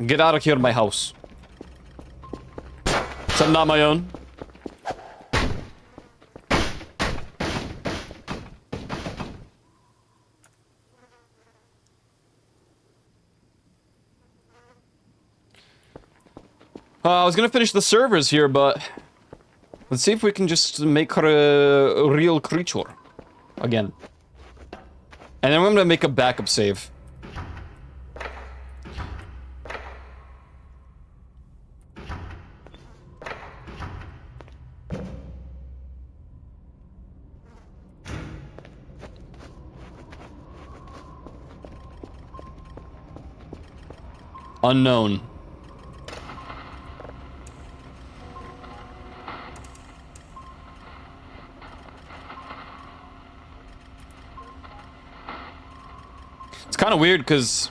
Get out of here, my house. Except not my own. I was gonna finish the servers here, but let's see if we can just make her a real creature again. And then I'm gonna make a backup save. Unknown. It's kind of weird because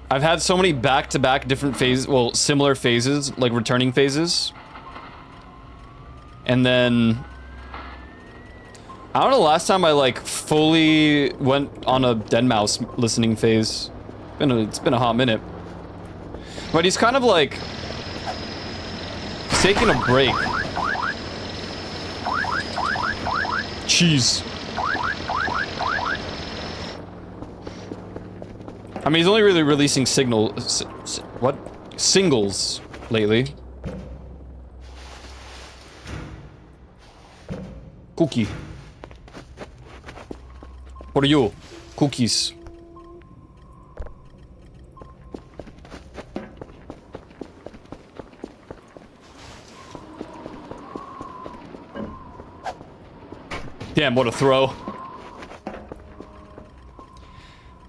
I've had so many back-to-back different phases, well, similar phases, like returning phases. And then I don't know the last time I like fully went on a Dead Mouse listening phase. It's been a hot minute. But he's kind of like he's taking a break. Cheese. I mean, he's only really releasing singles lately. Cookie. What are you? Cookies. Damn, what a throw.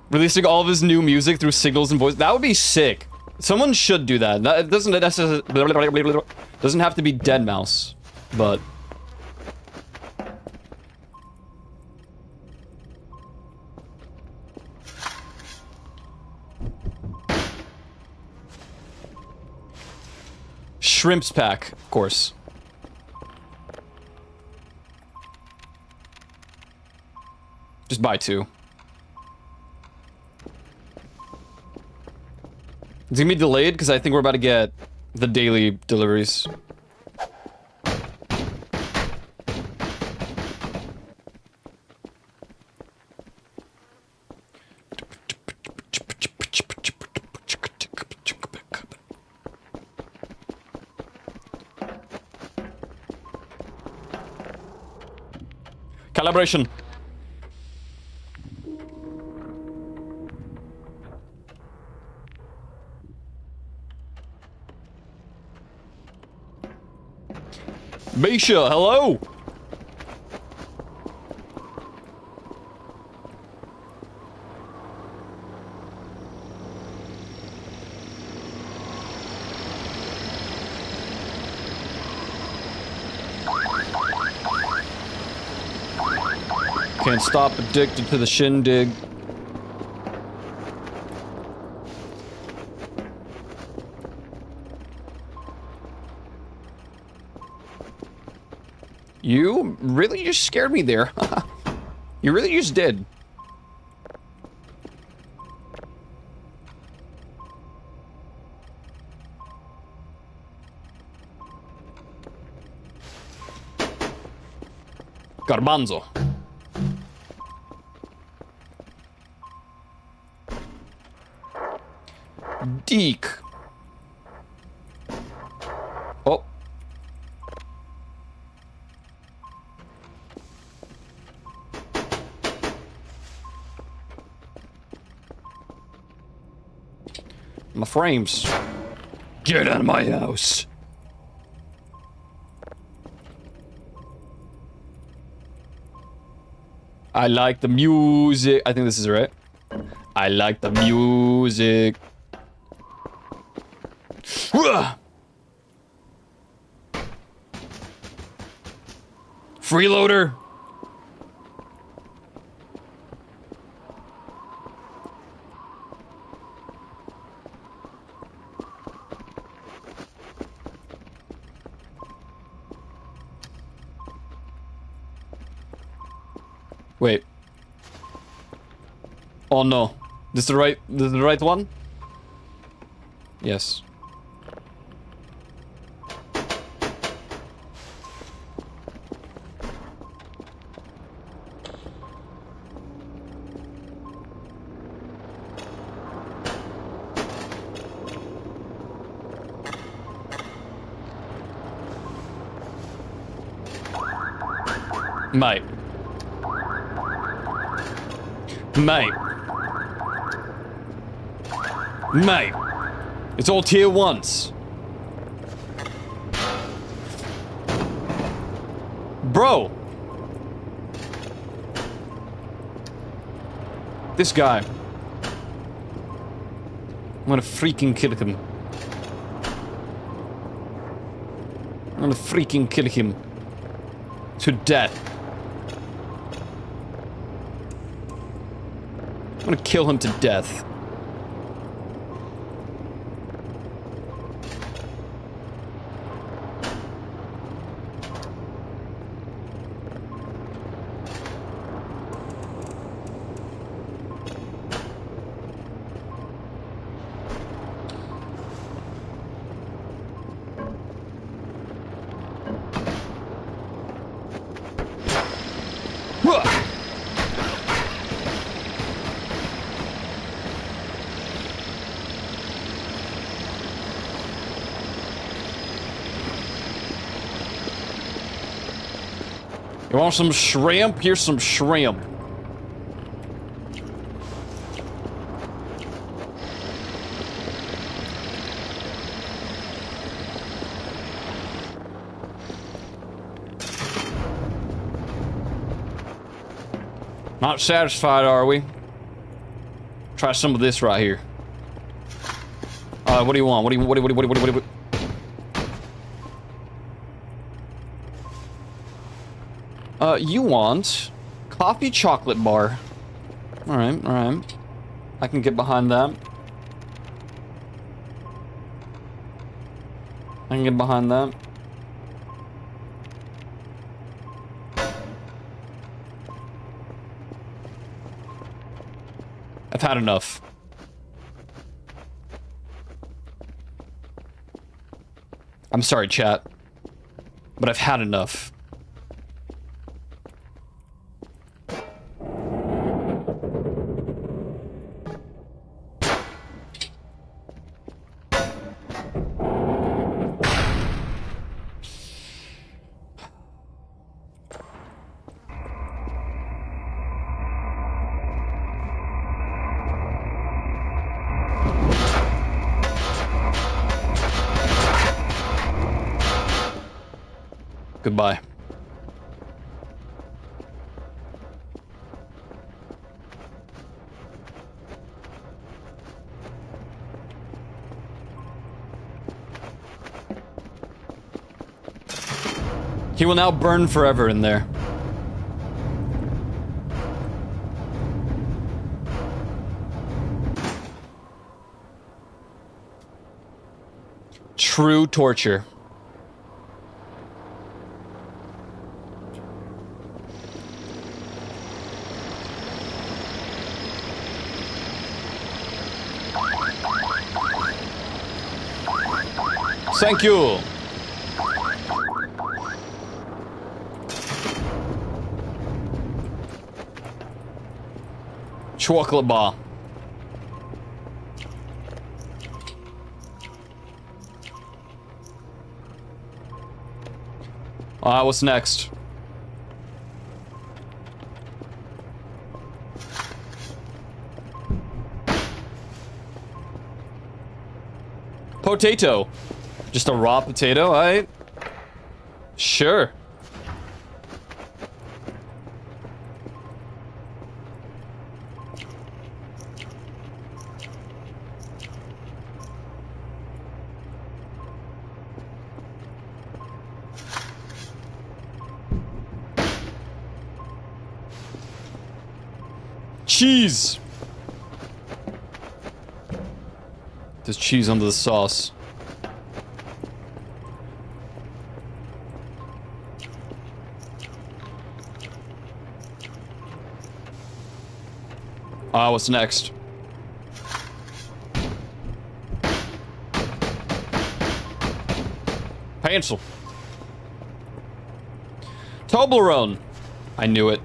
Releasing all of his new music through signals and voice. That would be sick. Someone should do that. It doesn't necessarily doesn't have to be Dead Mouse, but Shrimps pack, of course. Just buy 2. It's gonna be delayed because I think we're about to get the daily deliveries. Calibration. Misha, hello? Can't stop addicted to the shindig. You really just scared me there. You really just did. Garbanzo. Deke. Oh. My frames. Get out of my house. I like the music. I think this is right. I like the music. Freeloader. Wait. Oh no. This is the right one? Yes. Mate. Mate. Mate. It's all tier 1s. Bro. This guy. I'm gonna freaking kill him. I'm gonna freaking kill him. To death. I'm gonna kill him to death. You want some shrimp? Here's some shrimp. Not satisfied, are we? Try some of this right here. What do you want? What do you... You want coffee chocolate bar. Alright, alright. I can get behind that. I can get behind that. I've had enough. I'm sorry, chat, but I've had enough. Goodbye. He will now burn forever in there. True torture. Thank you. Chocolate bar. What's next? Potato. Just a raw potato, alright? Sure. Cheese! There's cheese under the sauce. What's next? Pencil. Toblerone. I knew it.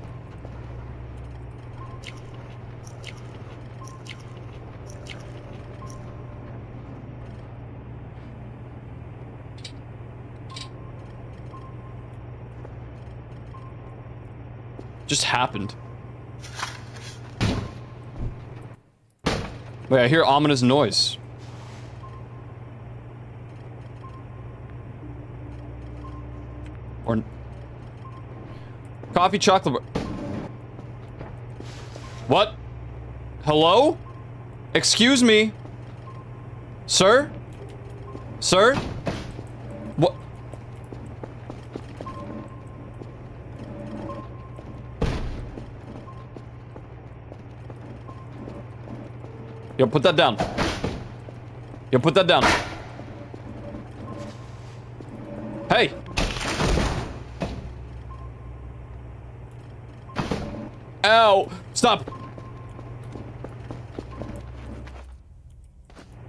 Just happened. Wait, I hear ominous noise. Or... Coffee chocolate... What? Hello? Excuse me? Sir? Sir? What? Yo, put that down. Yo, put that down. Hey! Ow! Stop!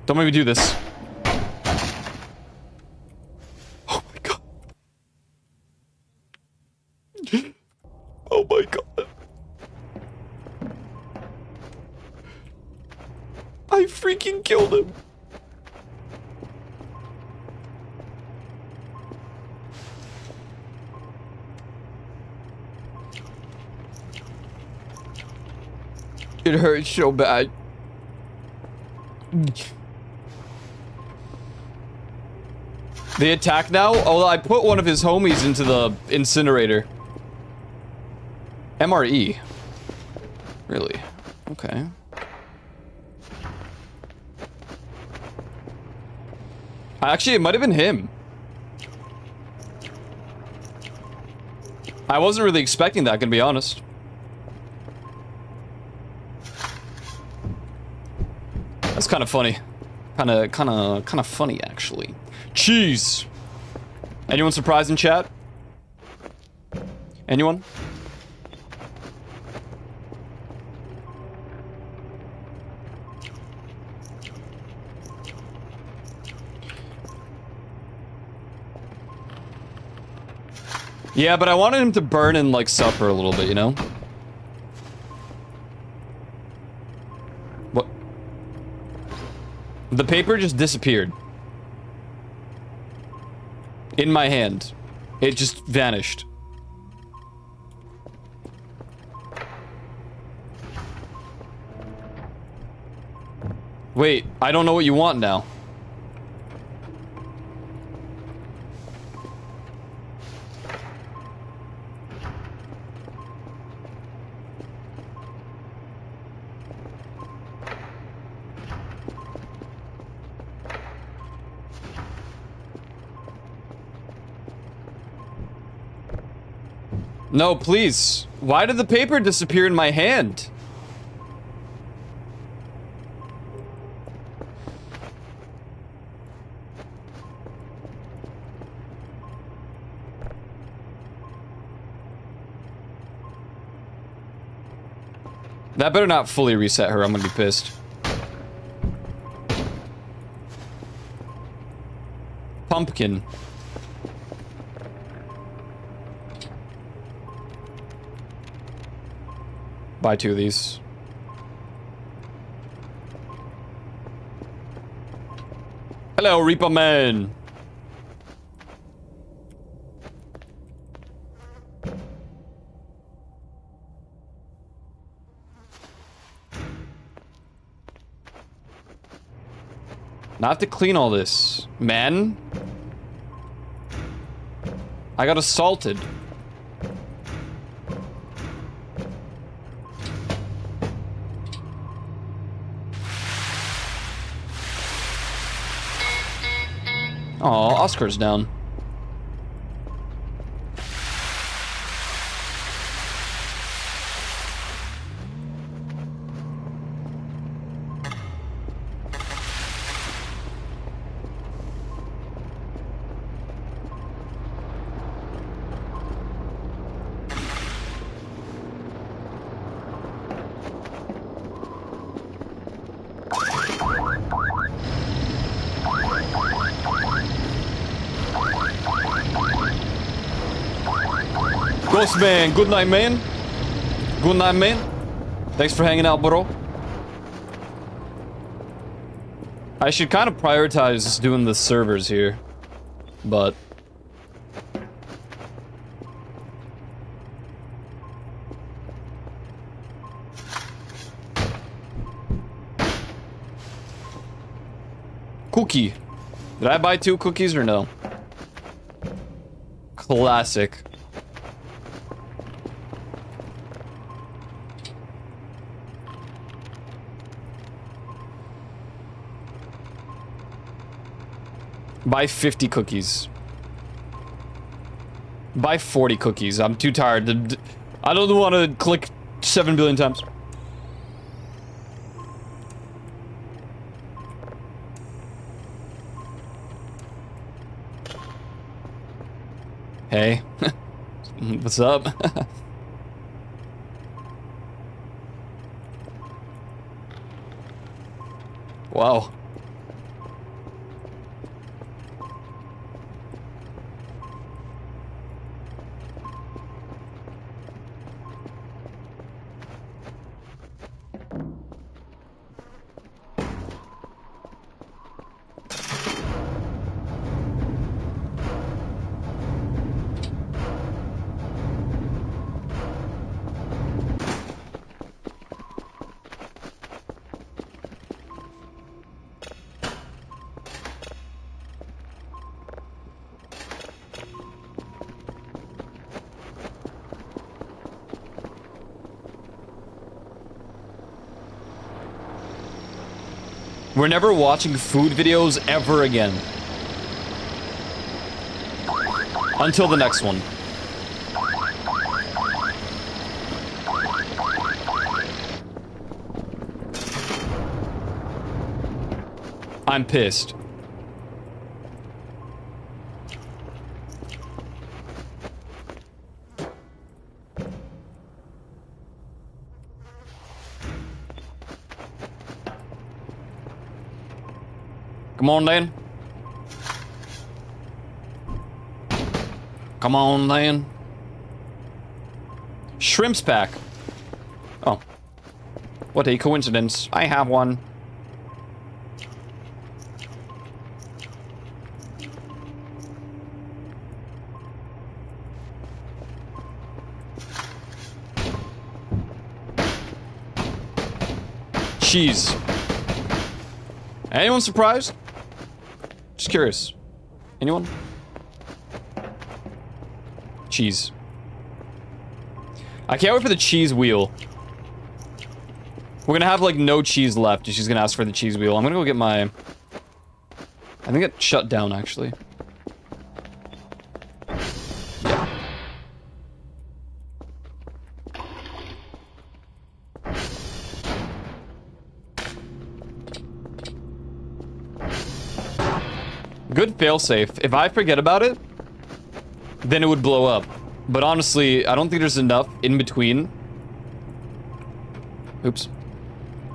Don't make me do this. Oh my god. Oh my god. I freaking killed him. It hurts so bad. The attack now? Oh, I put one of his homies into the incinerator. MRE. Really? Okay. Actually, it might have been him. I wasn't really expecting that, gonna be honest. That's kind of funny. Kind of funny, actually. Cheese! Anyone surprised in chat? Anyone? Yeah, but I wanted him to burn in, like, supper a little bit, you know? What? The paper just disappeared. In my hand. It just vanished. Wait, I don't know what you want now. No, please. Why did the paper disappear in my hand? That better not fully reset her. I'm gonna be pissed. Pumpkin. Buy 2 of these. Hello, Reaper Man. Now I have to clean all this. Man. I got assaulted. Oh, Oscar's down. Ghost Man, good night, man. Good night, man. Thanks for hanging out, bro. I should kind of prioritize doing the servers here, but cookie. Did I buy 2 cookies or no? Classic. Buy 50 cookies. Buy 40 cookies. I'm too tired to... I don't want to click 7 billion times. Hey. What's up? Wow. We're never watching food videos ever again. Until the next one. I'm pissed. Come on, Dan. Come on, Dan. Shrimps pack. Oh. What a coincidence. I have one. Cheese. Anyone surprised? Just curious. Anyone? Cheese. I can't wait for the cheese wheel. We're gonna have like no cheese left. She's gonna ask for the cheese wheel. I'm gonna go get my... I think it shut down actually. Good failsafe. If I forget about it, then it would blow up. But honestly, I don't think there's enough in between. Oops.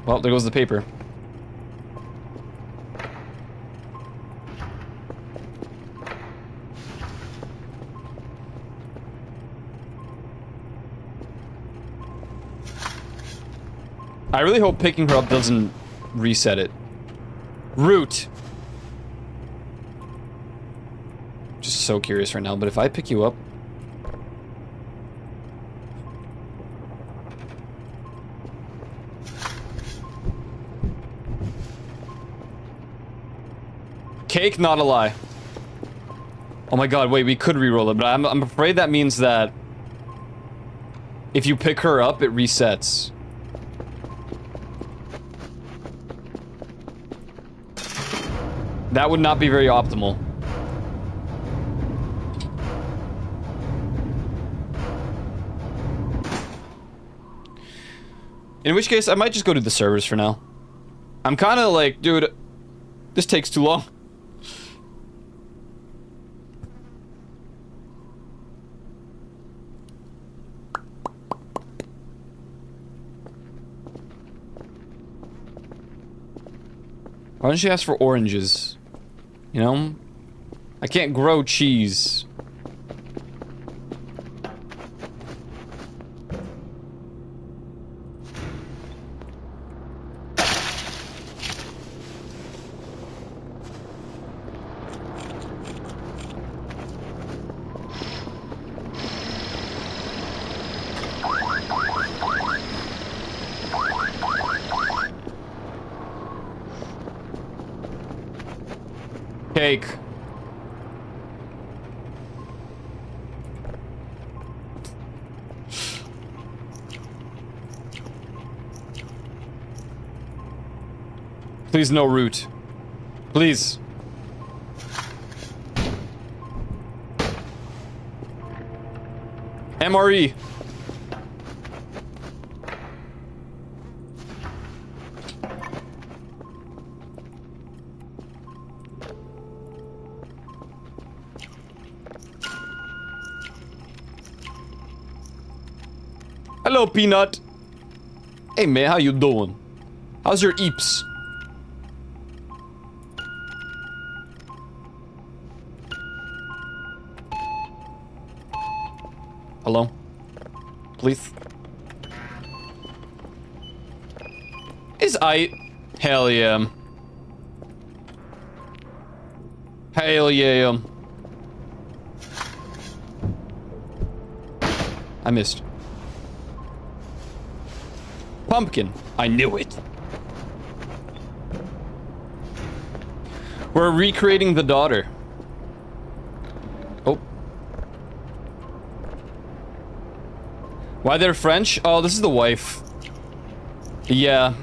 Well, there goes the paper. I really hope picking her up doesn't reset it. Root. Just so curious right now, but if I pick you up... Cake, not a lie. Oh my god, wait, we could reroll it, but I'm afraid that means that if you pick her up, it resets. That would not be very optimal. In which case, I might just go to the servers for now. I'm kind of like, dude, this takes too long. Why don't you ask for oranges? You know? I can't grow cheese. Cake. Please no root. Please. MRE. Hello, Peanut. Hey, man, how you doing? How's your eeps? Hello? Please? Is I... Hell yeah. Hell yeah. I missed. Pumpkin. I knew it. We're recreating the daughter. Oh. Why they're French? Oh, this is the wife. Yeah.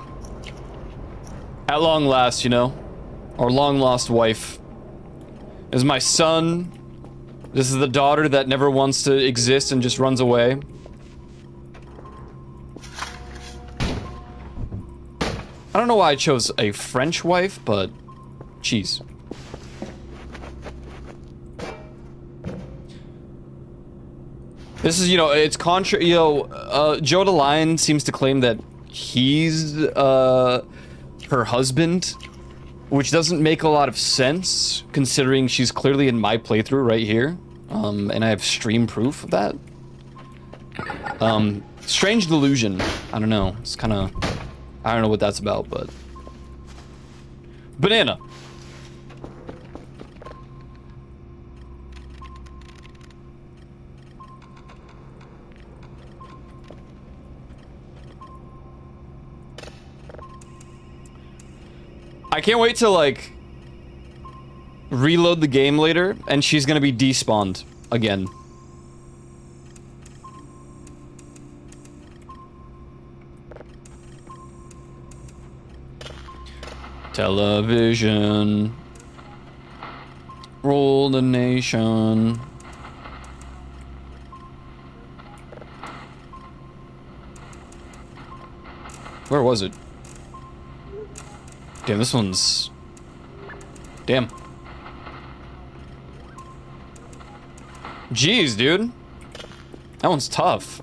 At long last, you know. Our long lost wife. This is my son. This is the daughter that never wants to exist and just runs away. I don't know why I chose a French wife, but cheese. This is, you know, it's contra, you know, Joe the Lion seems to claim that he's, her husband, which doesn't make a lot of sense, considering she's clearly in my playthrough right here, and I have stream proof of that. Strange delusion. I don't know, it's kind of... I don't know what that's about, but... Banana! I can't wait to, like... reload the game later, and she's gonna be despawned again. Television. Rule the nation. Where was it? Damn, this one's... Damn. Jeez, dude. That one's tough.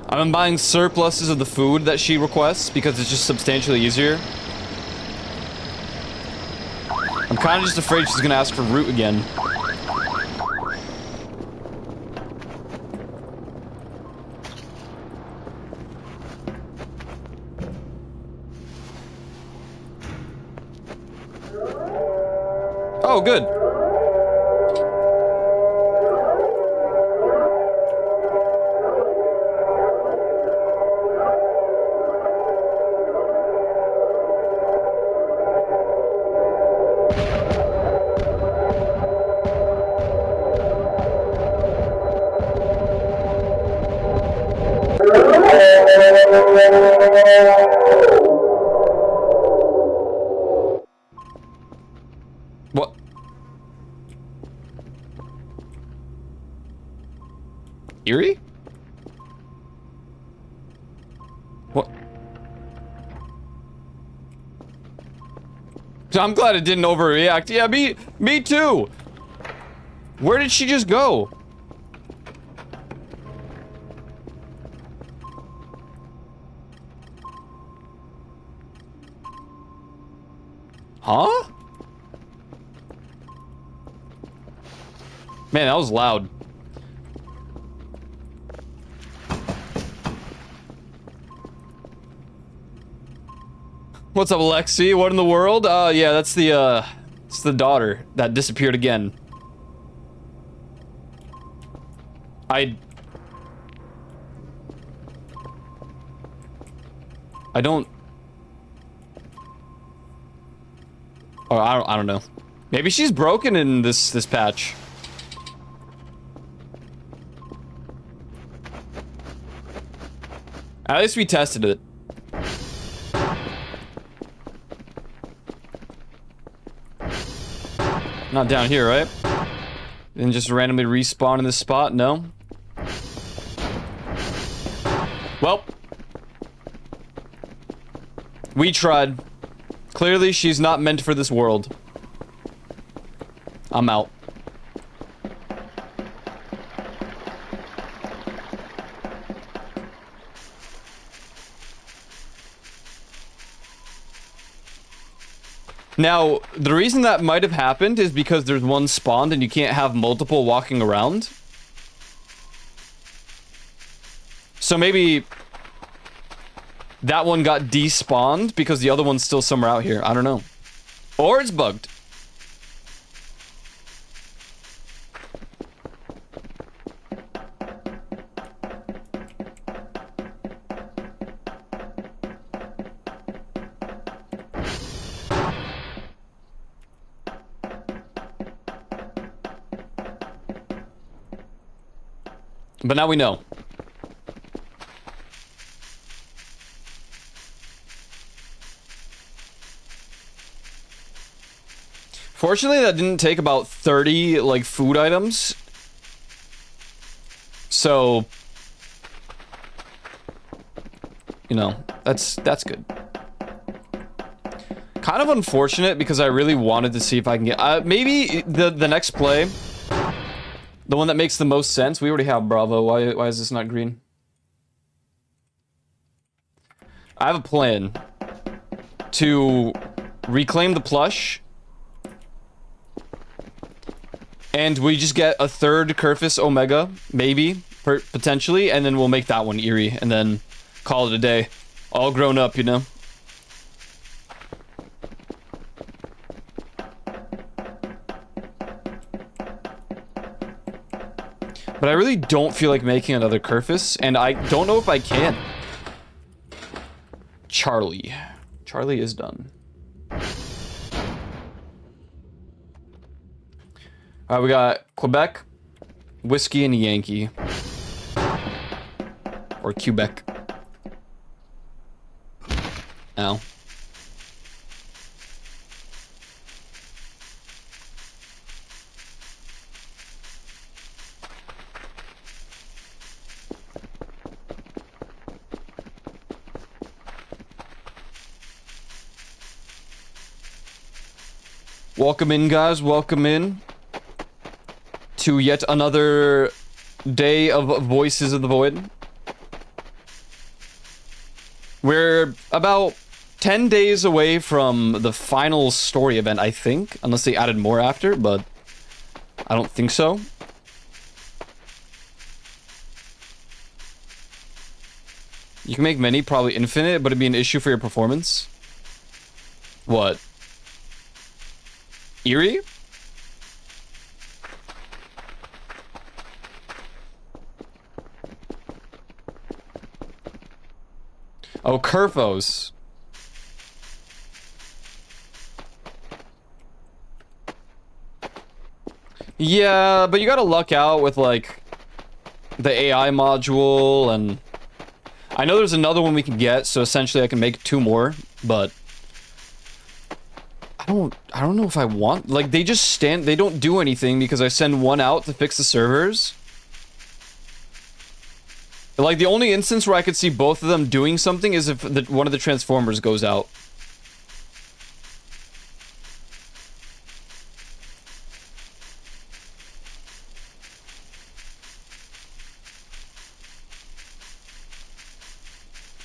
I'm buying surpluses of the food that she requests because it's just substantially easier. I'm kind of just afraid she's gonna ask for root again. Oh, good. What? Eerie? What? I'm glad it didn't overreact. Yeah, me too. Where did she just go? Huh? Man, that was loud. What's up, Alexi? What in the world? Yeah, it's the daughter that disappeared again. I don't. Oh, I don't know. Maybe she's broken in this patch. At least we tested it. Not down here, right? Didn't just randomly respawn in this spot? No. Well, we tried. Clearly, she's not meant for this world. I'm out. Now, the reason that might have happened is because there's one spawned and you can't have multiple walking around. So maybe that one got despawned because the other one's still somewhere out here. I don't know. Or it's bugged. But now we know. Fortunately, that didn't take about 30, like, food items. So, you know, that's good. Kind of unfortunate because I really wanted to see if I can get... maybe the next play... The one that makes the most sense. We already have Bravo. Why is this not green? I have a plan to reclaim the plush. And we just get a third Kerfus Omega, maybe, potentially, and then we'll make that one eerie, and then call it a day. All grown up, you know? But I really don't feel like making another Kerfus, and I don't know if I can. Charlie. Charlie is done. Alright, we got Quebec, Whiskey, and Yankee. Or Quebec. Ow. Welcome in, guys. Welcome in to yet another day of Voices of the Void. We're about 10 days away from the final story event, I think. Unless they added more after, but I don't think so. You can make many, probably infinite, but it'd be an issue for your performance. What? Eerie? Oh, Kerfos. Yeah, but you gotta luck out with, like, the AI module, and I know there's another one we can get, so essentially I can make 2 more, but I don't know if I want, like, they just stand, they don't do anything because I send one out to fix the servers. Like, the only instance where I could see both of them doing something is if one of the transformers goes out.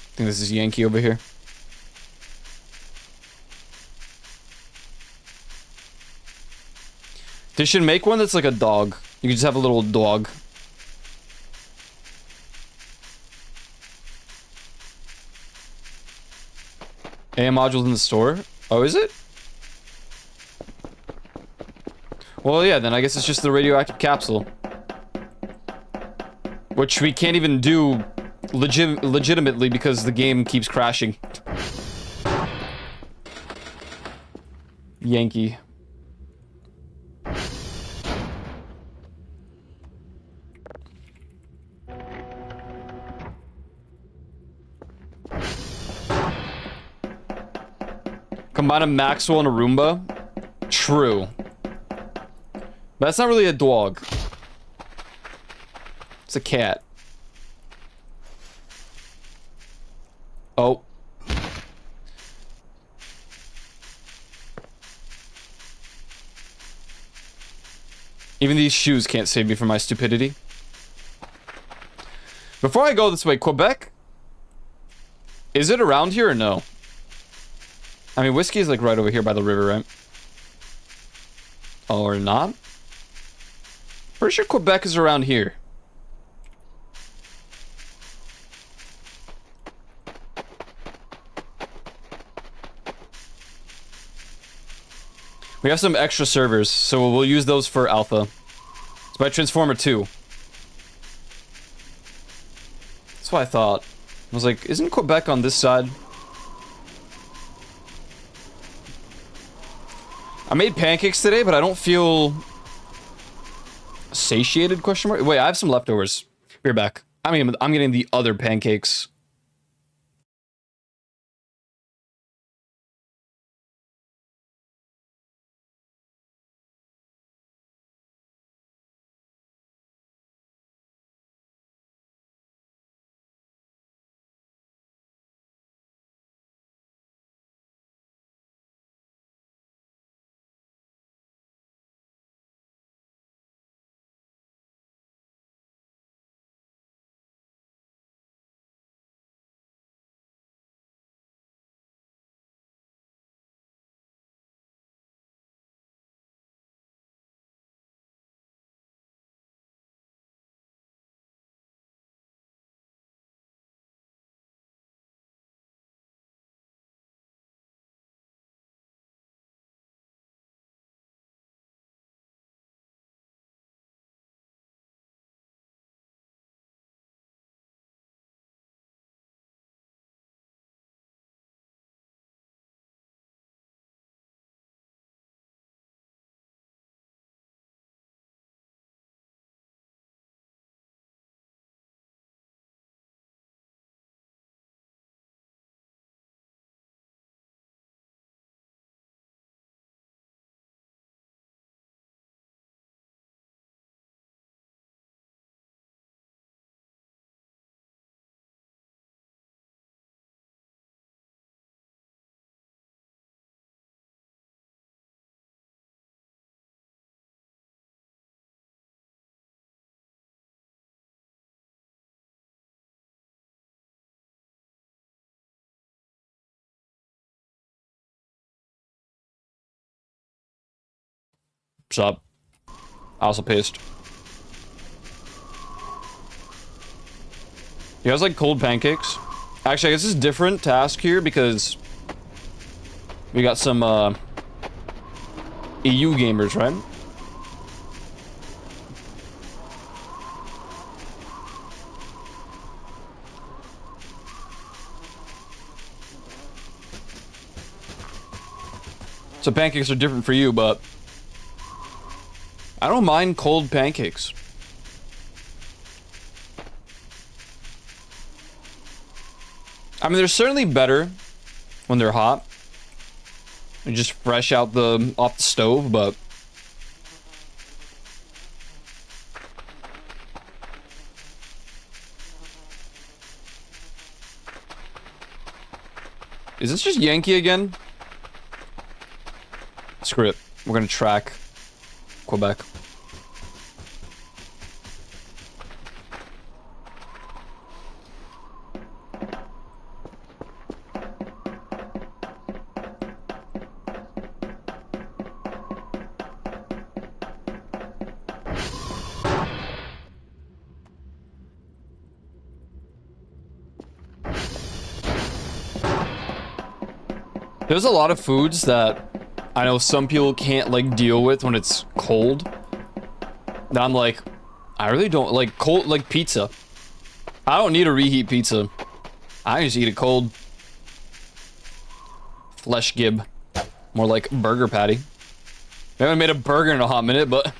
I think this is Yankee over here. They should make one that's like a dog. You can just have a little dog. AI modules in the store? Oh, is it? Well, yeah, then I guess it's just the radioactive capsule. Which we can't even do legitimately because the game keeps crashing. Yankee. Combine a Maxwell and a Roomba? True. But that's not really a dog. It's a cat. Oh. Even these shoes can't save me from my stupidity. Before I go this way, Quebec? Is it around here or no? I mean, whiskey is like right over here by the river, right? Or not? Pretty sure Quebec is around here. We have some extra servers, so we'll use those for alpha. It's by Transformer 2. That's what I thought. I was like, isn't Quebec on this side? I made pancakes today, but I don't feel satiated, question mark? Wait, I have some leftovers. Be right back. I mean, I'm getting the other pancakes. Sup? Also paste. You guys like cold pancakes? Actually, I guess this is different to ask here because we got some EU gamers, right? So pancakes are different for you, but I don't mind cold pancakes. I mean, they're certainly better when they're hot. And just fresh out off the stove, but is this just Yankee again? Screw it. We're gonna track Quebec. There's a lot of foods that I know some people can't like deal with when it's cold. And I'm like, I really don't like cold, like pizza. I don't need to reheat pizza. I just eat it cold. Flesh gib. More like burger patty. I haven't made a burger in a hot minute, but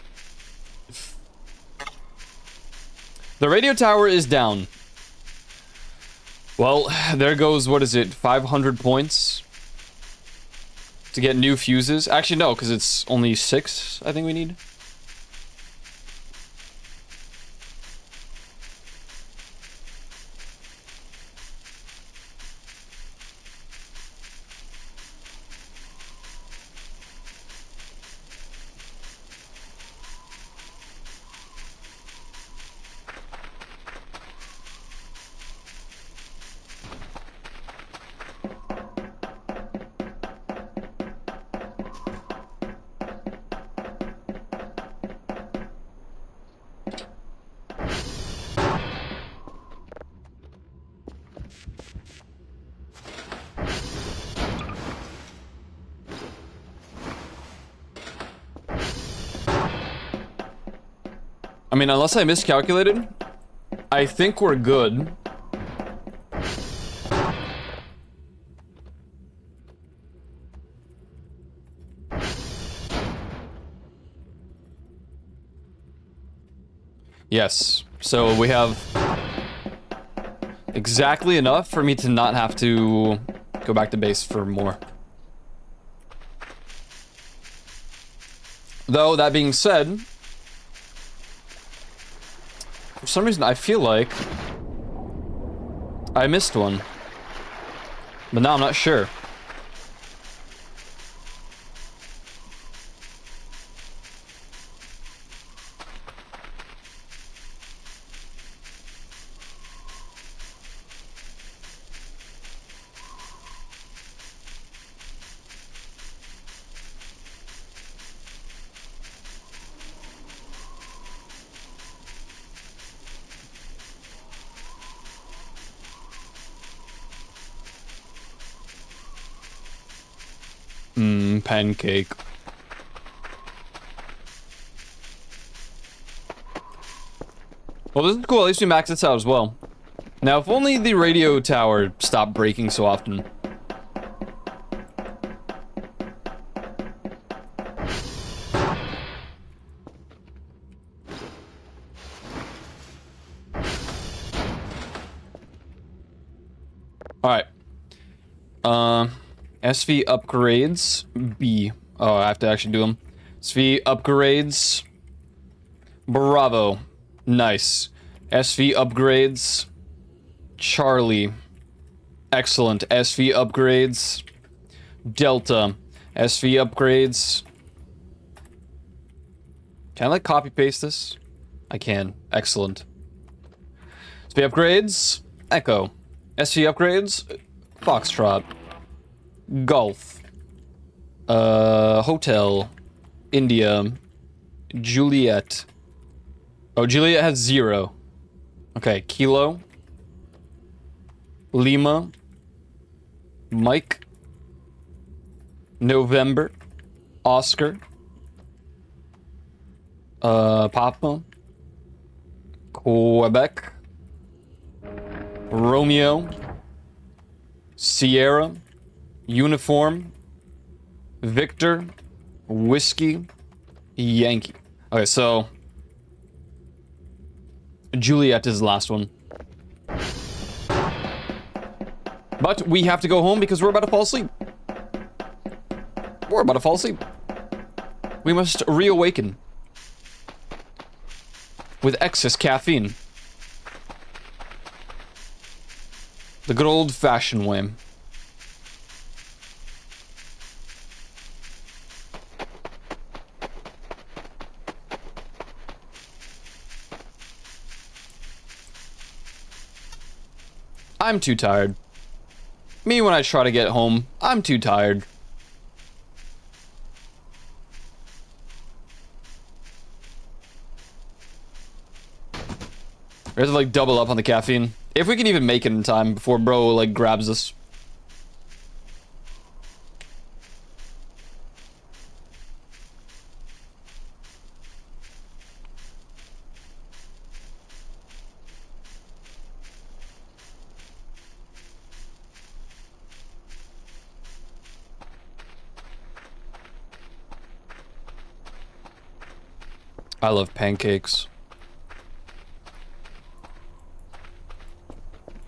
the radio tower is down. Well, there goes, what is it, 500 points? To get new fuses. Actually, no, because it's only 6, I think we need. I mean, unless I miscalculated, I think we're good. Yes, so we have exactly enough for me to not have to go back to base for more. Though, that being said, for some reason, I feel like I missed one. But now I'm not sure. Pancake. Well, this is cool. At least we maxed this out as well. Now, if only the radio tower stopped breaking so often. Alright. SV upgrades. B. Oh, I have to actually do them. SV upgrades. Bravo. Nice. SV upgrades. Charlie. Excellent. SV upgrades. Delta. SV upgrades. Can I like copy paste this? I can. Excellent. SV upgrades. Echo. SV upgrades. Foxtrot. Golf. Hotel. India. Juliet. Oh, Juliet has 0. Okay, Kilo. Lima. Mike. November. Oscar. Papa. Quebec. Romeo. Sierra. Uniform. Victor. Whiskey. Yankee. Okay, so Juliet is the last one. But we have to go home because we're about to fall asleep. We're about to fall asleep. We must reawaken with excess caffeine. The good old-fashioned way. I'm too tired. Me when I try to get home, I'm too tired. We have to like double up on the caffeine. If we can even make it in time before bro like grabs us. I love pancakes.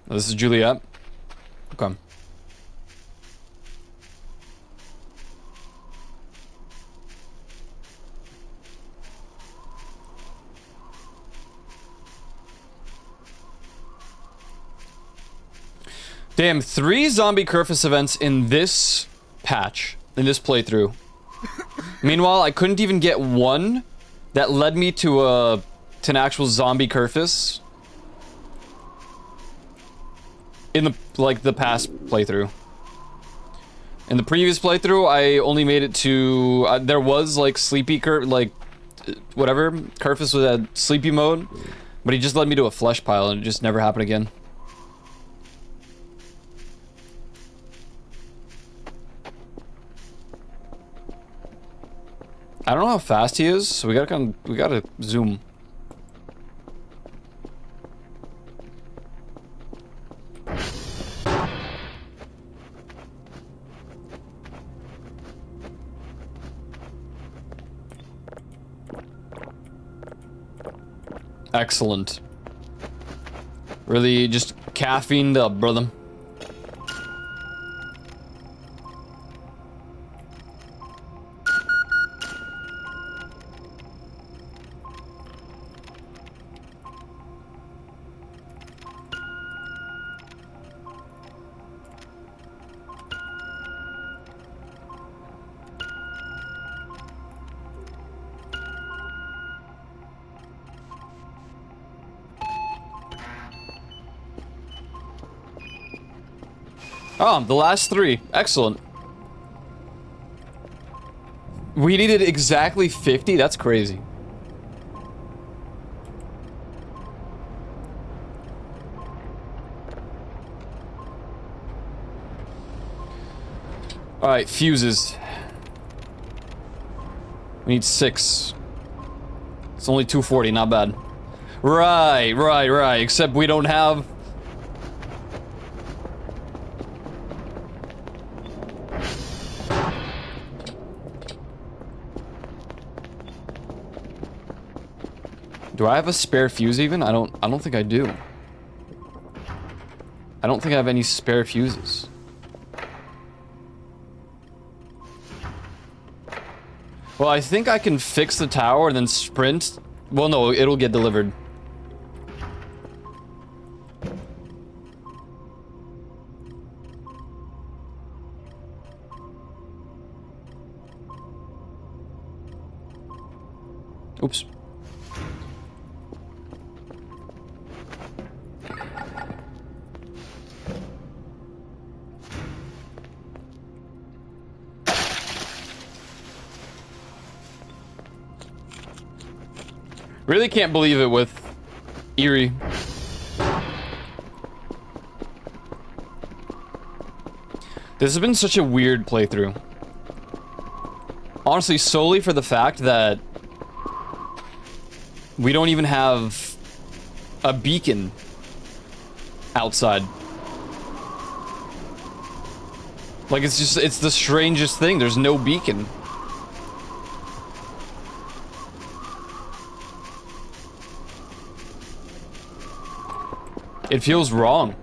Oh, this is Juliet. Okay. Damn, 3 zombie Kerfus events in this patch, in this playthrough. Meanwhile, I couldn't even get one that led me to an actual zombie Kerfus in the past playthrough. In the previous playthrough, I only made it to there was like sleepy whatever Kerfus was at sleepy mode, but he just led me to a flesh pile and it just never happened again. I don't know how fast he is, so we gotta zoom. Excellent. Really just caffeined up, brother. Oh, the last 3. Excellent. We needed exactly 50? That's crazy. Alright, fuses. We need 6. It's only 240, not bad. Right. Except we don't have... Do I have a spare fuse even? I don't think I do. I don't think I have any spare fuses. Well, I think I can fix the tower and then sprint. Well, no, it'll get delivered. Oops. Really can't believe it with Eerie. This has been such a weird playthrough. Honestly, solely for the fact that we don't even have a beacon outside. Like, it's the strangest thing. There's no beacon. It feels wrong.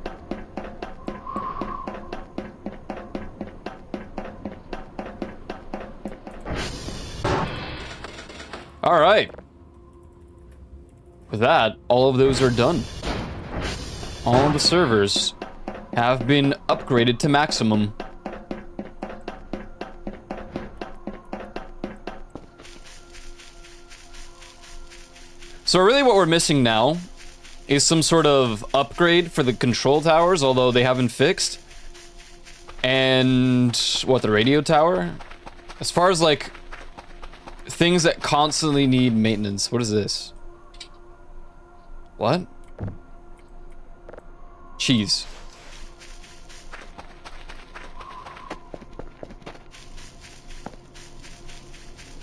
All right. With that, all of those are done. All of the servers have been upgraded to maximum. So really what we're missing now is some sort of upgrade for the control towers, although they haven't fixed. And what, the radio tower? As far as like things that constantly need maintenance. What is this? What? Cheese.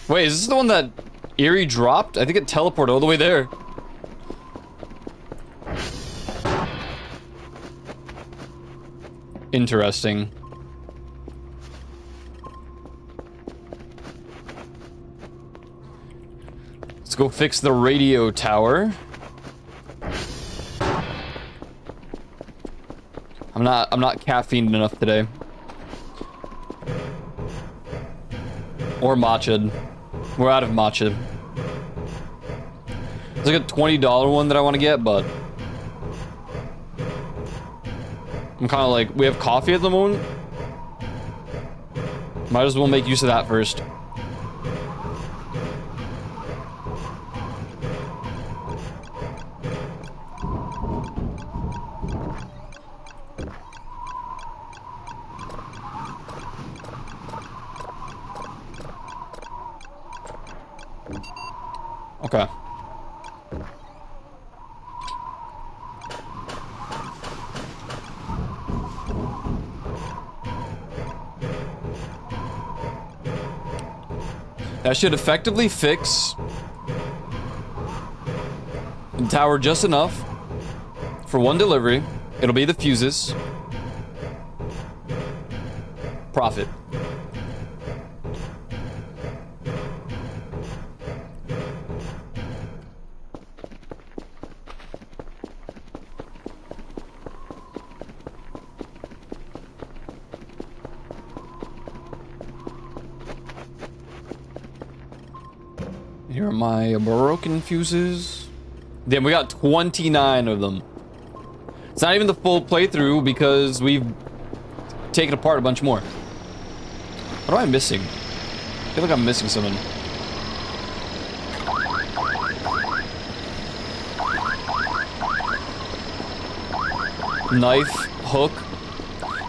Wait, is this the one that Eerie dropped? I think it teleported all the way there. Interesting. Let's go fix the radio tower. I'm not caffeined enough today. Or matcha. We're out of matcha. There's like a $20 one that I want to get, but I'm kind of like, we have coffee at the moment. Might as well make use of that first. Okay. That should effectively fix the tower just enough for one delivery. It'll be the fuses. Profit. Here are my broken fuses. Damn, we got 29 of them. It's not even the full playthrough because we've taken apart a bunch more. What am I missing? I feel like I'm missing something. Knife, hook.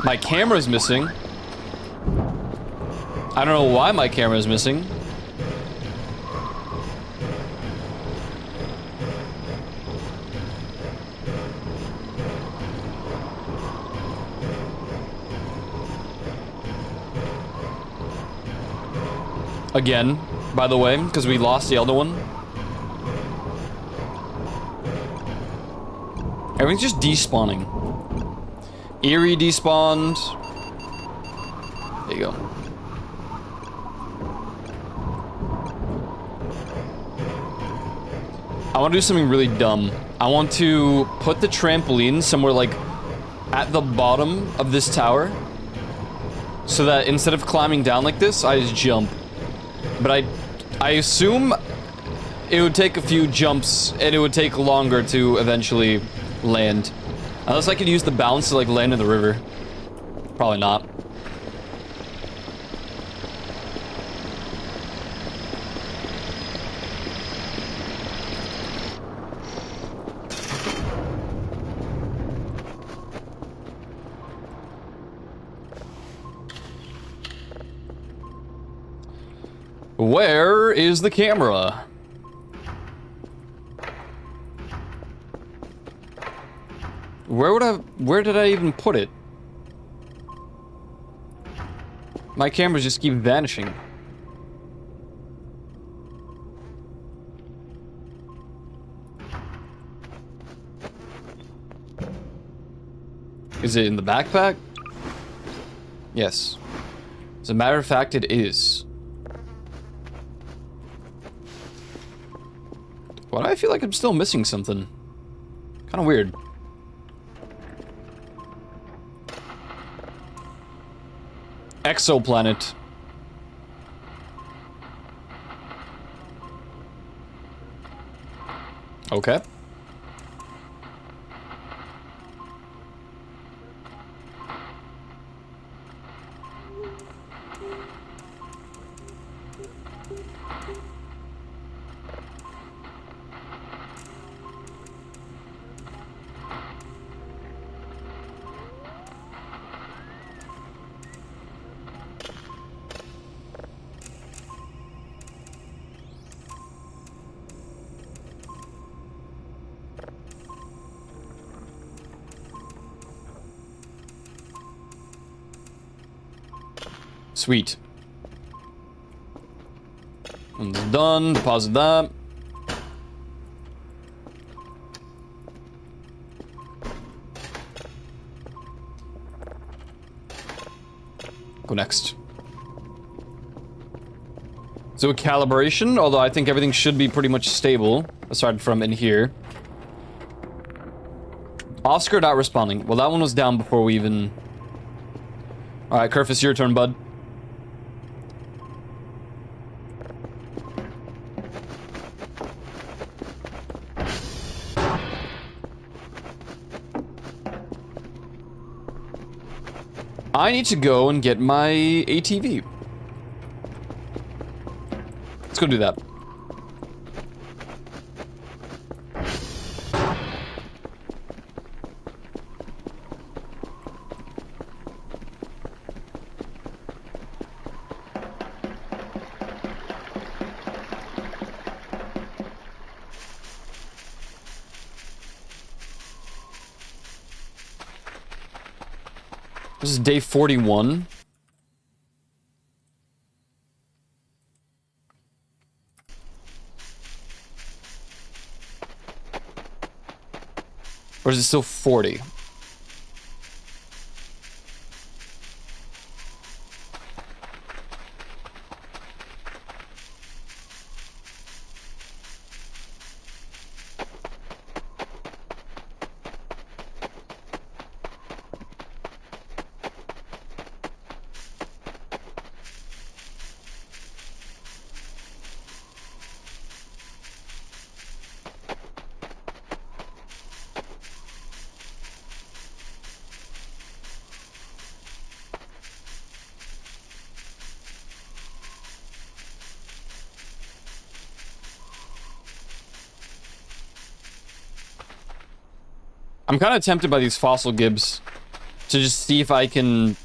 My camera's missing. I don't know why my camera's missing. Again, by the way, because we lost the other one. Everything's just despawning. Eerie despawned. There you go. I want to do something really dumb. I want to put the trampoline somewhere like at the bottom of this tower, so that instead of climbing down like this, I just jump. But I assume it would take a few jumps and it would take longer to eventually land. Unless I could use the bounce to like land in the river. Probably not. Where is the camera? Where did I even put it? My cameras just keep vanishing. Is it in the backpack? Yes. As a matter of fact, it is. Why do I feel like I'm still missing something? Kind of weird. Exoplanet. Okay. Sweet. One's done. Deposit that. Go next. So a calibration, although I think everything should be pretty much stable, aside from in here. Oscar not responding. Well, that one was down before we even... Alright, Kerfus, your turn, bud. I need to go and get my ATV. Let's go do that. This is day 41. Or is it still 40? I'm kind of tempted by these fossil gibs to just see if I can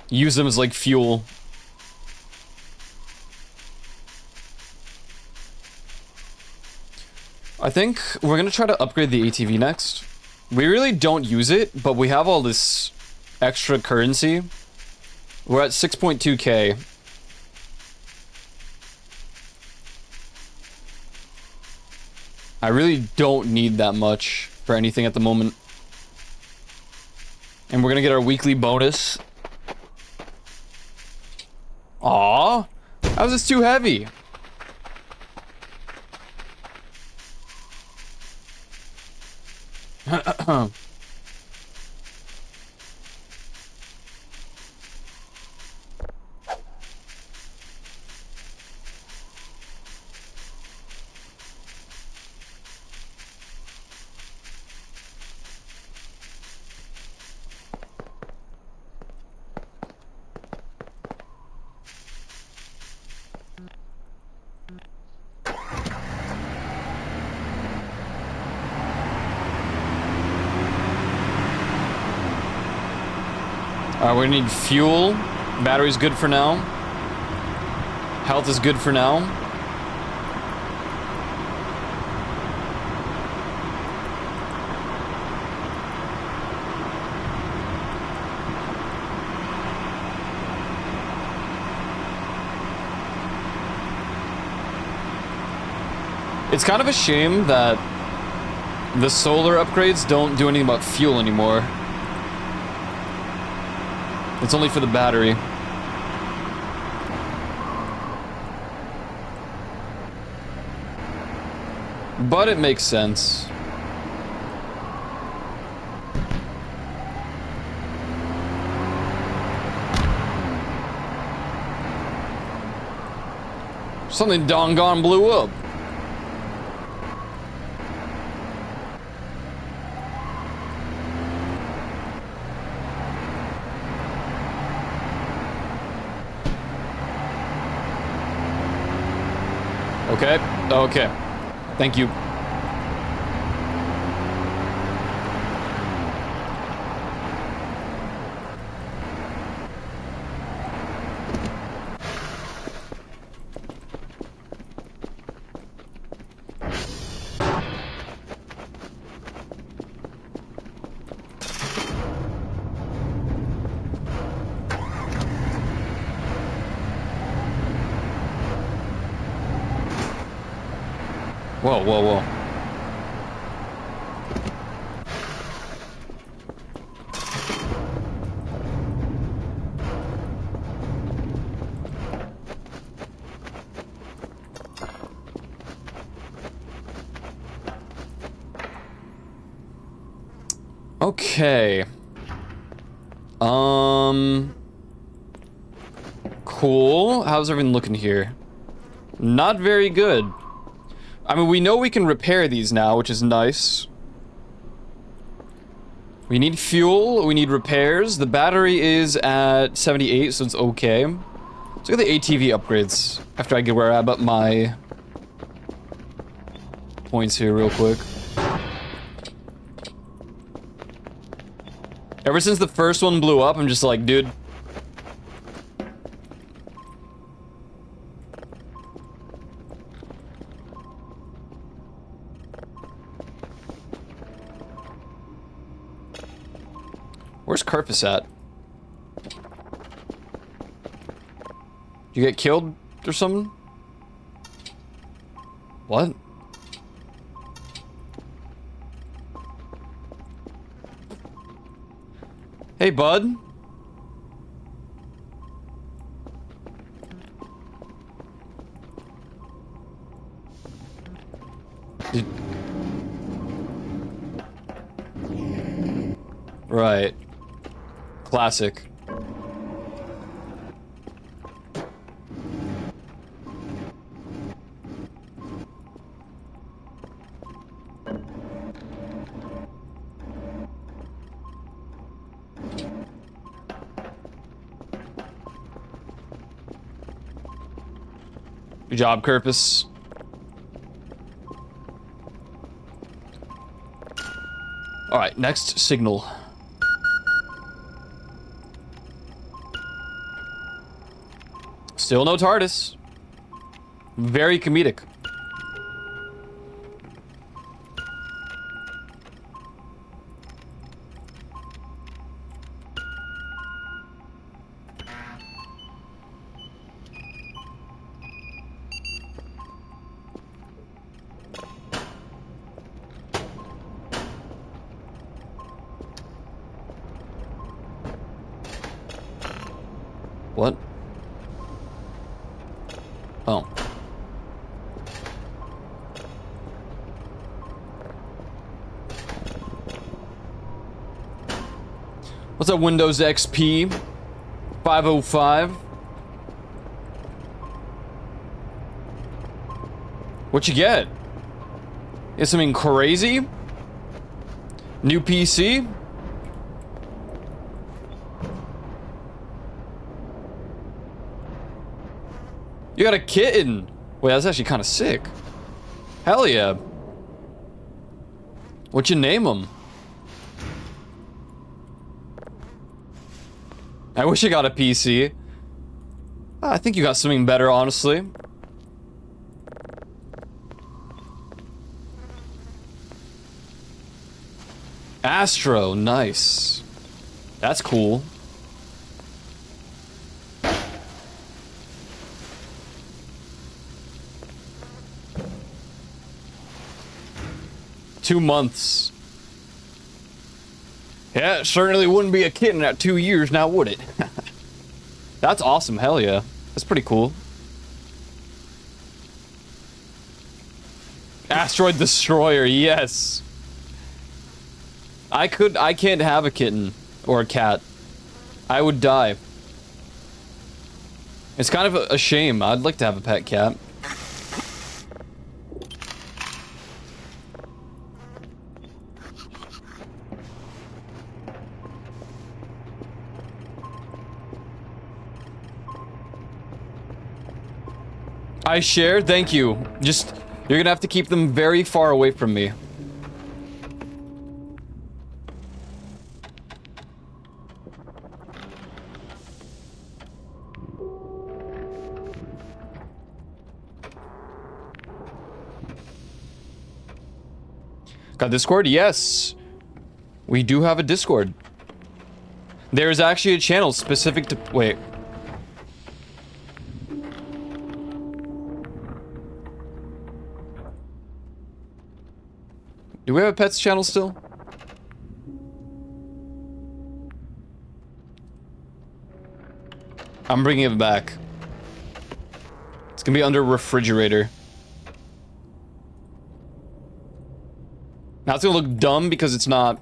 use them as like fuel. I think we're gonna try to upgrade the ATV next. We really don't use it, but we have all this extra currency. We're at 6.2k. I really don't need that much for anything at the moment. And we're gonna get our weekly bonus. Aw, how is this too heavy? We're gonna need fuel. Battery's good for now. Health is good for now. It's kind of a shame that the solar upgrades don't do anything about fuel anymore. It's only for the battery. But it makes sense. Something doggone blew up. Okay, okay. Thank you. Whoa, whoa, whoa. Okay. Cool. How's everything looking here? Not very good. I mean, we know we can repair these now, which is nice. We need fuel, we need repairs. The battery is at 78, so it's okay. Let's look at the ATV upgrades after I get where I'm at my points here real quick. Ever since the first one blew up, I'm just like, dude. Where's Kerpus at? You get killed or something? What? Hey, bud. Right. Classic. Good job, Kerpus. Alright, next signal. Still no TARDIS. Very comedic. What? Oh. What's up, Windows XP 505? What you get? Is something crazy? New PC? You got a kitten. Wait, that's actually kind of sick. Hell yeah. What you name him? I wish I got a PC. I think you got something better, honestly. Astro, nice. That's cool. 2 months. Yeah, it certainly wouldn't be a kitten at 2 years now, would it? That's awesome, hell yeah. That's pretty cool. Asteroid Destroyer, yes. I can't have a kitten or a cat. I would die. It's kind of a shame. I'd like to have a pet cat. I share, thank you. Just, you're gonna have to keep them very far away from me. Got Discord? Yes. We do have a Discord. There's actually a channel specific to... Wait. Do we have a pets channel still? I'm bringing it back. It's gonna be under refrigerator. Now it's gonna look dumb because it's not.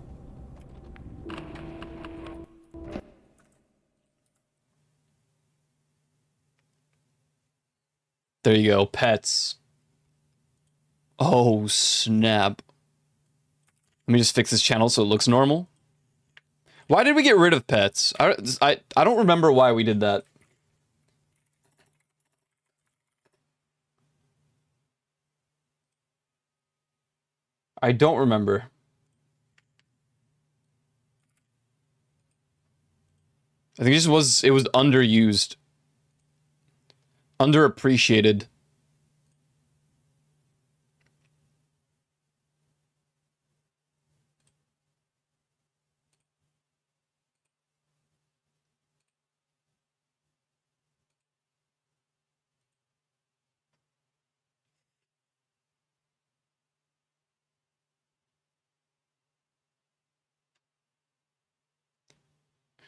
There you go, pets. Oh, snap. Let me just fix this channel so it looks normal. Why did we get rid of pets? I don't remember why we did that. I don't remember. I think it was underused. Underappreciated.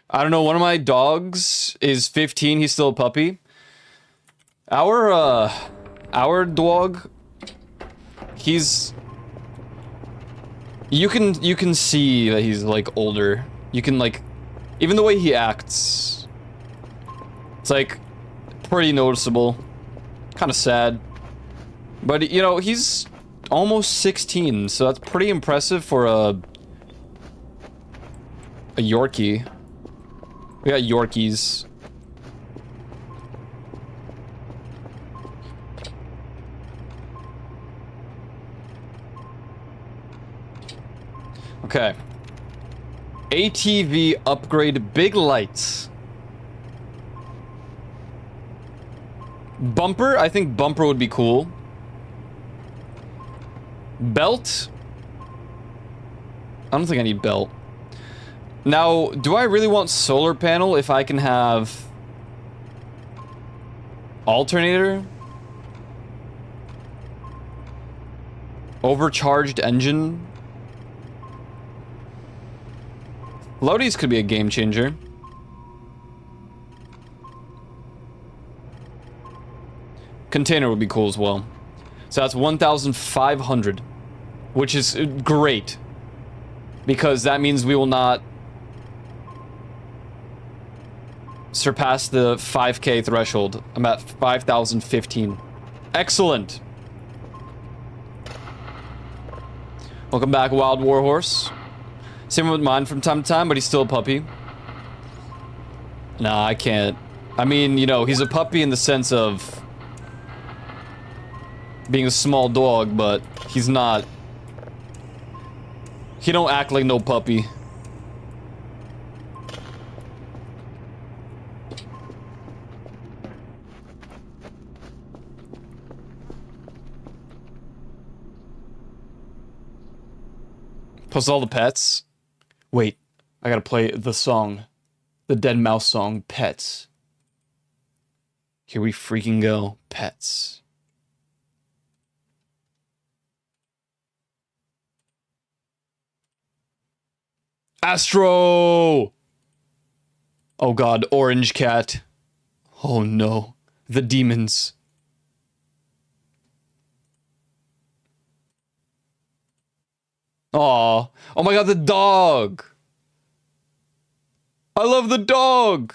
I don't know, one of my dogs is 15, he's still a puppy. Our dog, he's... You can see that he's, like, older. You can, like... Even the way he acts... It's, like, pretty noticeable. Kind of sad. But, you know, he's almost 16, so that's pretty impressive for a Yorkie. We got Yorkies. Okay. ATV upgrade, big lights. Bumper? I think bumper would be cool. Belt? I don't think I need belt. Now, do I really want solar panel if I can have alternator? Overcharged engine? Floaties could be a game changer. Container would be cool as well. So that's 1,500, which is great. Because that means we will not surpass the 5K threshold. I'm at 5,015. Excellent. Welcome back, Wild Warhorse. Same with mine from time to time, but he's still a puppy. Nah, I can't. I mean, you know, he's a puppy in the sense of being a small dog, but he's not. He don't act like no puppy. Plus all the pets. Wait, I gotta play the song. The Dead Mouse song, Pets. Here we freaking go, Pets. Astro! Oh god, orange cat. Oh no. The demons. Aw. Oh my god, the dog! I love the dog!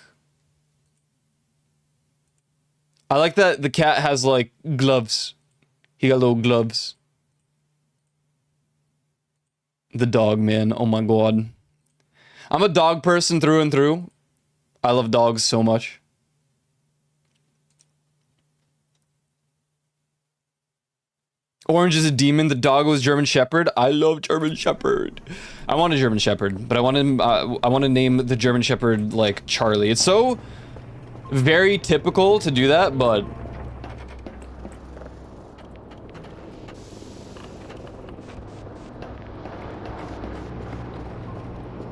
I like that the cat has, like, gloves. He got little gloves. The dog, man. Oh my god. I'm a dog person through and through. I love dogs so much. Orange is a demon. The dog was German Shepherd. I love German Shepherd. I want a German Shepherd, but I want to name the German Shepherd like Charlie. It's so very typical to do that, but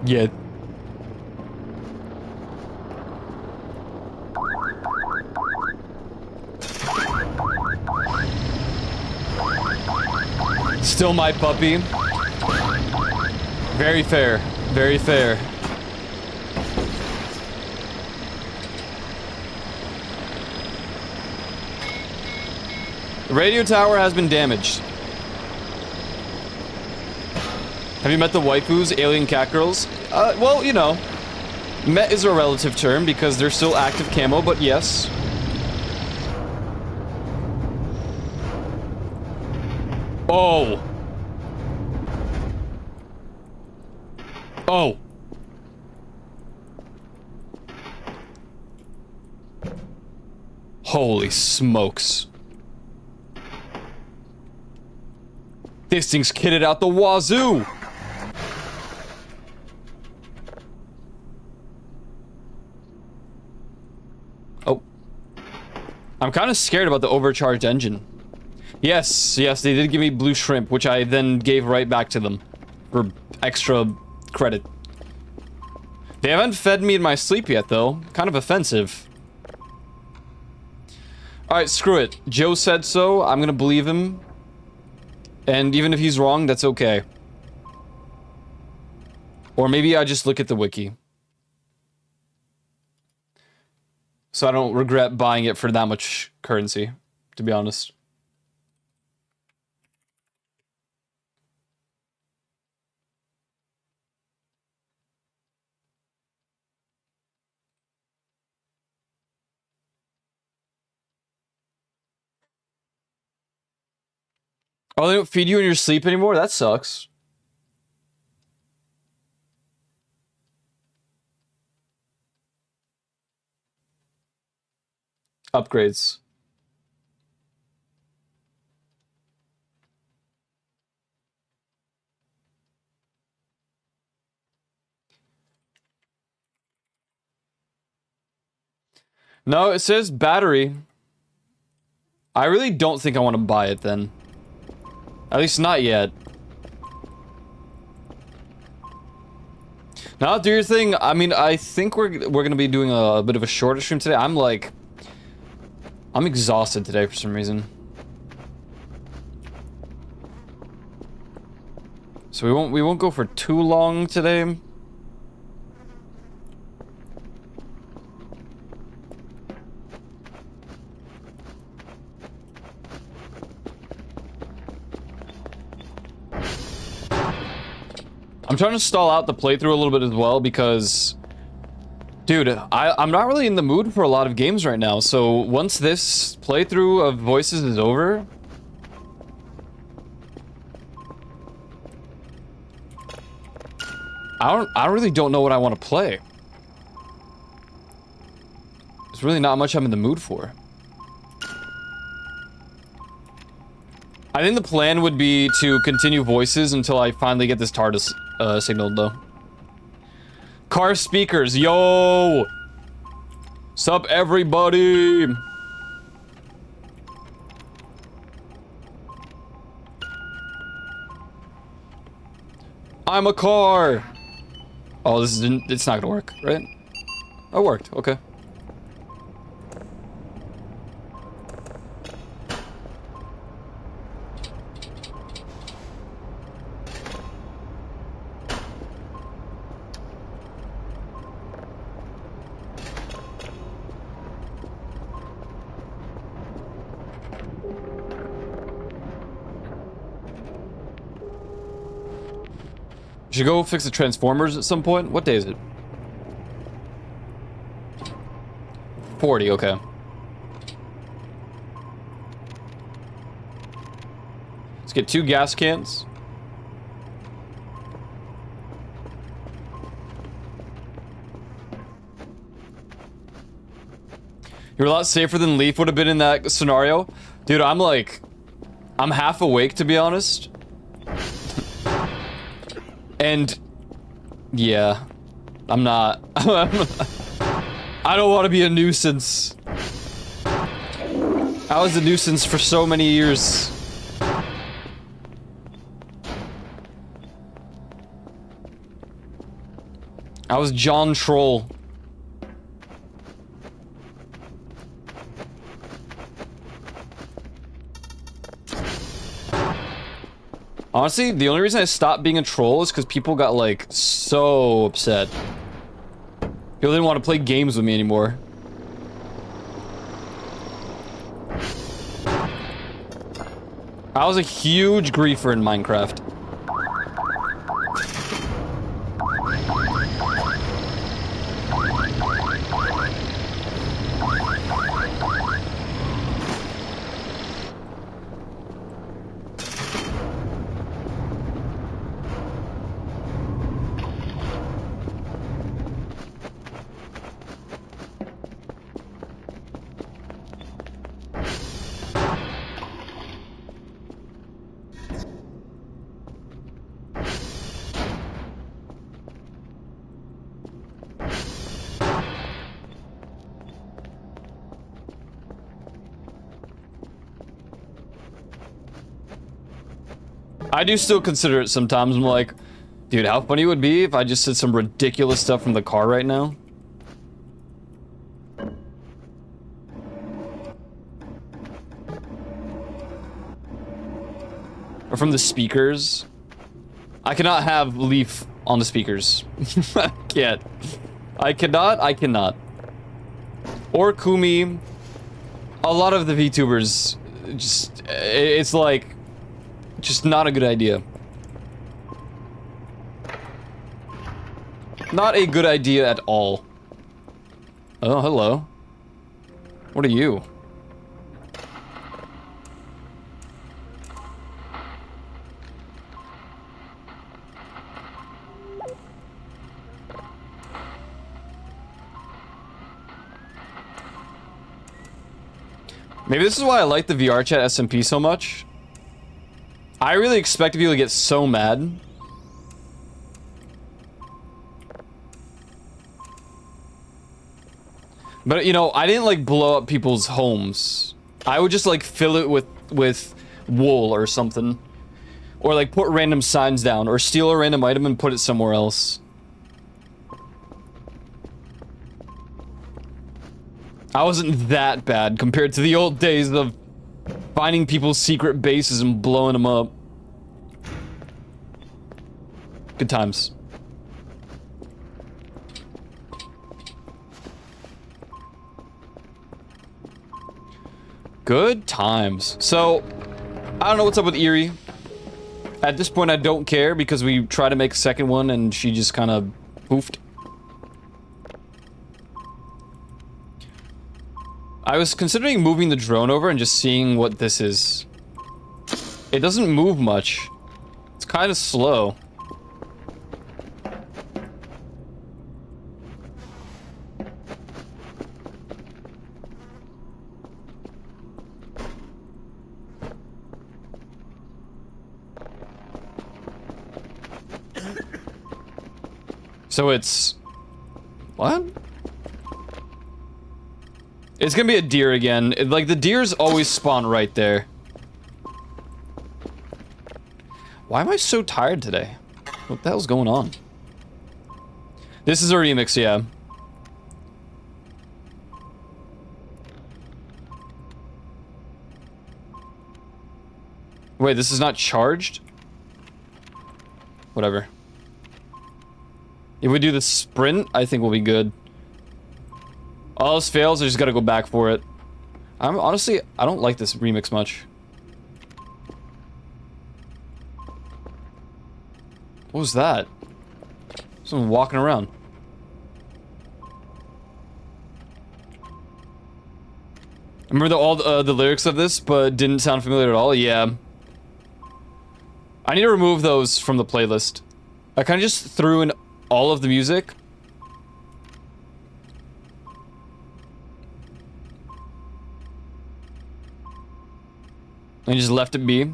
yeah. Still my puppy. Very fair. Very fair. The radio tower has been damaged. Have you met the waifus, alien cat girls? Well, you know. Met is a relative term because they're still active camo, but yes. Oh. Oh. Holy smokes. This thing's kitted out the wazoo. Oh. I'm kind of scared about the overcharged engine. Yes, they did give me blue shrimp, which I then gave right back to them for extra credit. They haven't fed me in my sleep yet, though. Kind of offensive. Alright, screw it. Joe said so. I'm gonna believe him. And even if he's wrong, that's okay. Or maybe I just look at the wiki. So I don't regret buying it for that much currency, to be honest. Oh, they don't feed you in your sleep anymore? That sucks. Upgrades. No, it says battery. I really don't think I want to buy it then. At least not yet. Now do your thing. I mean, I think we're gonna be doing a bit of a shorter stream today. I'm exhausted today for some reason. So we won't go for too long today. I'm trying to stall out the playthrough a little bit as well because, dude, I'm not really in the mood for a lot of games right now. So once this playthrough of Voices is over, I really don't know what I want to play. There's really not much I'm in the mood for. I think the plan would be to continue Voices until I finally get this TARDIS signaled, though. Car speakers, yo! Sup, everybody? I'm a car! Oh, it's not gonna work, right? Oh, it worked, okay. Should go fix the Transformers at some point? What day is it? 40, okay. Let's get 2 gas cans. You're a lot safer than Leaf would have been in that scenario. Dude, I'm half awake, to be honest. And yeah, I'm not. I don't want to be a nuisance. I was a nuisance for so many years. I was John Troll. Honestly, the only reason I stopped being a troll is because people got, like, so upset. People didn't want to play games with me anymore. I was a huge griefer in Minecraft. I do still consider it sometimes. I'm like, dude, how funny it would be if I just said some ridiculous stuff from the car right now. Or from the speakers. I cannot have Leaf on the speakers. I can't. I cannot. Or Kumi. A lot of the VTubers, just, it's like, just not a good idea. Not a good idea at all. Oh, hello. What are you? Maybe this is why I like the VR chat SMP so much. I really expect people to get so mad. But, you know, I didn't, like, blow up people's homes. I would just, like, fill it with wool or something. Or, like, put random signs down. Or steal a random item and put it somewhere else. I wasn't that bad compared to the old days of finding people's secret bases and blowing them up. Good times. Good times. So, I don't know what's up with Eerie. At this point, I don't care because we tried to make a second one and she just kind of poofed. I was considering moving the drone over and just seeing what this is. It doesn't move much. It's kind of slow. So it's... what? It's gonna be a deer again. Like, the deers always spawn right there. Why am I so tired today? What the hell's going on? This is a remix, yeah. Wait, this is not charged? Whatever. If we do the sprint, I think we'll be good. All else fails, I just gotta go back for it. Honestly, I don't like this remix much. What was that? Someone walking around. I remember all the lyrics of this, but didn't sound familiar at all. Yeah. I need to remove those from the playlist. I kind of just threw in all of the music. And just left it be.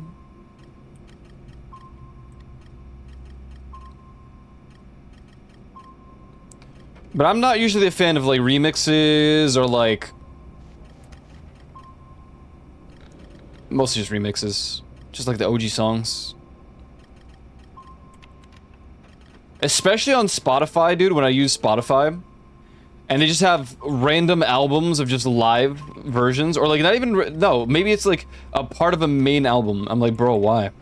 But I'm not usually a fan of like remixes or like... Mostly just remixes. Just like the OG songs. Especially on Spotify, dude, when I use Spotify. And they just have random albums of just live versions. Or like not even... No, maybe it's like a part of a main album. I'm like, bro, why?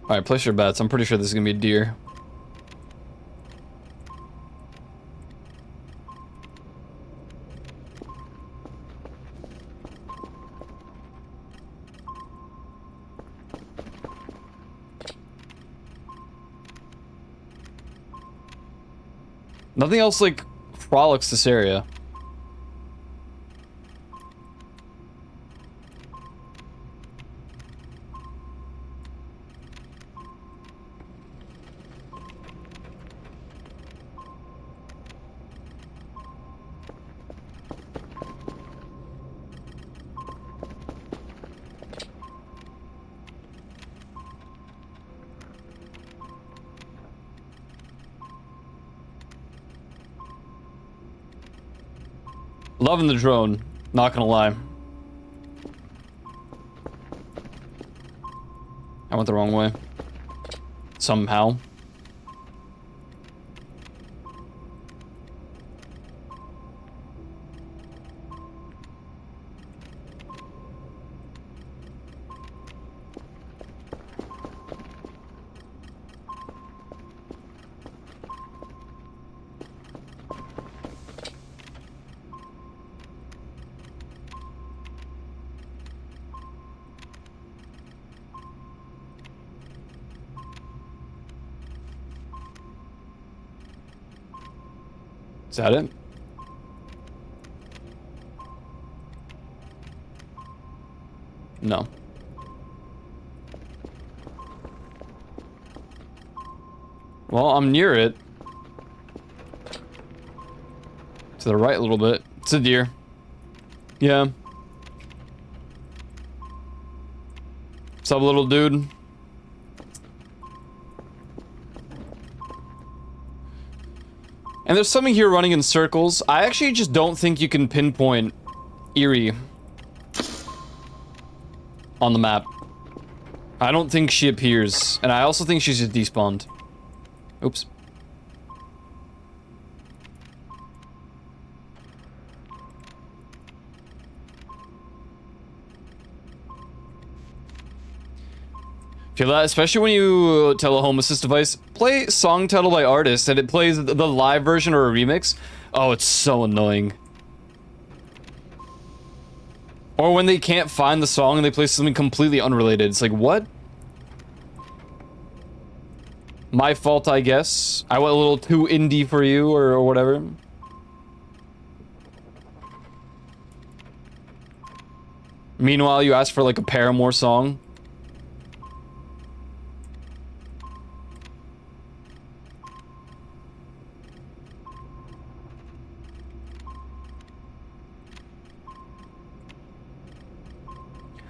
Alright, place your bets. I'm pretty sure this is gonna be a deer. Nothing else, like, frolics this area. Loving the drone, not gonna lie. I went the wrong way. Somehow. Is that it? No. Well, I'm near it. To the right a little bit. It's a deer. Yeah. What's up, little dude? And there's something here running in circles. I actually just don't think you can pinpoint Eerie on the map. I don't think she appears. And I also think she's just despawned. Oops. Feel that? Especially when you tell a home assist device, play song title by artist, and it plays the live version or a remix. Oh, it's so annoying. Or when they can't find the song and they play something completely unrelated. It's like, what? My fault, I guess. I went a little too indie for you, or whatever. Meanwhile, you asked for like a Paramore song.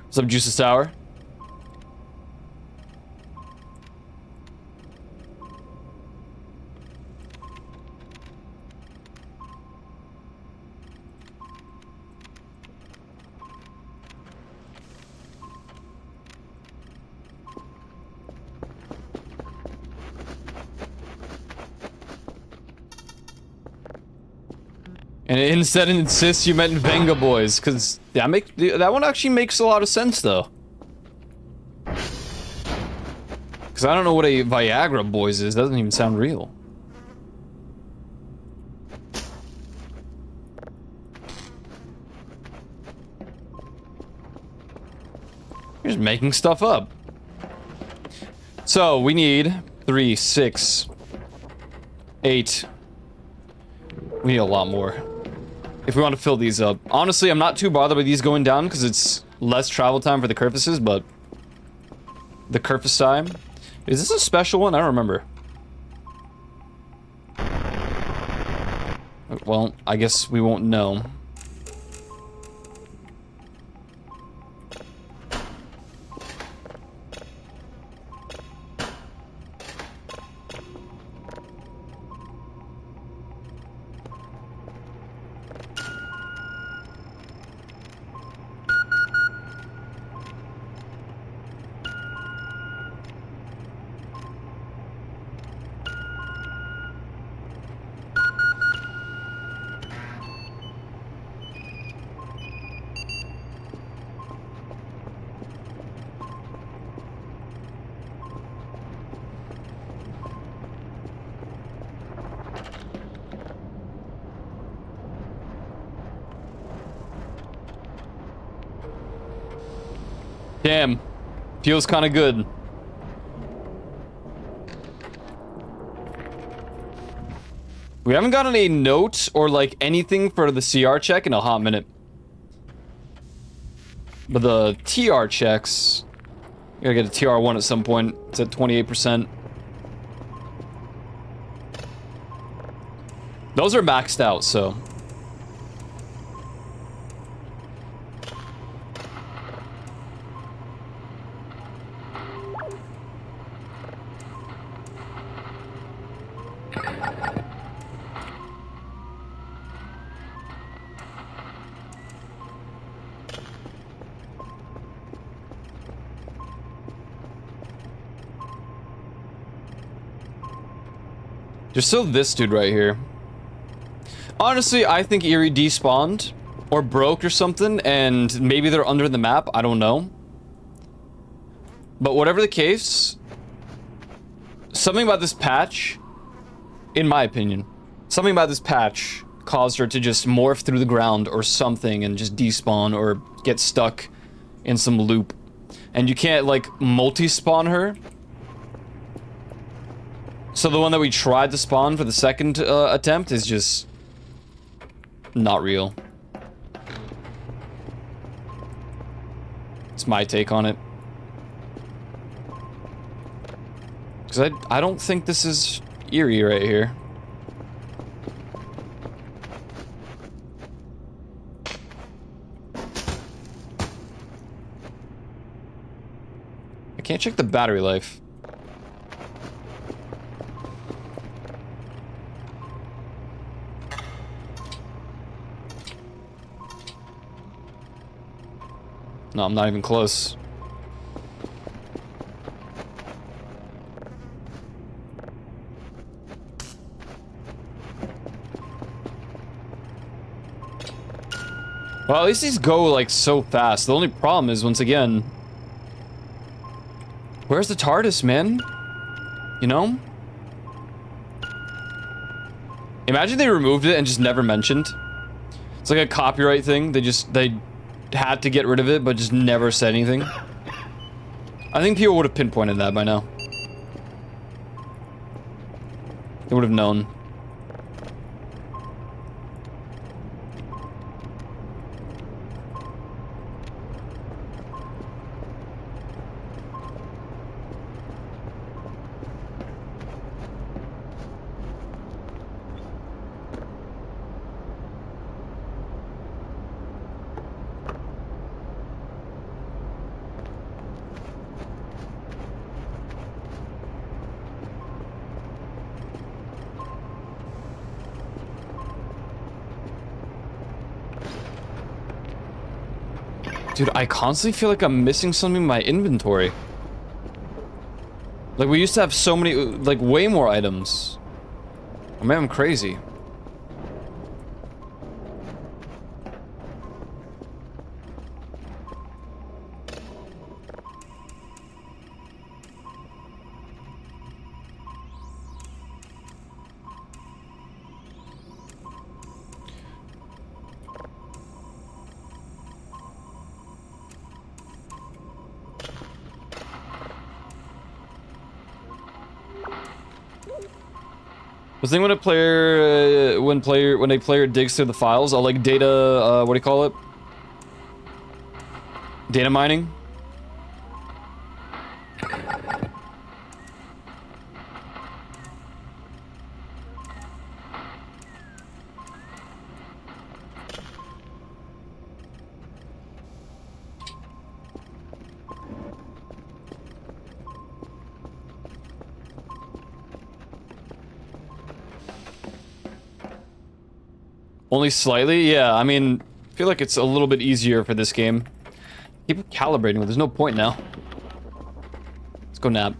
What's up, Juice of Sour? And instead it insists you meant Venga Boys, because that one actually makes a lot of sense, though. Because I don't know what a Viagra Boys is. Doesn't even sound real. You're just making stuff up. So we need 3, 6, 8. We need a lot more if we want to fill these up. Honestly, I'm not too bothered by these going down because it's less travel time for the Kerfuses, but the Kerfus time. Is this a special one? I don't remember. Well, I guess we won't know. Damn. Feels kind of good. We haven't gotten a note or like anything for the CR check in a hot minute. But the TR checks, you gotta get a TR1 at some point. It's at 28%. Those are maxed out, so. There's still this dude right here. Honestly, I think Eerie despawned or broke or something, and maybe they're under the map. I don't know. But whatever the case, something about this patch, in my opinion, something about this patch caused her to just morph through the ground or something and just despawn or get stuck in some loop. And you can't, like, multi-spawn her. So the one that we tried to spawn for the second attempt is just not real. It's my take on it. Because I don't think this is Eerie right here. I can't check the battery life. No, I'm not even close. Well, at least these go, like, so fast. The only problem is, once again... Where's the TARDIS, man? You know? Imagine they removed it and just never mentioned. It's like a copyright thing. They had to get rid of it, but just never said anything. I think people would have pinpointed that by now. They would have known. Dude, I constantly feel like I'm missing something in my inventory. Like, we used to have so many, like, way more items. Or maybe I'm crazy. The thing when a player, when a player digs through the files, like data, what do you call it? Data mining? Only slightly? Yeah, I mean, I feel like it's a little bit easier for this game. Keep calibrating, but there's no point now. Let's go nap.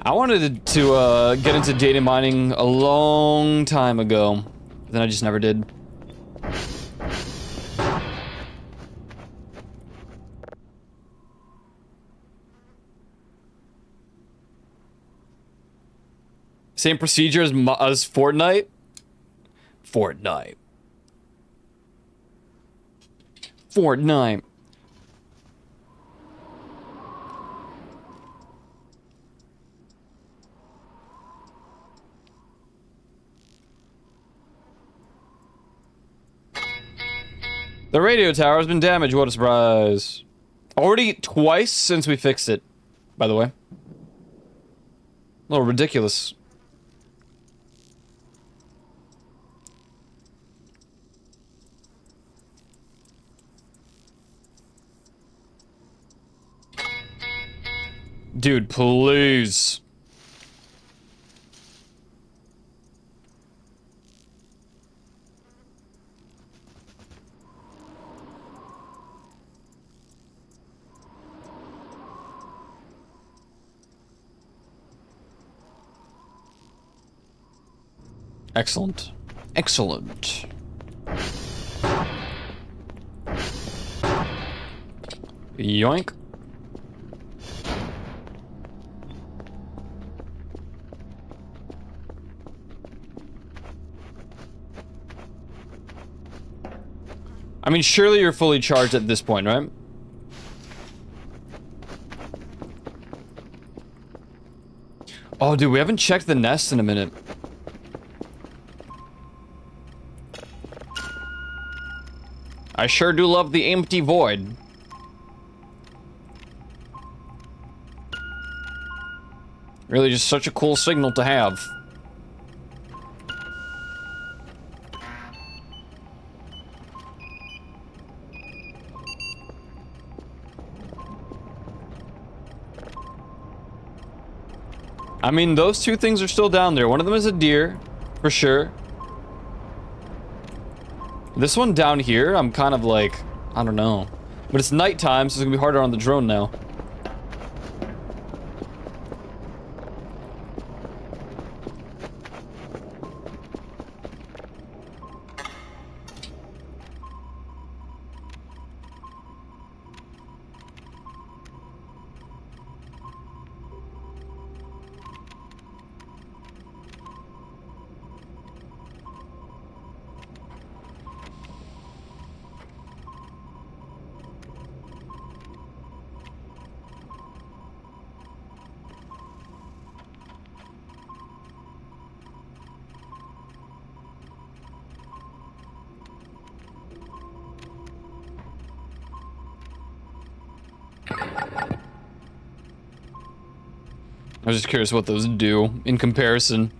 I wanted to get into data mining a long time ago, but then I just never did. Same procedure as Fortnite? Fortnite. Fortnite. The radio tower has been damaged, what a surprise. Already twice since we fixed it, by the way. A little ridiculous. Dude, please. Excellent. Excellent. Yoink. I mean, surely you're fully charged at this point, right? Oh, dude, we haven't checked the nest in a minute. I sure do love the empty void. Really just such a cool signal to have. I mean, those two things are still down there. One of them is a deer, for sure. This one down here, I'm kind of like, I don't know. But it's nighttime, so it's gonna be harder on the drone now. I was just curious what those do in comparison.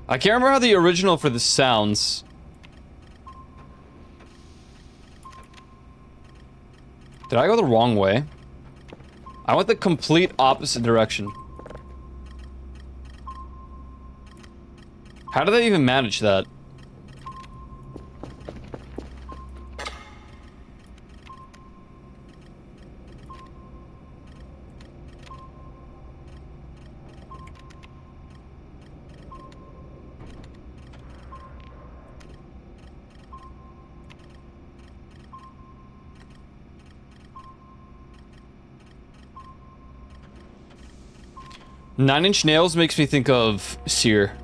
I can't remember how the original for this sounds. Did I go the wrong way? I went the complete opposite direction. How did they even manage that? Nine Inch Nails makes me think of Sear.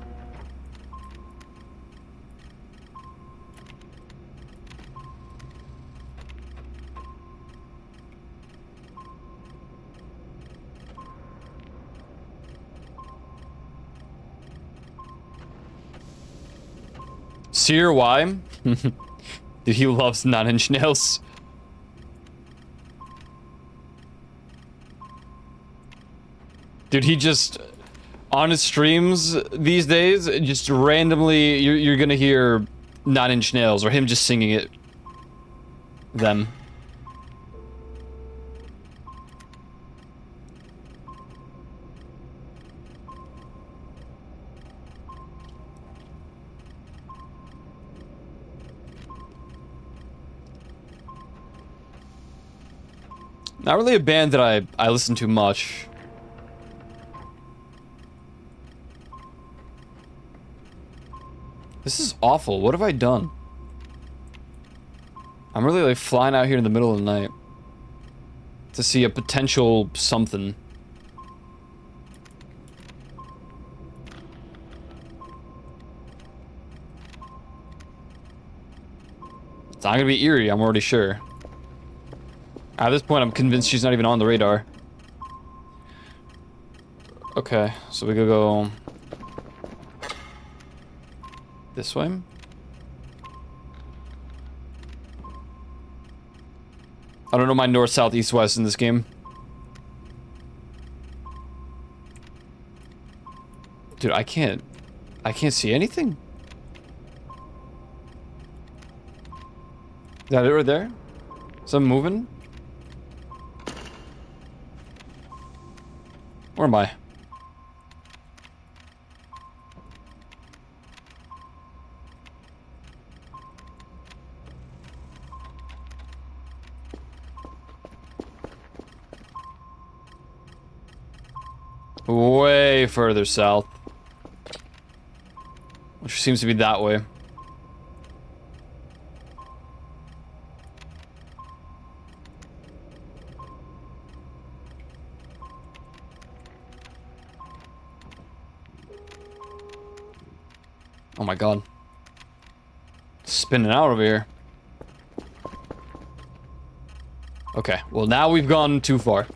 Sear, why? Dude, he loves Nine Inch Nails. Dude, he just, on his streams these days, just randomly, you're gonna hear Nine Inch Nails, or him just singing it. Them. Not really a band that I listen to much. This is awful. What have I done? I'm really like flying out here in the middle of the night to see a potential something. It's not gonna be Eerie, I'm already sure. At this point, I'm convinced she's not even on the radar. Okay, so we could go this way. I don't know my north, south, east, west in this game. Dude, I can't see anything. Is that it right there? Something moving? Where am I? Way further south. Which seems to be that way. Oh my god. Spinning out over here. Okay, well now we've gone too far.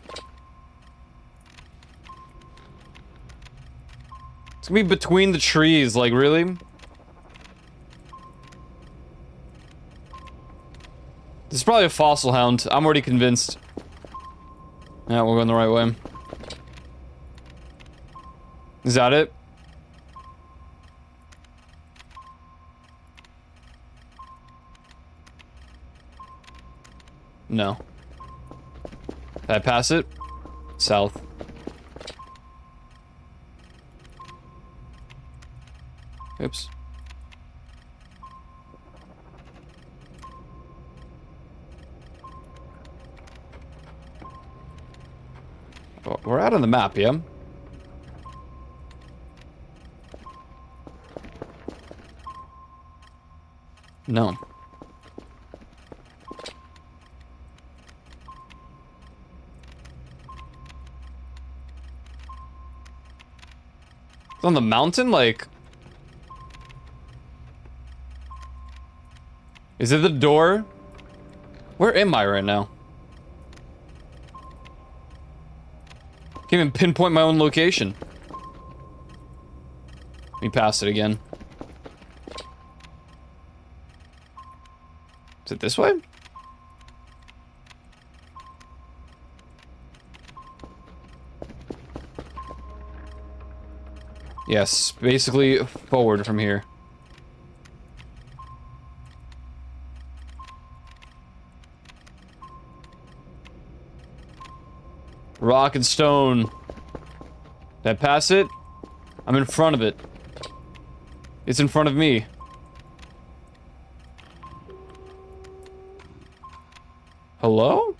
It's gonna be between the trees, like, really? This is probably a fossil hound. I'm already convinced. Yeah, we're going the right way. Is that it? No. Did I pass it? South. Oops. Oh, we're out on the map, yeah? No. It's on the mountain, like... Is it the door? Where am I right now? Can't even pinpoint my own location. Let me pass it again. Is it this way? Yes, basically forward from here. Rock and stone. Did I pass it? I'm in front of it. It's in front of me. Hello?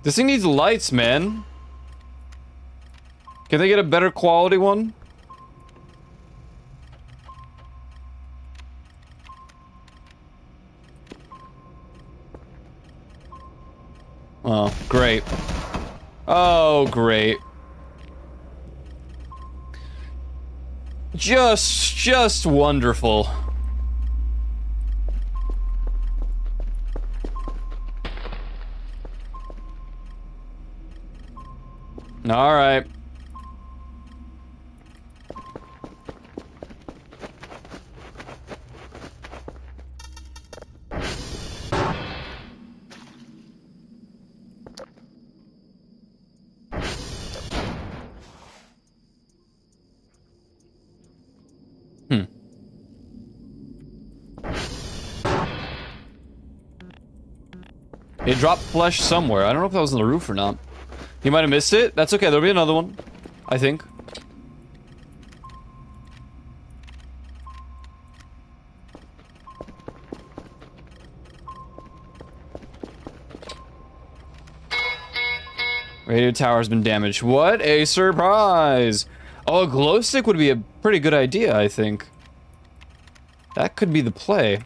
This thing needs lights, man. Can they get a better quality one? Oh, great. Oh, great. Just wonderful. All right. It dropped flesh somewhere. I don't know if that was on the roof or not. You might have missed it. That's okay. There'll be another one, I think. Radio tower has been damaged. What a surprise! Oh, a glow stick would be a pretty good idea, I think. That could be the play.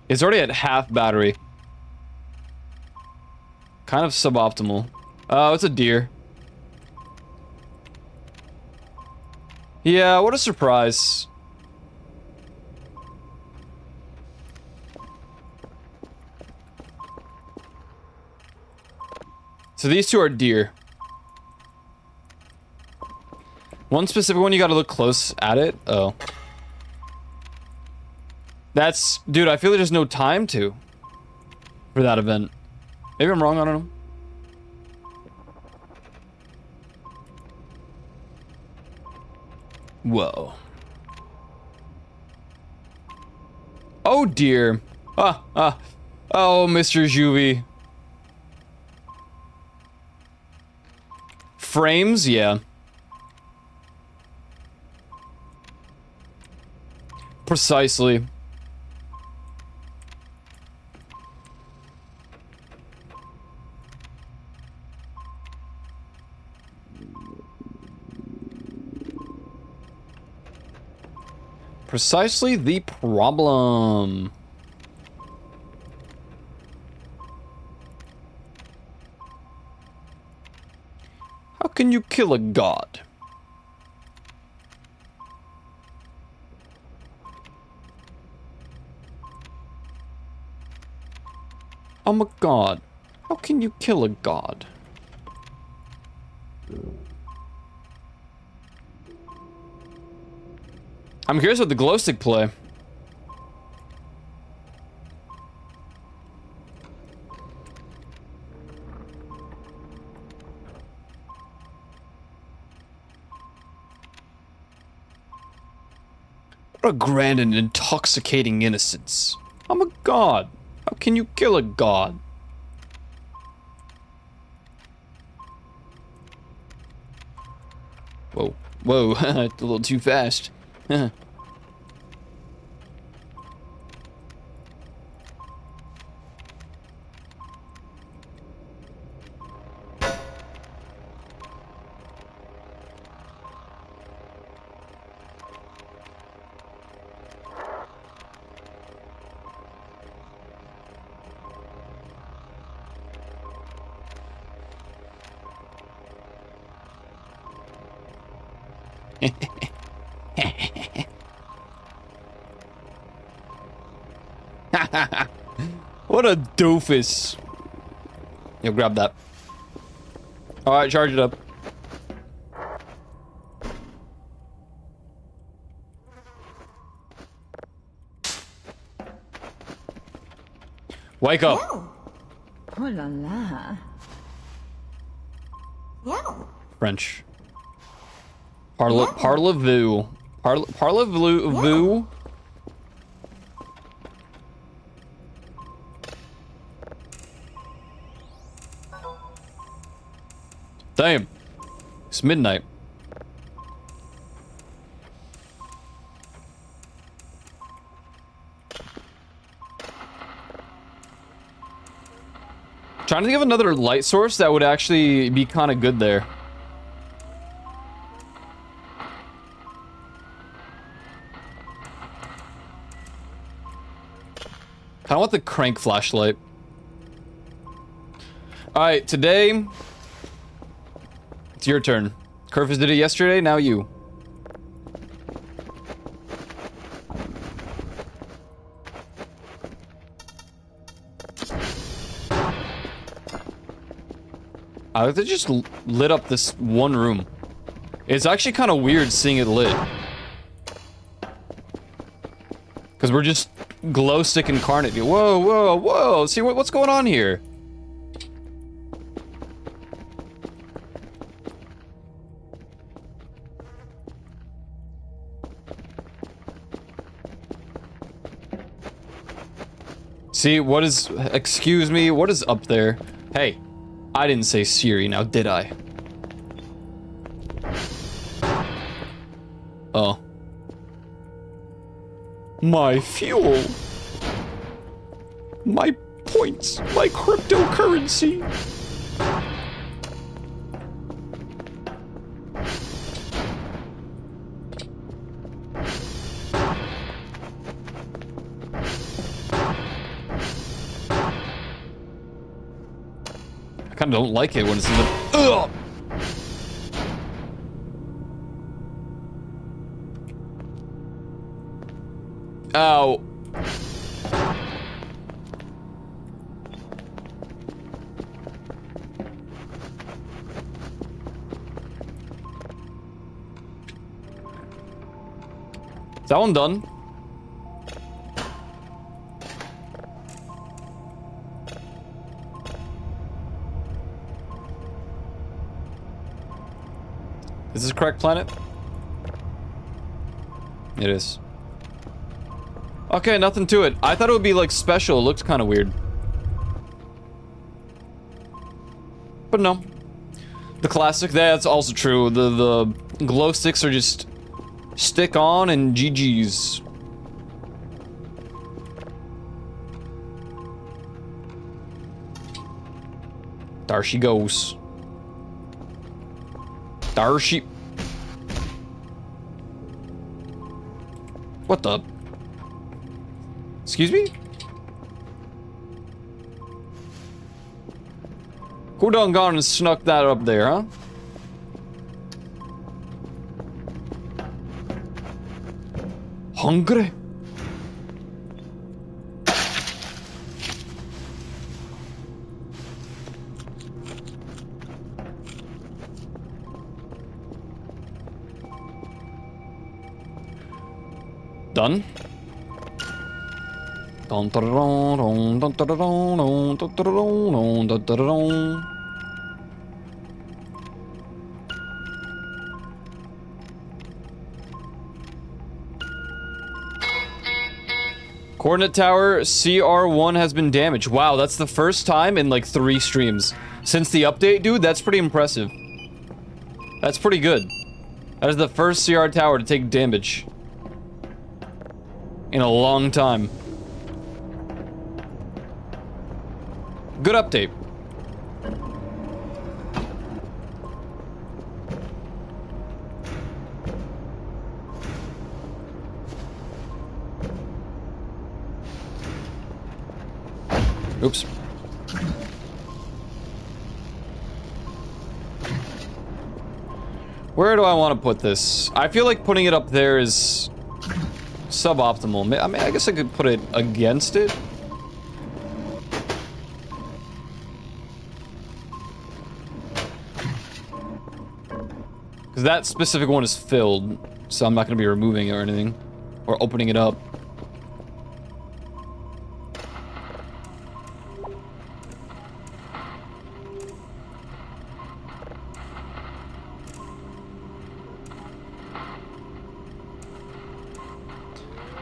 It's already at half battery. Kind of suboptimal. Oh, it's a deer. Yeah, what a surprise. So these two are deer. One specific one, you gotta look close at it. Oh. That's... Dude, I feel like there's no time to. For that event. Maybe I'm wrong, I don't know. Whoa. Oh dear. Oh, Mr. Juvie. Frames, yeah. Precisely. Precisely the problem. How can you kill a god? I'm a god. How can you kill a god? I'm curious what the glow stick play. What a grand and intoxicating innocence. I'm a god. How can you kill a god? Whoa. Whoa, a little too fast. What a doofus. Yo, grab that. Alright, charge it up. Wake up. Oh la la. Wow. French. Parlez-vous. Parlez-vous. Damn. It's midnight. Trying to think of another light source that would actually be kind of good there. I want the crank flashlight. Alright, today... It's your turn. Curvis did it yesterday, now you. I like they just lit up this one room. It's actually kind of weird seeing it lit. Because we're just glow stick incarnate. Whoa, whoa, whoa. See, what's going on here? See, what is... Excuse me, what is up there? Hey, I didn't say Siri, now did I? Oh. My fuel. My points. My cryptocurrency. I kind of don't like it when it's in the... Ugh! Ow. Is that one done? Is this correct planet? It is. Okay, nothing to it. I thought it would be like special. It looked kind of weird. But no. The classic, that's also true. The glow sticks are just stick on and GG's. There she goes. There she... What the... Excuse me? Who done gone and snuck that up there, huh? Hungry? Done? Coordinate tower CR1 has been damaged. Wow, that's the first time in like 3 streams. Since the update, dude, that's pretty impressive. That's pretty good. That is the first CR tower to take damage. In a long time. Good update. Oops. Where do I want to put this? I feel like putting it up there is suboptimal. I mean, I guess I could put it against it. Because that specific one is filled, so I'm not going to be removing it or anything. Or opening it up.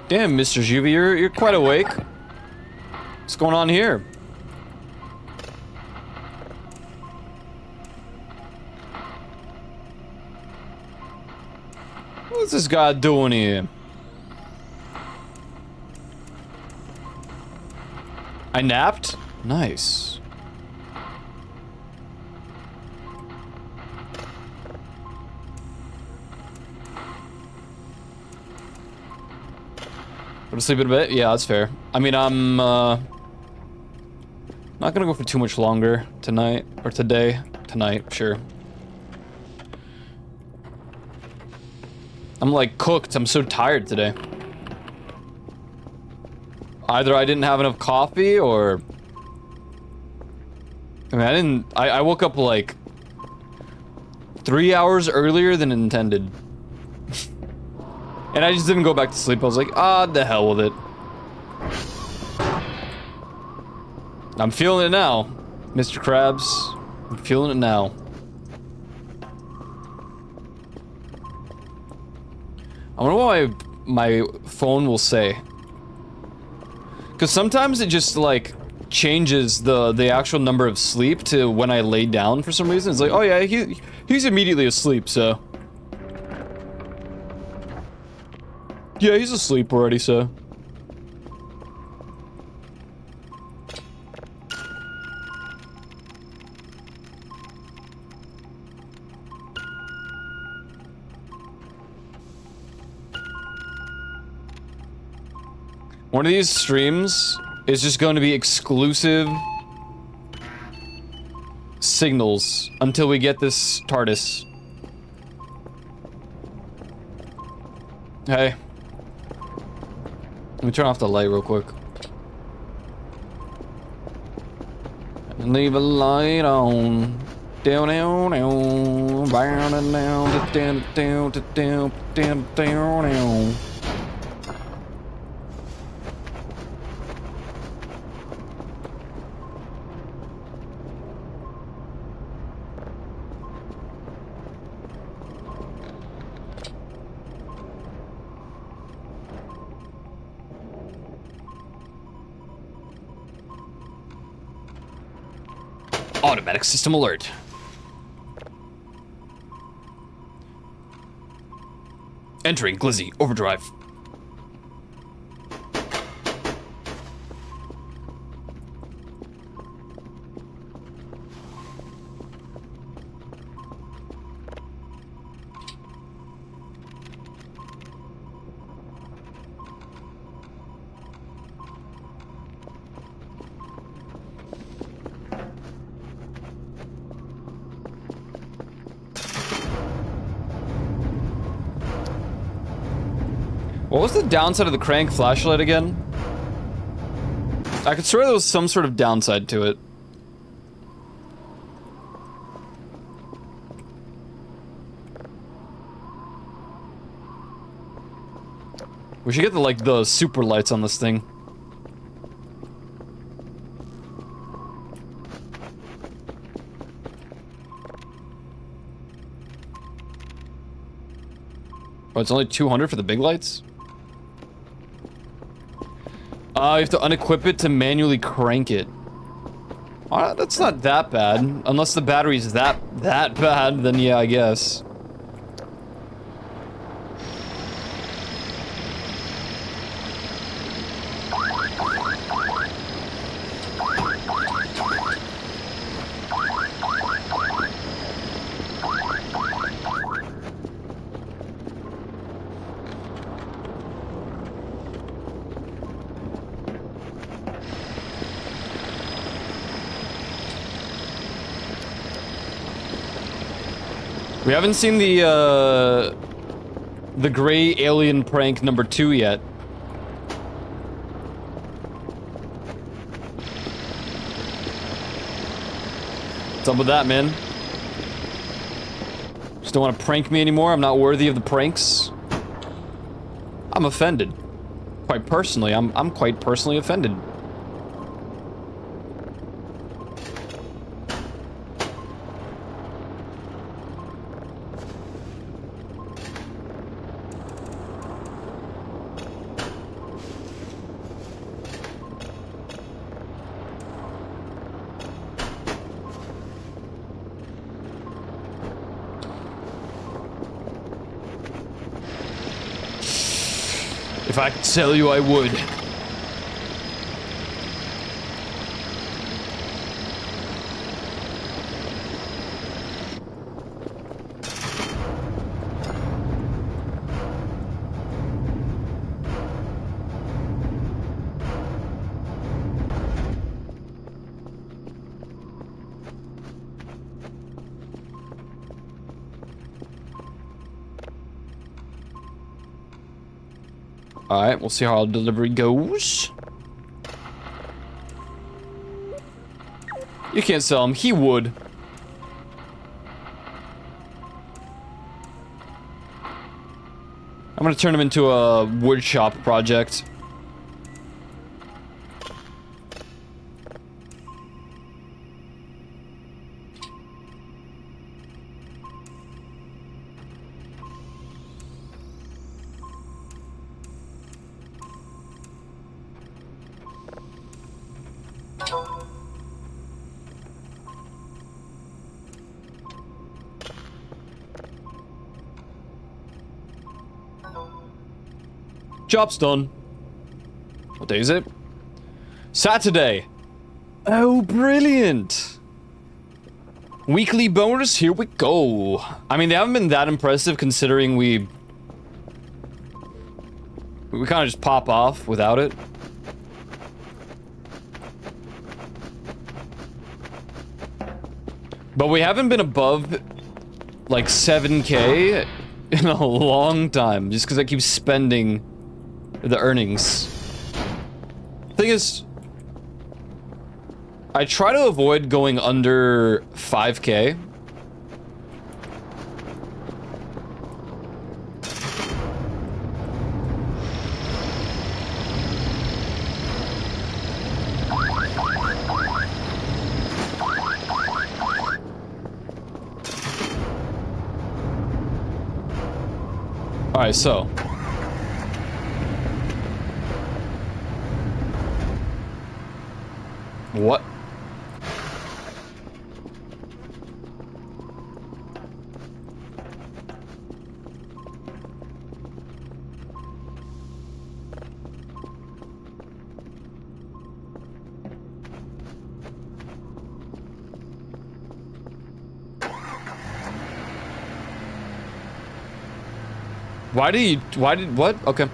Damn, Mr. Juvie, you're quite awake. What's going on here? What's this guy doing here? I napped? Nice. Go to sleep in a bit? Yeah, that's fair. I mean, I'm not gonna go for too much longer tonight, or today. Tonight, sure. I'm like cooked, I'm so tired today. Either I didn't have enough coffee, or... I mean, I woke up like 3 hours earlier than intended. And I just didn't go back to sleep. I was like, ah, the hell with it. I'm feeling it now, Mr. Krabs. I'm feeling it now. I wonder what my phone will say. Because sometimes it just, like, changes the actual number of sleep to when I lay down for some reason. It's like, oh yeah, he's immediately asleep, so... Yeah, he's asleep already, so... One of these streams is just going to be exclusive signals until we get this TARDIS. Hey. Let me turn off the light real quick. And leave a light on. Down, down, down. Down, down, down, down, down, down, down, down. Automatic system alert. Entering Glizzy Overdrive. What was the downside of the crank flashlight again? I could swear there was some sort of downside to it. We should get the super lights on this thing. Oh, it's only 200 for the big lights? You have to unequip it to manually crank it. That's not that bad. Unless the battery's that bad, then yeah, I guess. We haven't seen the gray alien prank number 2 yet. What's up with that, man? Just don't want to prank me anymore? I'm not worthy of the pranks? I'm offended. Quite personally, I'm quite personally offended. If I could tell you, I would. Alright, we'll see how our delivery goes. You can't sell him. He would. I'm gonna turn him into a wood shop project. Job's done. What day is it? Saturday. Oh, brilliant. Weekly bonus, here we go. I mean, they haven't been that impressive considering we kind of just pop off without it. But we haven't been above like 7K in a long time, just because I keep spending the earnings. Thing is, I try to avoid going under 5K. Alright, so what? Why did, what? Okay.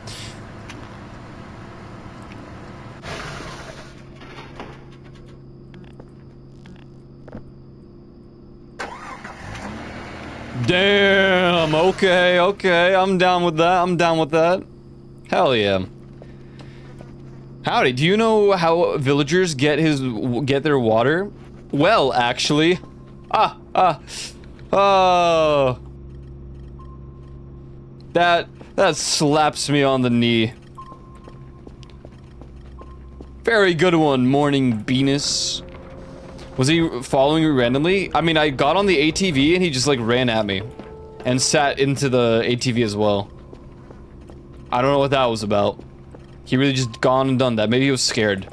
Damn, okay, I'm down with that, Hell yeah. Howdy, do you know how villagers get their water? Well, actually. Oh. That slaps me on the knee. Very good one, Morning Venus. Was he following you randomly? I mean, I got on the ATV and he just like ran at me. And sat into the ATV as well. I don't know what that was about. He really just gone and done that. Maybe he was scared.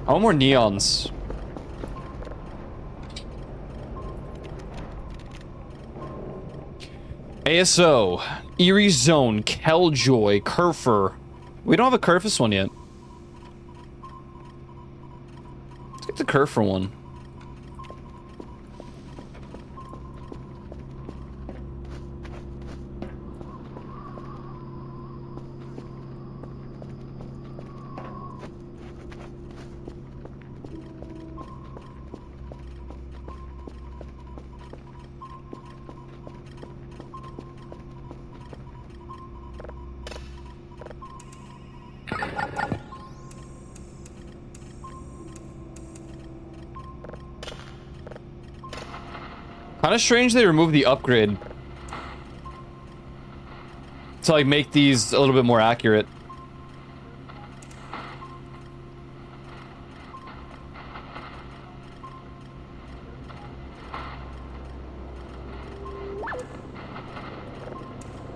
I want more neons. ASO, Eerie Zone, Keljoy, Kerfer. We don't have a Kerfus one yet. Let's get the Kerfer one. Kinda strange they removed the upgrade. To like make these a little bit more accurate.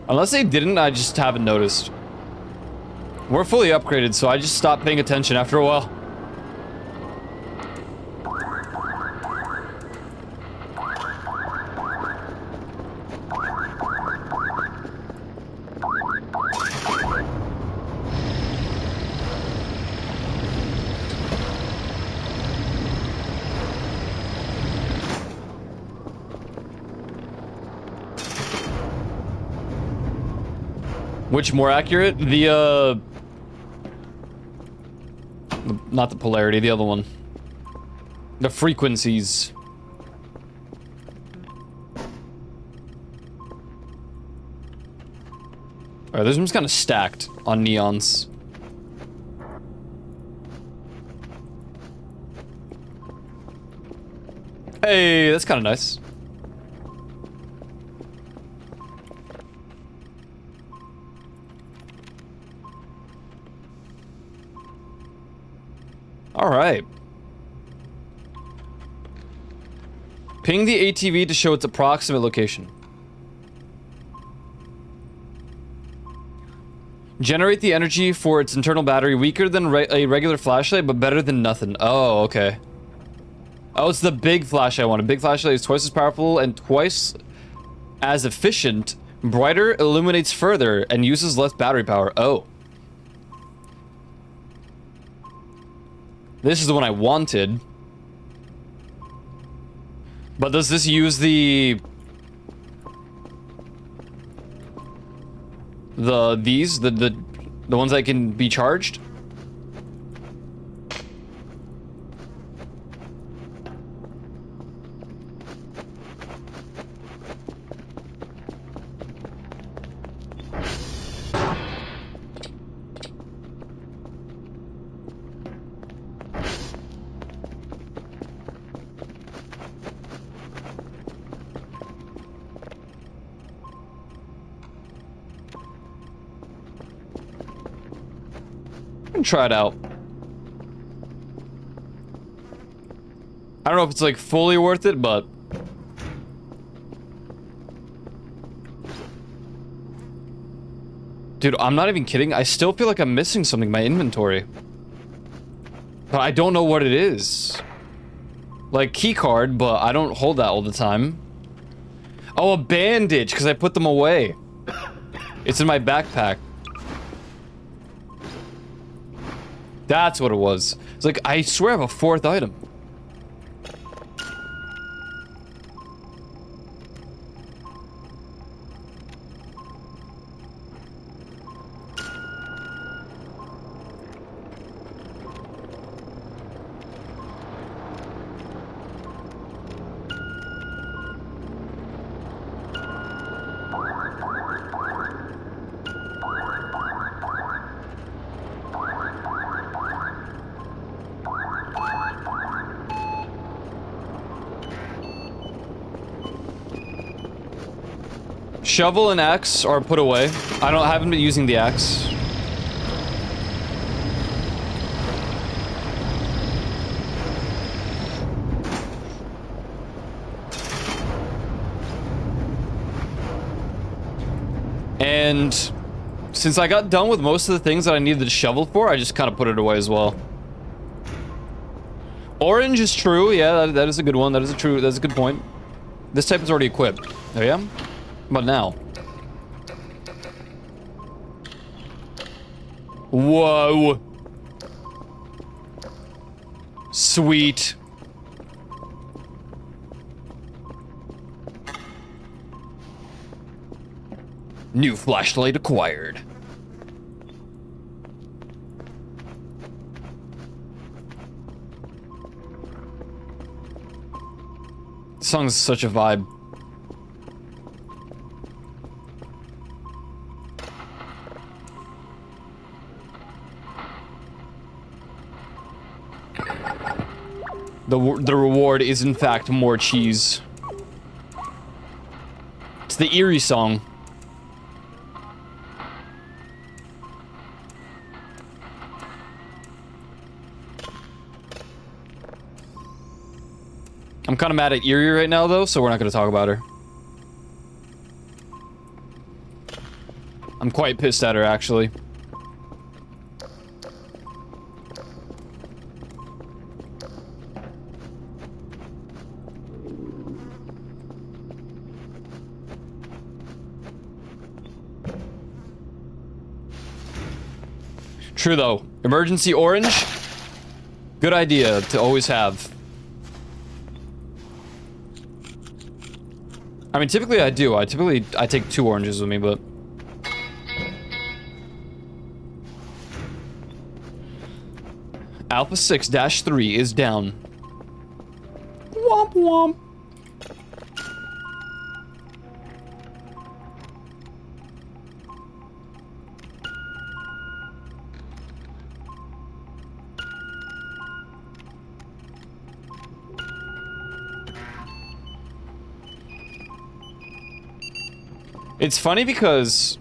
Unless they didn't, I just haven't noticed. We're fully upgraded, so I just stopped paying attention after a while. Which more accurate? The not the polarity, the other one. The frequencies. Alright, this one's kind of stacked on neons. Hey, that's kind of nice. Alright. Ping the ATV to show its approximate location. Generate the energy for its internal battery, weaker than a regular flashlight, but better than nothing. Oh, okay. Oh, it's the big flashlight I want. A big flashlight is twice as powerful and twice as efficient. Brighter, illuminates further, and uses less battery power. Oh. This is the one I wanted. But does this use the ones that can be charged? Try it out. I don't know if it's like fully worth it, but dude, I'm not even kidding. I still feel like I'm missing something in my inventory, but I don't know what it is. Like key card, but I don't hold that all the time. Oh, a bandage, because I put them away. It's in my backpack. That's what it was. It's like, I swear I have a fourth item. Shovel and axe are put away. Haven't been using the axe. And since I got done with most of the things that I needed the shovel for, I just kind of put it away as well. Orange is true. Yeah, that is a good one. That's a good point. This type is already equipped. Oh yeah? But now. Whoa. Sweet. New flashlight acquired. This song's such a vibe. The reward is in fact more cheese. It's the Eerie song. I'm kind of mad at Eerie right now though, so we're not going to talk about her. I'm quite pissed at her, actually. True, though. Emergency orange. Good idea to always have. I mean, typically I do. I take 2 oranges with me, but... Alpha 6-3 is down. Womp womp. It's funny because...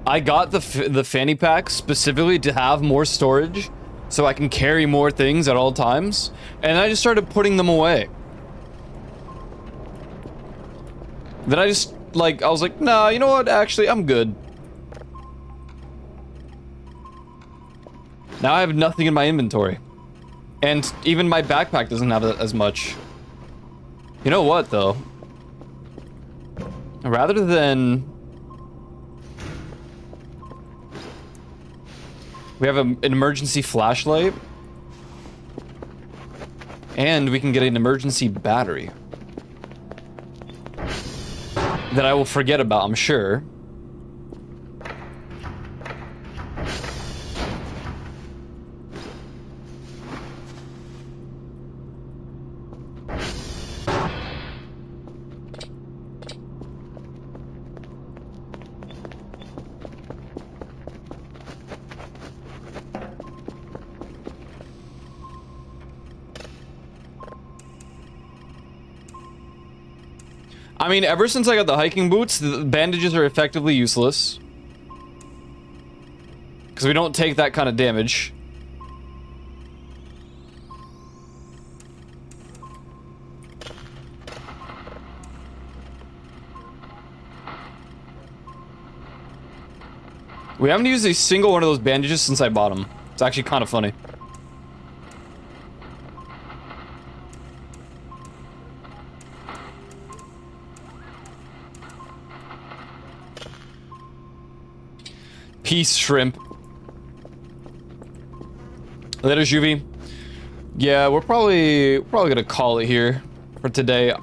I got the fanny pack specifically to have more storage, so I can carry more things at all times, and I just started putting them away. Then I just, like, I was like, nah, you know what, actually, I'm good. Now I have nothing in my inventory. And even my backpack doesn't have as much. You know what, though? Rather than... We have an emergency flashlight. And we can get an emergency battery. That I will forget about, I'm sure. I mean, ever since I got the hiking boots, the bandages are effectively useless. Because we don't take that kind of damage. We haven't used a single one of those bandages since I bought them. It's actually kind of funny. Peace, shrimp. Later, Juvie. Yeah, we're probably gonna call it here for today.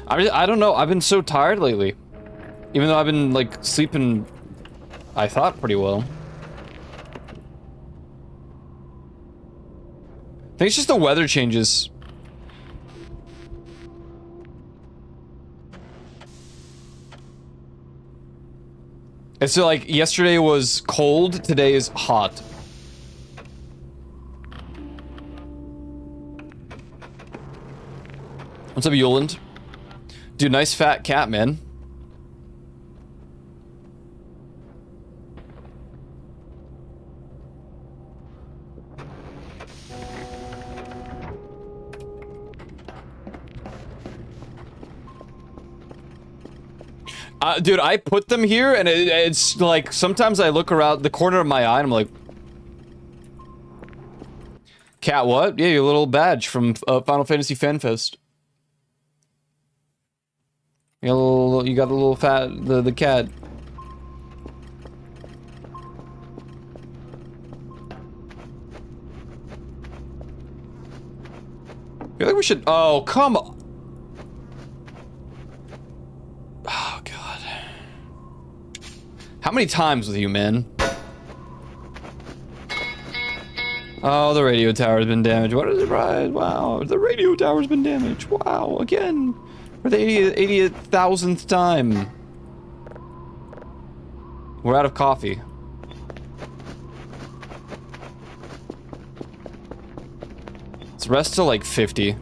I don't know. I've been so tired lately. Even though I've been like sleeping, I thought pretty well. I think it's just the weather changes. It's so like yesterday was cold, today is hot. What's up, Yoland? Dude, nice fat cat, man. Dude, I put them here, and it's like, sometimes I look around the corner of my eye, and I'm like... Cat what? Yeah, your little badge from Final Fantasy FanFest. You got a little fat, the cat. I feel like we should... Oh, come on. Oh, God. How many times with you, man? Oh, the radio tower's been damaged. What is it, right? Wow, the radio tower's been damaged. Wow, again. For the 80,000th time. We're out of coffee. Let's rest to like 50.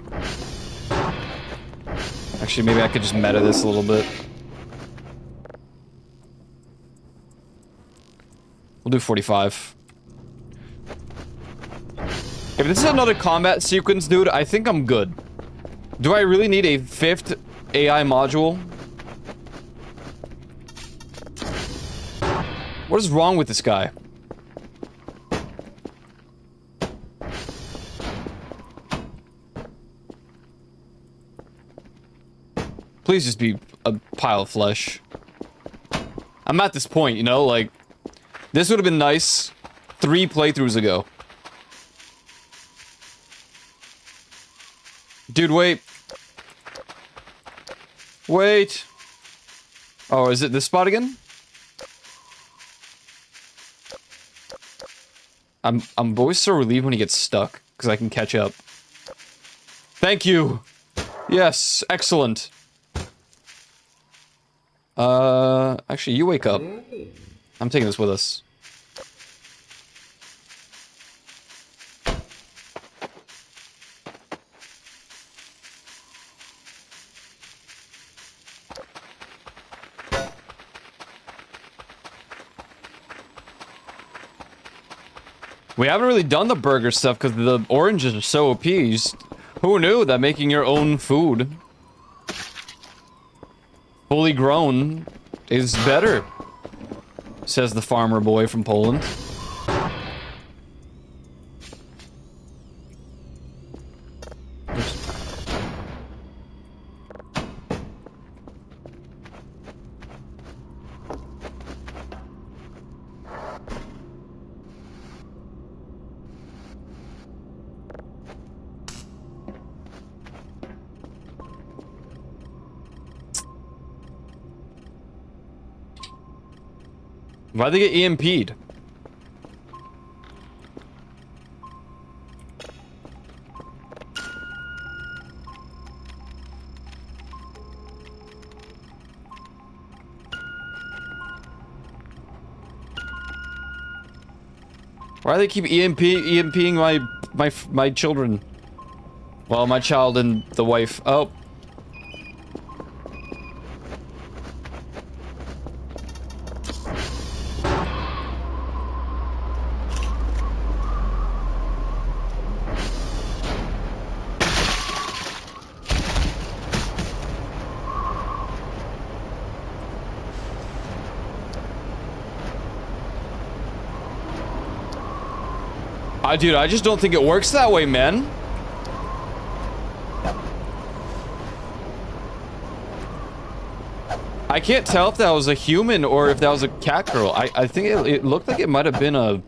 Actually, maybe I could just meta this a little bit. We'll do 45. If this is another combat sequence, dude, I think I'm good. Do I really need a 5th AI module? What is wrong with this guy? Please just be a pile of flesh. I'm at this point, you know, like, this would have been nice 3 playthroughs ago. Dude, wait. Wait. Oh, is it this spot again? I'm always so relieved when he gets stuck, because I can catch up. Thank you! Yes, excellent. Actually, you wake up. I'm taking this with us. We haven't really done the burger stuff because the oranges are so appeased. Who knew that making your own food, fully grown, is better? Says the farmer boy from Poland. Why'd they get EMP'd? Why do they keep EMPing my children? Well, my child and the wife. Oh. Dude, I just don't think it works that way, man. I can't tell if that was a human or if that was a cat girl. I think it looked like it might have been a...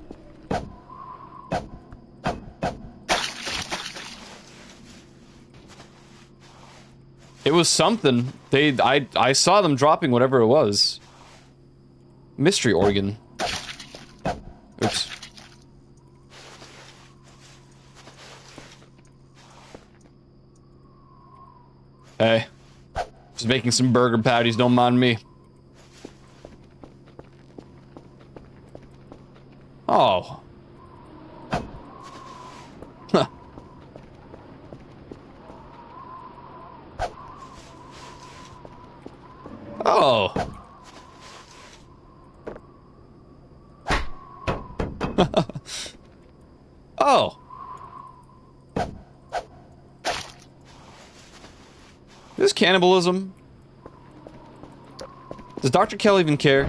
It was something. I saw them dropping whatever it was. Mystery organ. Oops. Hey, just making some burger patties, don't mind me. Oh. Huh. Oh. Oh. This cannibalism? Does Dr. Kell even care?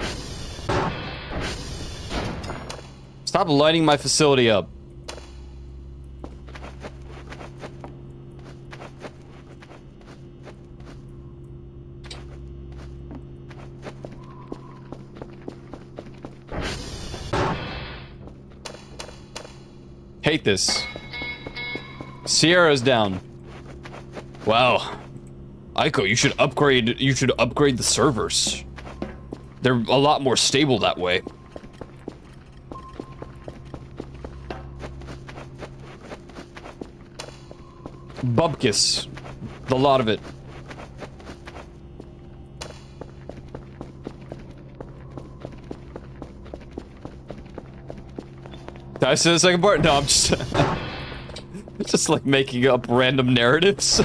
Stop lighting my facility up. Hate this. Sierra's down. Wow. Aiko, you should upgrade the servers. They're a lot more stable that way. Bubkus. The lot of it. Did I say the second part? No, I'm just... just like making up random narratives.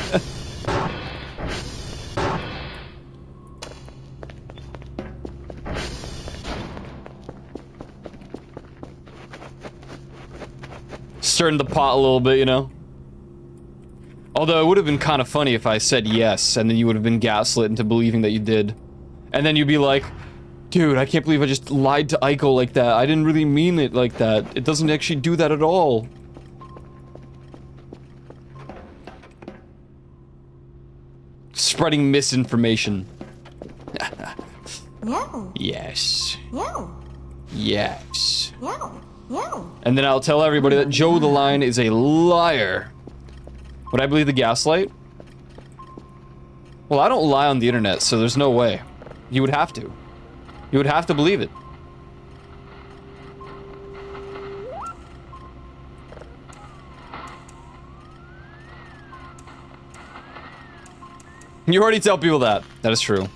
Stirring the pot a little bit, you know? Although it would have been kind of funny if I said yes, and then you would have been gaslit into believing that you did. And then you'd be like, dude, I can't believe I just lied to Aiko like that. I didn't really mean it like that. It doesn't actually do that at all. Spreading misinformation. No. Yes. No. Yes. No. No. And then I'll tell everybody that Joe the Lion is a liar. Would I believe the gaslight? Well, I don't lie on the internet, so there's no way. You would have to. You would have to believe it. You already tell people that. That is true.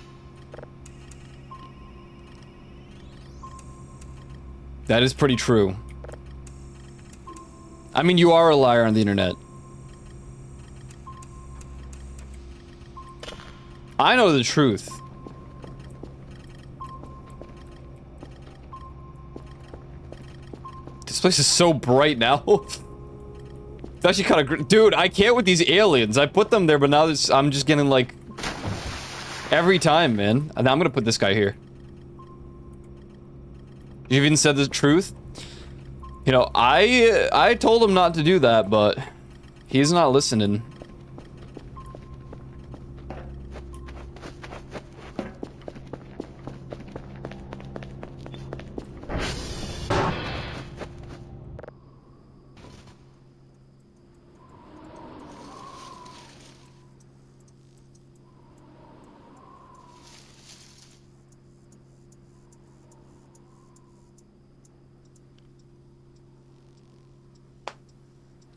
That is pretty true. I mean, you are a liar on the internet. I know the truth. This place is so bright now. It's actually kind of dude, I can't with these aliens. I put them there, but now I'm just getting like every time, man. And I'm gonna put this guy here. You even said the truth. You know, I told him not to do that, but he's not listening.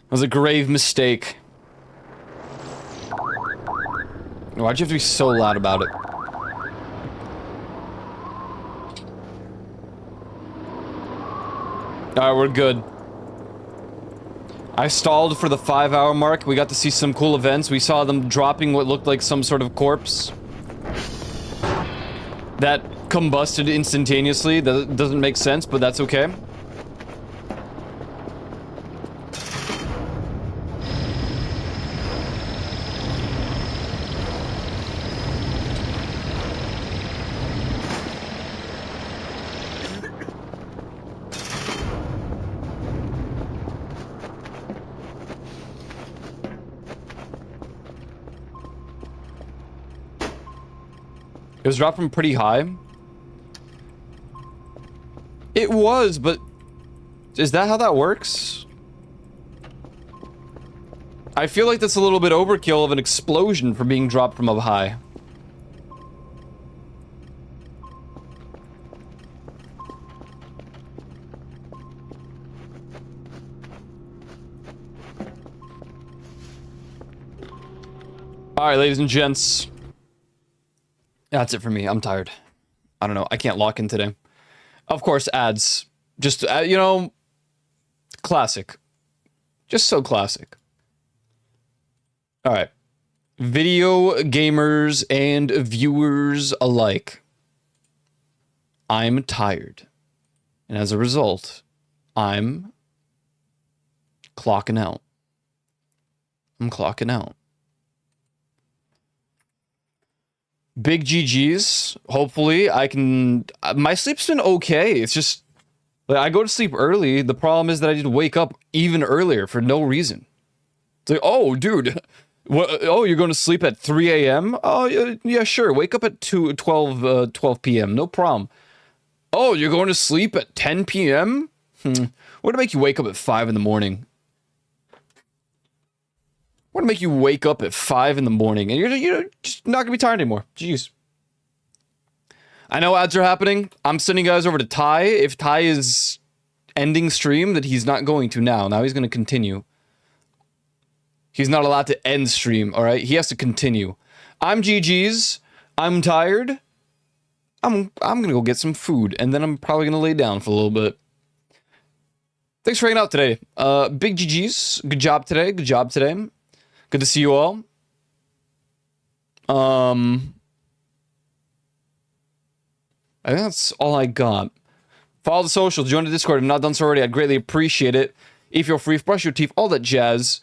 It was a grave mistake. Why'd you have to be so loud about it? Alright, we're good. I stalled for the 5-hour mark. We got to see some cool events. We saw them dropping what looked like some sort of corpse that combusted instantaneously. That doesn't make sense, but that's okay. It was dropped from pretty high. It was, but is that how that works? I feel like that's a little bit overkill of an explosion for being dropped from up high. Alright, ladies and gents. That's it for me. I'm tired. I don't know. I can't lock in today. Of course, ads. Just, you know, classic. Just so classic. All right. Video gamers and viewers alike. I'm tired. And as a result, I'm clocking out. I'm clocking out. Big GG's. Hopefully I can... My sleep's been okay. It's just... Like, I go to sleep early. The problem is that I need to wake up even earlier for no reason. It's like, oh, dude. What, oh, you're going to sleep at 3 a.m.? Oh, yeah, sure. Wake up at 12 p.m. No problem. Oh, you're going to sleep at 10 p.m.? What to make you wake up at 5 in the morning? What to make you wake up at 5 in the morning and you're just not gonna be tired anymore? Jeez. I know ads are happening. I'm sending guys over to Ty. If Ty is ending stream, that he's not going to now. Now he's gonna continue. He's not allowed to end stream, alright? He has to continue. I'm GG's. I'm tired. I'm gonna go get some food, and then I'm probably gonna lay down for a little bit. Thanks for hanging out today. Big GG's. Good job today. Good job today. Good to see you all. I think that's all I got. Follow the socials, join the Discord if you've not done so already. I'd greatly appreciate it. If you're free, brush your teeth, all that jazz.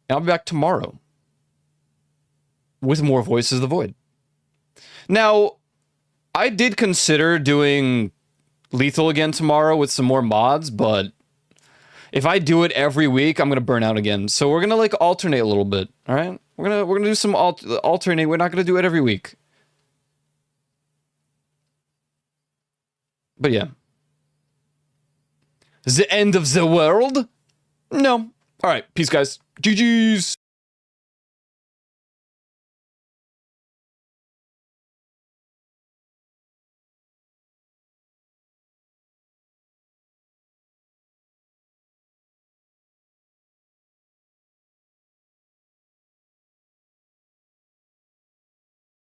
And I'll be back tomorrow with more Voices of the Void. Now, I did consider doing Lethal again tomorrow with some more mods, but if I do it every week, I'm gonna burn out again. So we're gonna like alternate a little bit. All right, we're gonna do some alternate. We're not gonna do it every week. But yeah, the end of the world? No. All right, peace, guys. GG's.